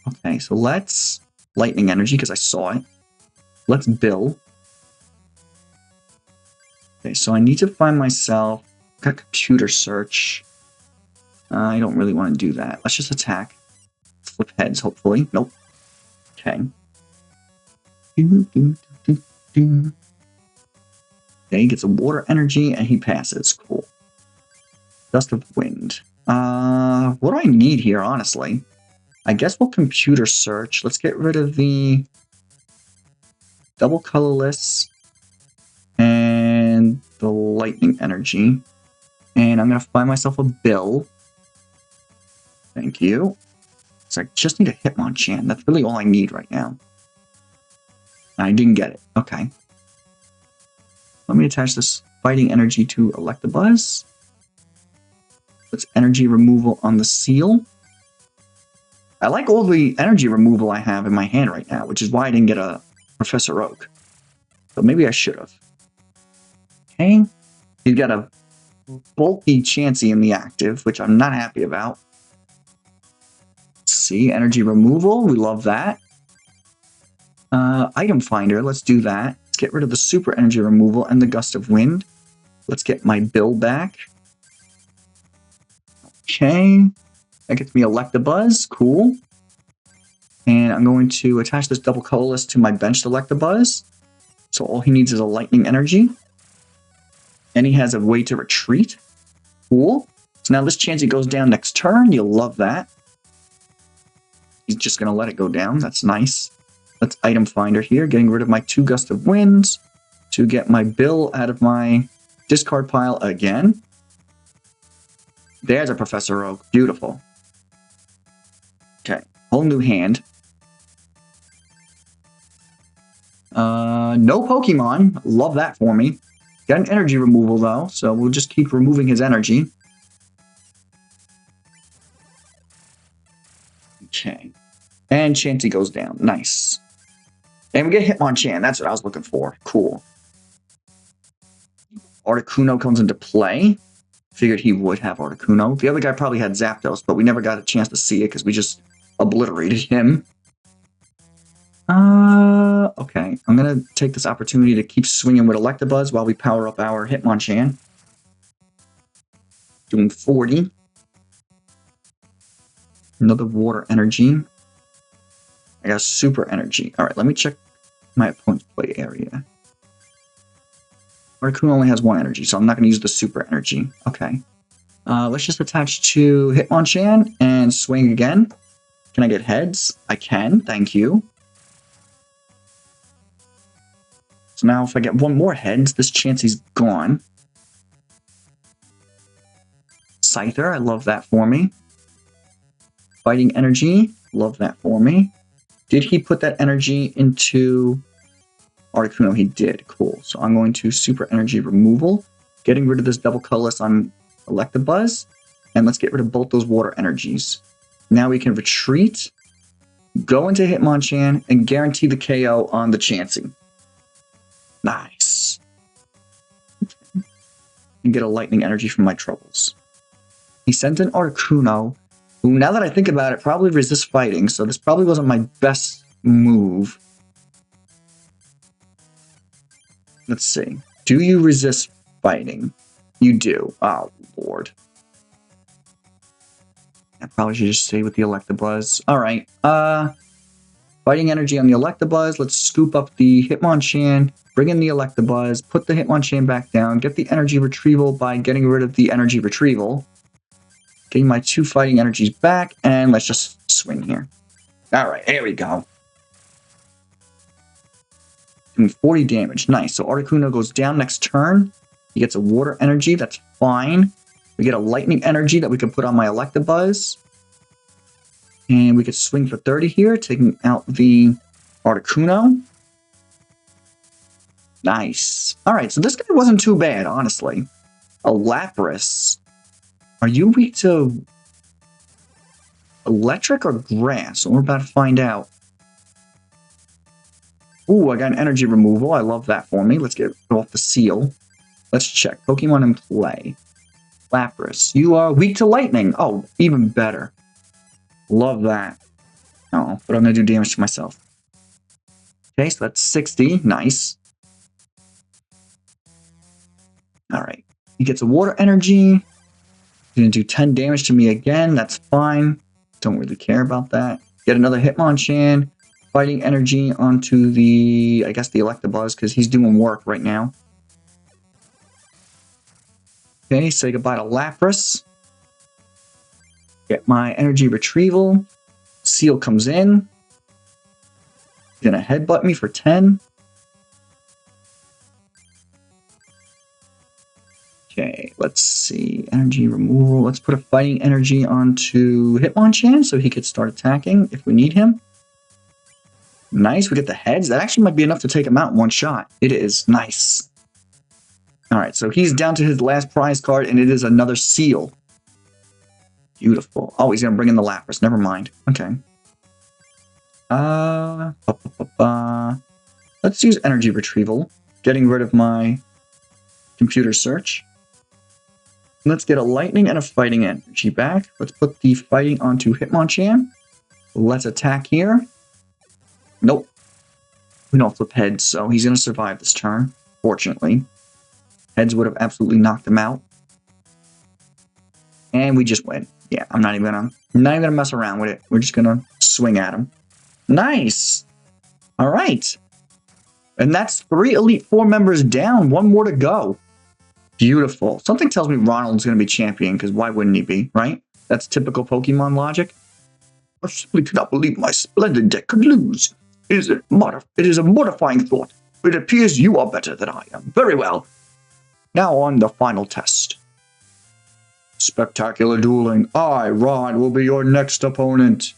Okay, so let's lightning energy because I saw it. Let's bill. Okay, so I need to find myself. Got computer search. I don't really want to do that. Let's just attack. Flip heads, hopefully. Nope. Okay. Okay, he gets a water energy and he passes. Cool. Gust of Wind. What do I need here, honestly? I guess we'll computer search. Let's get rid of the double colorless and the lightning energy. And I'm going to find myself a bill. Thank you. So I just need a Hitmonchan. That's really all I need right now. I didn't get it. Okay. Let me attach this fighting energy to Electabuzz. Let's energy removal on the seal. I like all the energy removal I have in my hand right now, which is why I didn't get a Professor Oak. But maybe I should have. Okay. He's got a bulky Chansey in the active, which I'm not happy about. Let's see, energy removal. We love that. Item finder. Let's do that. Let's get rid of the super energy removal and the Gust of Wind. Let's get my bill back. Okay. That gets me Electabuzz. Cool. And I'm going to attach this double colorless to my bench Electabuzz. So all he needs is a lightning energy. And he has a way to retreat. Cool. So now this Chansey goes down next turn. You'll love that. He's just going to let it go down. That's nice. Let's item finder here. Getting rid of my 2 Gust of Winds to get my bill out of my discard pile again. There's a Professor Oak. Beautiful. Okay. Whole new hand. No Pokemon. Love that for me. Got an energy removal, though, so we'll just keep removing his energy. Okay. And Chansey goes down. Nice. And we get Hitmonchan. That's what I was looking for. Cool. Articuno comes into play. Figured he would have Articuno. The other guy probably had Zapdos, but we never got a chance to see it because we just obliterated him. Okay. I'm going to take this opportunity to keep swinging with Electabuzz while we power up our Hitmonchan. Doing 40. Another water energy. I got super energy. All right, let me check my opponent's play area. Articuno only has 1 energy, so I'm not going to use the super energy. Okay. Let's just attach to Hitmonchan and swing again. Can I get heads? I can. Thank you. So now if I get 1 more heads, this Chansey's gone. Scyther, I love that for me. Fighting energy, love that for me. Did he put that energy into Articuno? He did. Cool. So I'm going to super energy removal, getting rid of this double colorless on Electabuzz, and let's get rid of both those water energies. Now we can retreat, go into Hitmonchan, and guarantee the KO on the Chansey. Nice. And get a lightning energy from my troubles. He sent an Articuno, who, now that I think about it, probably resists fighting, so this probably wasn't my best move. Let's see. Do you resist fighting? You do. Oh, Lord. I probably should just stay with the Electabuzz. Alright. Fighting energy on the Electabuzz. Let's scoop up the Hitmonchan, bring in the Electabuzz, put the Hitmonchan back down, get the energy retrieval by getting rid of the energy retrieval. Getting my 2 fighting energies back, and let's just swing here. Alright, here we go. Doing 40 damage. Nice. So Articuno goes down next turn. He gets a water energy. That's fine. We get a lightning energy that we can put on my Electabuzz. And we could swing for 30 here, taking out the Articuno. Nice. Alright, so this guy wasn't too bad, honestly. A Lapras. Are you weak to electric or grass? We're about to find out. Ooh, I got an energy removal. I love that for me. Let's get off the seal. Let's check. Pokemon in play. Lapras. You are weak to lightning. Oh, even better. Love that. Oh, but I'm going to do damage to myself. Okay, so that's 60. Nice. Alright. He gets a water energy. He's going to do 10 damage to me again. That's fine. Don't really care about that. Get another Hitmonchan. Fighting energy onto the, I guess, the Electabuzz, because he's doing work right now. Okay, say goodbye to Lapras. Get my energy retrieval. Seal comes in. He's going to headbutt me for 10. Okay, let's see. Energy removal. Let's put a fighting energy onto Hitmonchan so he could start attacking if we need him. Nice, we get the heads. That actually might be enough to take him out in 1 shot. It is. Nice. Alright, so he's down to his last prize card, and it is another seal. Beautiful. Oh, he's going to bring in the Lapras. Never mind. Okay. Ba, ba, ba, ba. Let's use Energy Retrieval. Getting rid of my computer search. Let's get a lightning and a fighting energy back. Let's put the fighting onto Hitmonchan. Let's attack here. Nope. We don't flip heads, so he's going to survive this turn, fortunately. Heads would have absolutely knocked him out. And we just win. Yeah, I'm not even gonna mess around with it. We're just gonna swing at him. Nice! Alright. And that's 3 Elite Four members down. 1 more to go. Beautiful. Something tells me Ronald's going to be champion, because why wouldn't he be, right? That's typical Pokemon logic. I simply cannot believe my splendid deck could lose. It is a mortifying thought. It appears you are better than I am. Very well. Now on the final test. Spectacular dueling. I, Rod, will be your next opponent.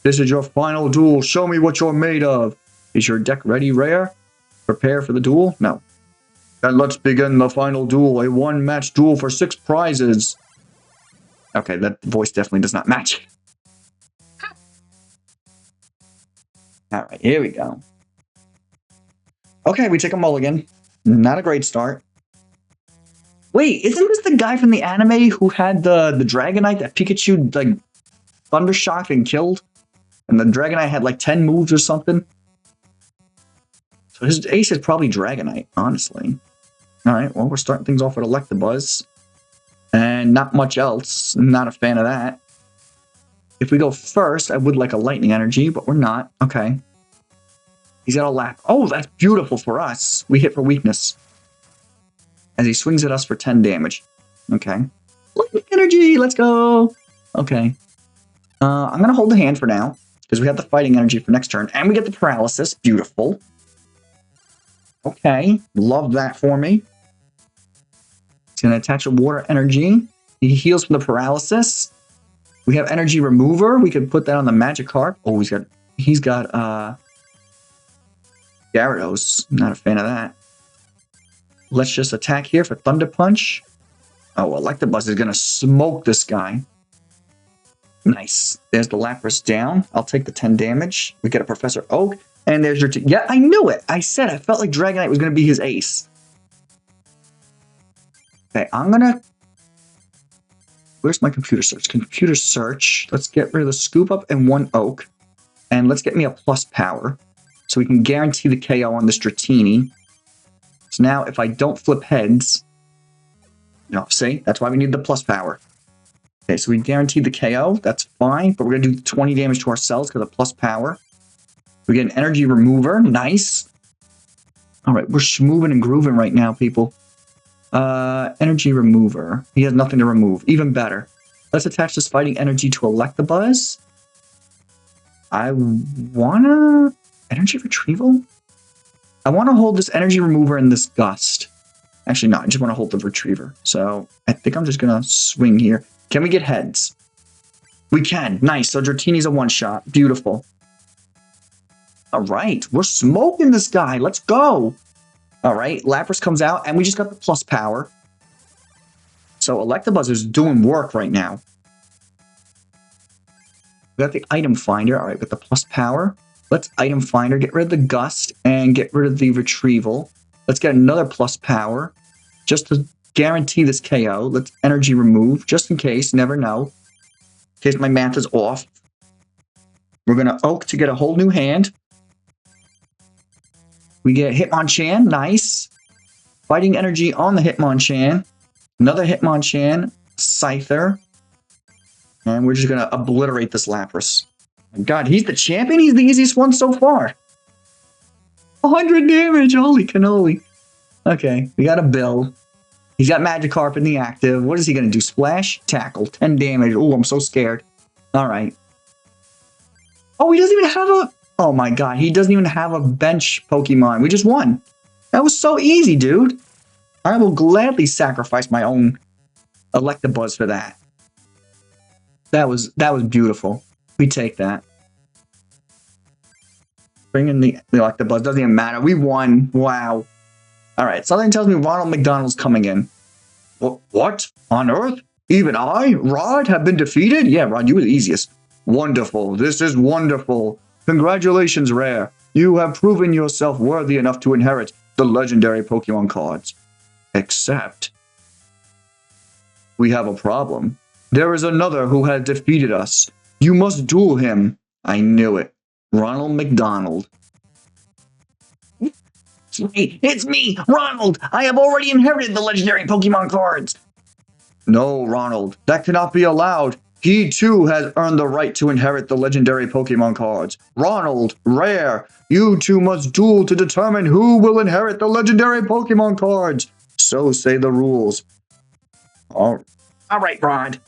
This is your final duel. Show me what you're made of. Is your deck ready, Rare? Prepare for the duel? No. Then let's begin the final duel. A 1-match duel for 6 prizes. Okay, that voice definitely does not match. Alright, here we go. Okay, we take a mulligan. Not a great start. Wait, isn't this the guy from the anime who had the Dragonite that Pikachu, like, Thundershocked and killed? And the Dragonite had, like, 10 moves or something? So his ace is probably Dragonite, honestly. Alright, well, we're starting things off with Electabuzz. And not much else. Not a fan of that. If we go first, I would like a Lightning Energy, but we're not. Okay. He's got a Lap. Oh, that's beautiful for us. We hit for weakness. As he swings at us for 10 damage. Okay. Lightning Energy, let's go! Okay. I'm going to hold the hand for now, because we have the Fighting Energy for next turn, and we get the Paralysis. Beautiful. Okay. Love that for me. He's going to attach a Water Energy. He heals from the Paralysis. We have Energy Remover. We could put that on the Magikarp. Oh, he's got Gyarados. Not a fan of that. Let's just attack here for Thunder Punch. Oh, Electabuzz is going to smoke this guy. Nice. There's the Lapras down. I'll take the 10 damage. We get a Professor Oak. And there's your... Yeah, I knew it. I said I felt like Dragonite was going to be his ace. Okay, I'm going to... Where's my computer search? Computer search. Let's get rid of the Scoop Up and 1 Oak. And let's get me a PlusPower. So we can guarantee the KO on this Dratini. So now, if I don't flip heads... No, see? That's why we need the PlusPower. Okay, so we guarantee the KO. That's fine. But we're going to do 20 damage to ourselves because of PlusPower. We get an Energy Remover. Nice. Alright, we're schmooving and grooving right now, people. Energy Remover. He has nothing to remove. Even better. Let's attach this Fighting Energy to Electabuzz. I wanna... Energy Retrieval? I want to hold this Energy Remover and this Gust. Actually, no, I just want to hold the Retriever. So, I think I'm just gonna swing here. Can we get heads? We can. Nice. So, Dratini's a one-shot. Beautiful. Alright, we're smoking this guy. Let's go. Alright, Lapras comes out, and we just got the PlusPower. So Electabuzz is doing work right now. We got the Item Finder. Alright, with the PlusPower. Let's Item Finder, get rid of the Gust, and get rid of the Retrieval. Let's get another PlusPower, just to guarantee this KO. Let's Energy Remove, just in case, never know. In case my math is off. We're going to Oak to get a whole new hand. We get Hitmonchan, nice. Fighting Energy on the Hitmonchan. Another Hitmonchan, Scyther. And we're just going to obliterate this Lapras. Oh God, he's the champion? He's the easiest one so far. 100 damage, holy cannoli. Okay, we got a Bill. He's got Magikarp in the active. What is he going to do? Splash? Tackle, 10 damage. Oh, I'm so scared. Alright. Oh, he doesn't even have a... Oh my God, he doesn't even have a bench Pokemon. We just won. That was so easy, dude. I will gladly sacrifice my own Electabuzz for that. That was beautiful. We take that. Bring in the Electabuzz. Doesn't even matter. We won. Wow. Alright, something tells me Ronald McDonald's coming in. What? On Earth? Even I, Rod, have been defeated? Yeah, Rod, you were the easiest. Wonderful. This is wonderful. Congratulations, Rare. You have proven yourself worthy enough to inherit the legendary Pokemon cards. Except, we have a problem. There is another who has defeated us. You must duel him. I knew it. Ronald McDonald. It's me, Ronald! I have already inherited the legendary Pokemon cards! No, Ronald. That cannot be allowed. He too has earned the right to inherit the legendary Pokemon cards. Ronald, Rare, you two must duel to determine who will inherit the legendary Pokemon cards. So say the rules. Alright, Rod.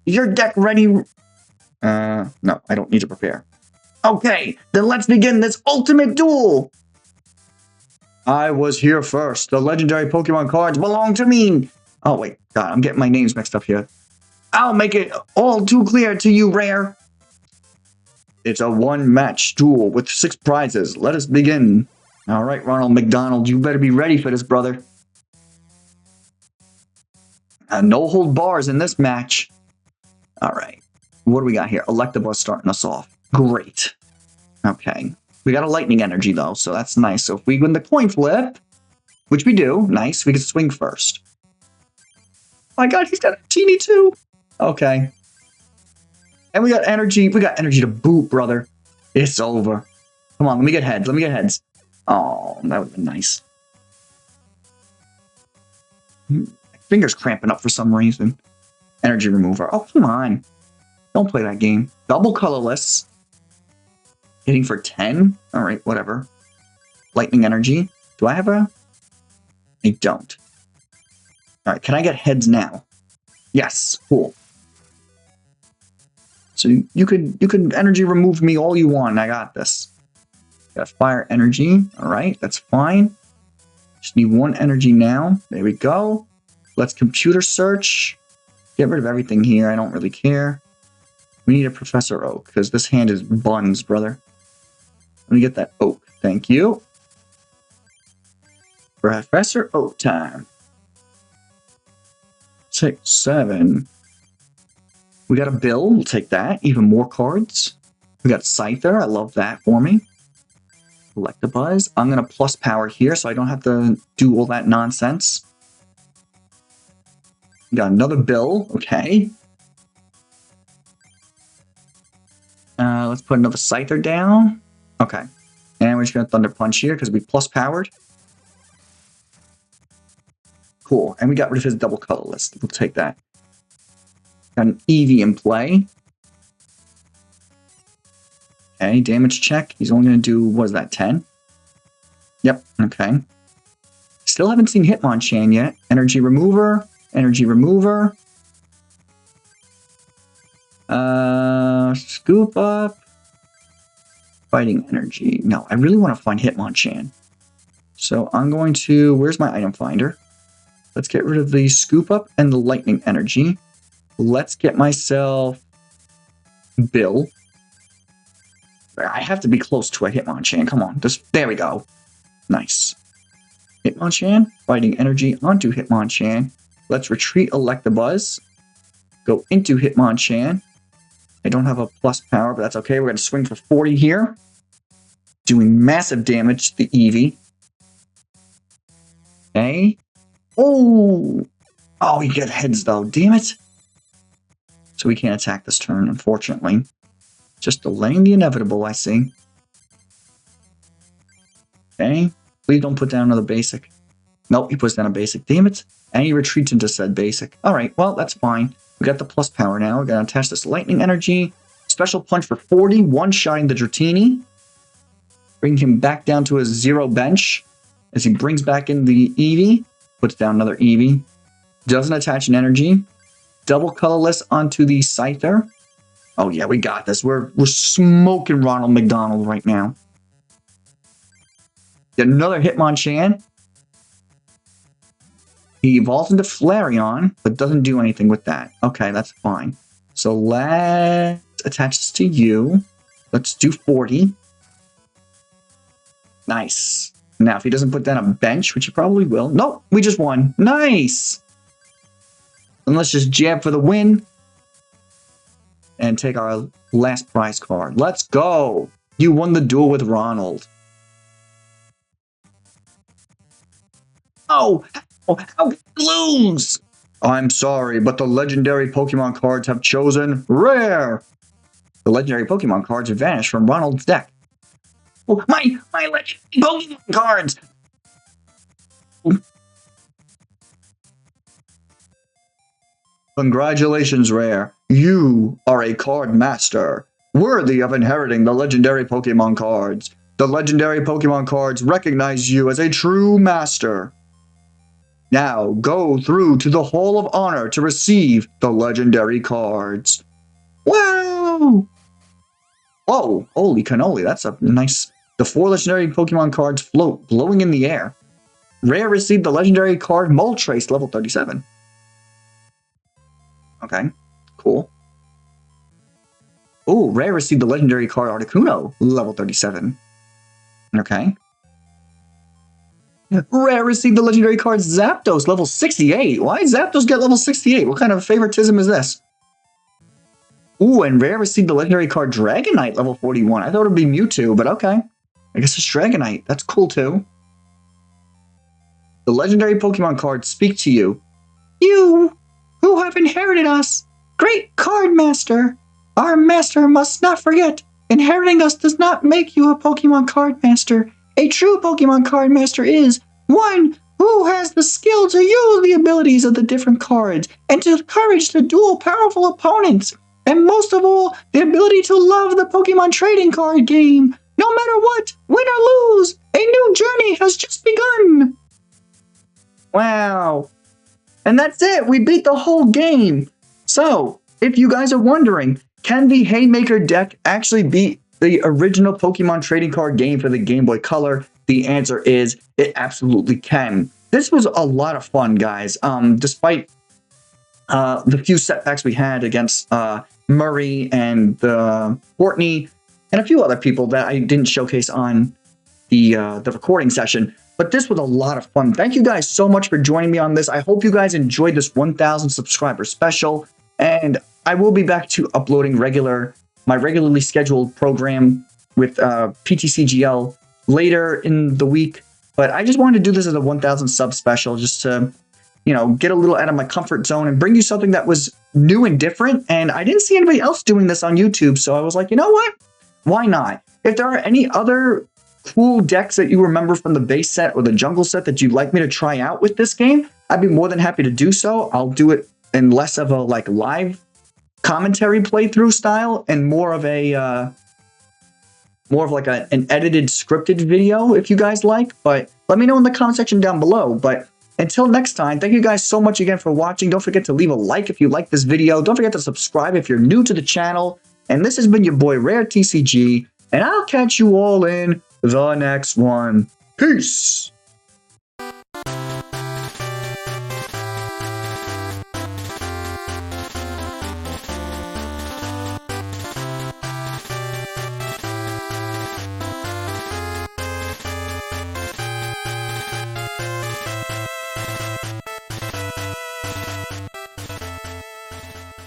Is your deck ready? No, I don't need to prepare. Okay, then let's begin this ultimate duel! I was here first. The legendary Pokemon cards belong to me. Oh, wait. God, I'm getting my names mixed up here. I'll make it all too clear to you, Rare. It's a one-match duel with 6 prizes. Let us begin. All right, Ronald McDonald, you better be ready for this, brother. No hold bars in this match. All right. What do we got here? Electabuzz starting us off. Great. Okay. We got a lightning energy, though, so that's nice. So if we win the coin flip, which we do, nice, we can swing first. Oh my god, he's got a teeny too. Okay. And we got energy. We got energy to boot, brother. It's over. Come on, let me get heads. Let me get heads. Oh, that would have been nice. My finger's cramping up for some reason. Energy remover. Oh, come on. Don't play that game. Double colorless. Hitting for 10? Alright, whatever. Lightning energy. Do I have a... I don't. Alright, can I get heads now? Yes, cool. So you could energy remove me all you want. I got this. Got fire energy. Alright, that's fine. Just need 1 energy now. There we go. Let's computer search. Get rid of everything here. I don't really care. We need a Professor Oak, because this hand is buns, brother. Let me get that oak. Thank you. Professor Oak time. 6, 7. We got a Bill. We'll take that. Even more cards. We got Scyther. I love that for me. Electabuzz. I'm going to PlusPower here so I don't have to do all that nonsense. We got another Bill. Okay. Let's put another Scyther down. Okay. And we're just going to Thunder Punch here because we PlusPowered. Cool. And we got rid of his double colorless. We'll take that. Got an Eevee in play. Okay, damage check. He's only going to do, what is that, 10? Yep, okay. Still haven't seen Hitmonchan yet. Energy remover. Energy remover. Scoop up. Fighting energy. No, I really want to find Hitmonchan. So I'm going to... Where's my item finder? Let's get rid of the scoop up and the lightning energy. Let's get myself Bill. I have to be close to a Hitmonchan. Come on. There we go. Nice. Hitmonchan. Fighting energy onto Hitmonchan. Let's retreat Electabuzz. Go into Hitmonchan. I don't have a PlusPower, but that's okay. We're going to swing for 40 here. Doing massive damage to the Eevee. Okay. Oh! Oh, we get heads though. Damn it. So we can't attack this turn, unfortunately. Just delaying the inevitable, I see. Okay. Please don't put down another basic. Nope, he puts down a basic. Damn it. And he retreats into said basic. Alright, well, that's fine. We got the PlusPower now. We're going to attach this lightning energy. Special punch for 40. One-shotting the Dratini. Bring him back down to his 0 bench. As he brings back in the Eevee. Puts down another Eevee. Doesn't attach an energy. Double colorless onto the Scyther. Oh yeah, we got this. We're smoking Ronald McDonald right now. Get another Hitmonchan. He evolves into Flareon, but doesn't do anything with that. Okay, that's fine. So let's attach this to you. Let's do 40. Nice. Now, if he doesn't put down a bench, which he probably will. Nope, we just won. Nice. And let's just jab for the win. and take our last prize card. Let's go. You won the duel with Ronald. Oh, how could I lose? I'm sorry, but the legendary Pokemon cards have chosen rare. The legendary Pokemon cards vanished from Ronald's deck. Oh, my legendary Pokemon cards. Congratulations, Rare. You are a card master, worthy of inheriting the legendary Pokemon cards. The legendary Pokemon cards recognize you as a true master. Now, go through to the Hall of Honor to receive the legendary cards. Wow! Whoa, holy cannoli, that's a nice... The 4 legendary Pokemon cards float, glowing in the air. Rare received the legendary card Moltres, level 37. Okay, cool. Oh, Rare received the legendary card Articuno, level 37. Okay. Rare received the legendary card Zapdos, level 68. Why did Zapdos get level 68? What kind of favoritism is this? Ooh, and Rare received the legendary card Dragonite, level 41. I thought it would be Mewtwo, but okay. I guess it's Dragonite. That's cool too. The legendary Pokemon cards speak to you. You, who have inherited us, great card master. Our master must not forget, inheriting us does not make you a Pokemon card master. A true Pokemon card master is one who has the skill to use the abilities of the different cards and to courage to duel powerful opponents. And most of all, the ability to love the Pokemon Trading Card Game. No matter what, win or lose, a new journey has just begun. Wow. And that's it. We beat the whole game. So, if you guys are wondering, can the Haymaker deck actually beat the original Pokemon Trading Card Game for the Game Boy Color? The answer is it absolutely can. This was a lot of fun, guys. Despite the few setbacks we had against Murray and Courtney and a few other people that I didn't showcase on the recording session. But this was a lot of fun. Thank you guys so much for joining me on this. I hope you guys enjoyed this 1,000 subscriber special. And I will be back to uploading my regularly scheduled program with PTCGL later in the week. But I just wanted to do this as a 1,000 sub special just to, you know, get a little out of my comfort zone and bring you something that was new and different. And I didn't see anybody else doing this on YouTube. So I was like, you know what? Why not? If there are any other cool decks that you remember from the base set or the jungle set that you'd like me to try out with this game, I'd be more than happy to do so. I'll do it in less of a like live commentary playthrough style and more of a like an edited scripted video if you guys like. But let me know in the comment section down below. But until next time, thank you guys so much again for watching. Don't forget to leave a like if you like this video. Don't forget to subscribe if you're new to the channel. And this has been your boy Rare TCG, and I'll catch you all in the next one. Peace!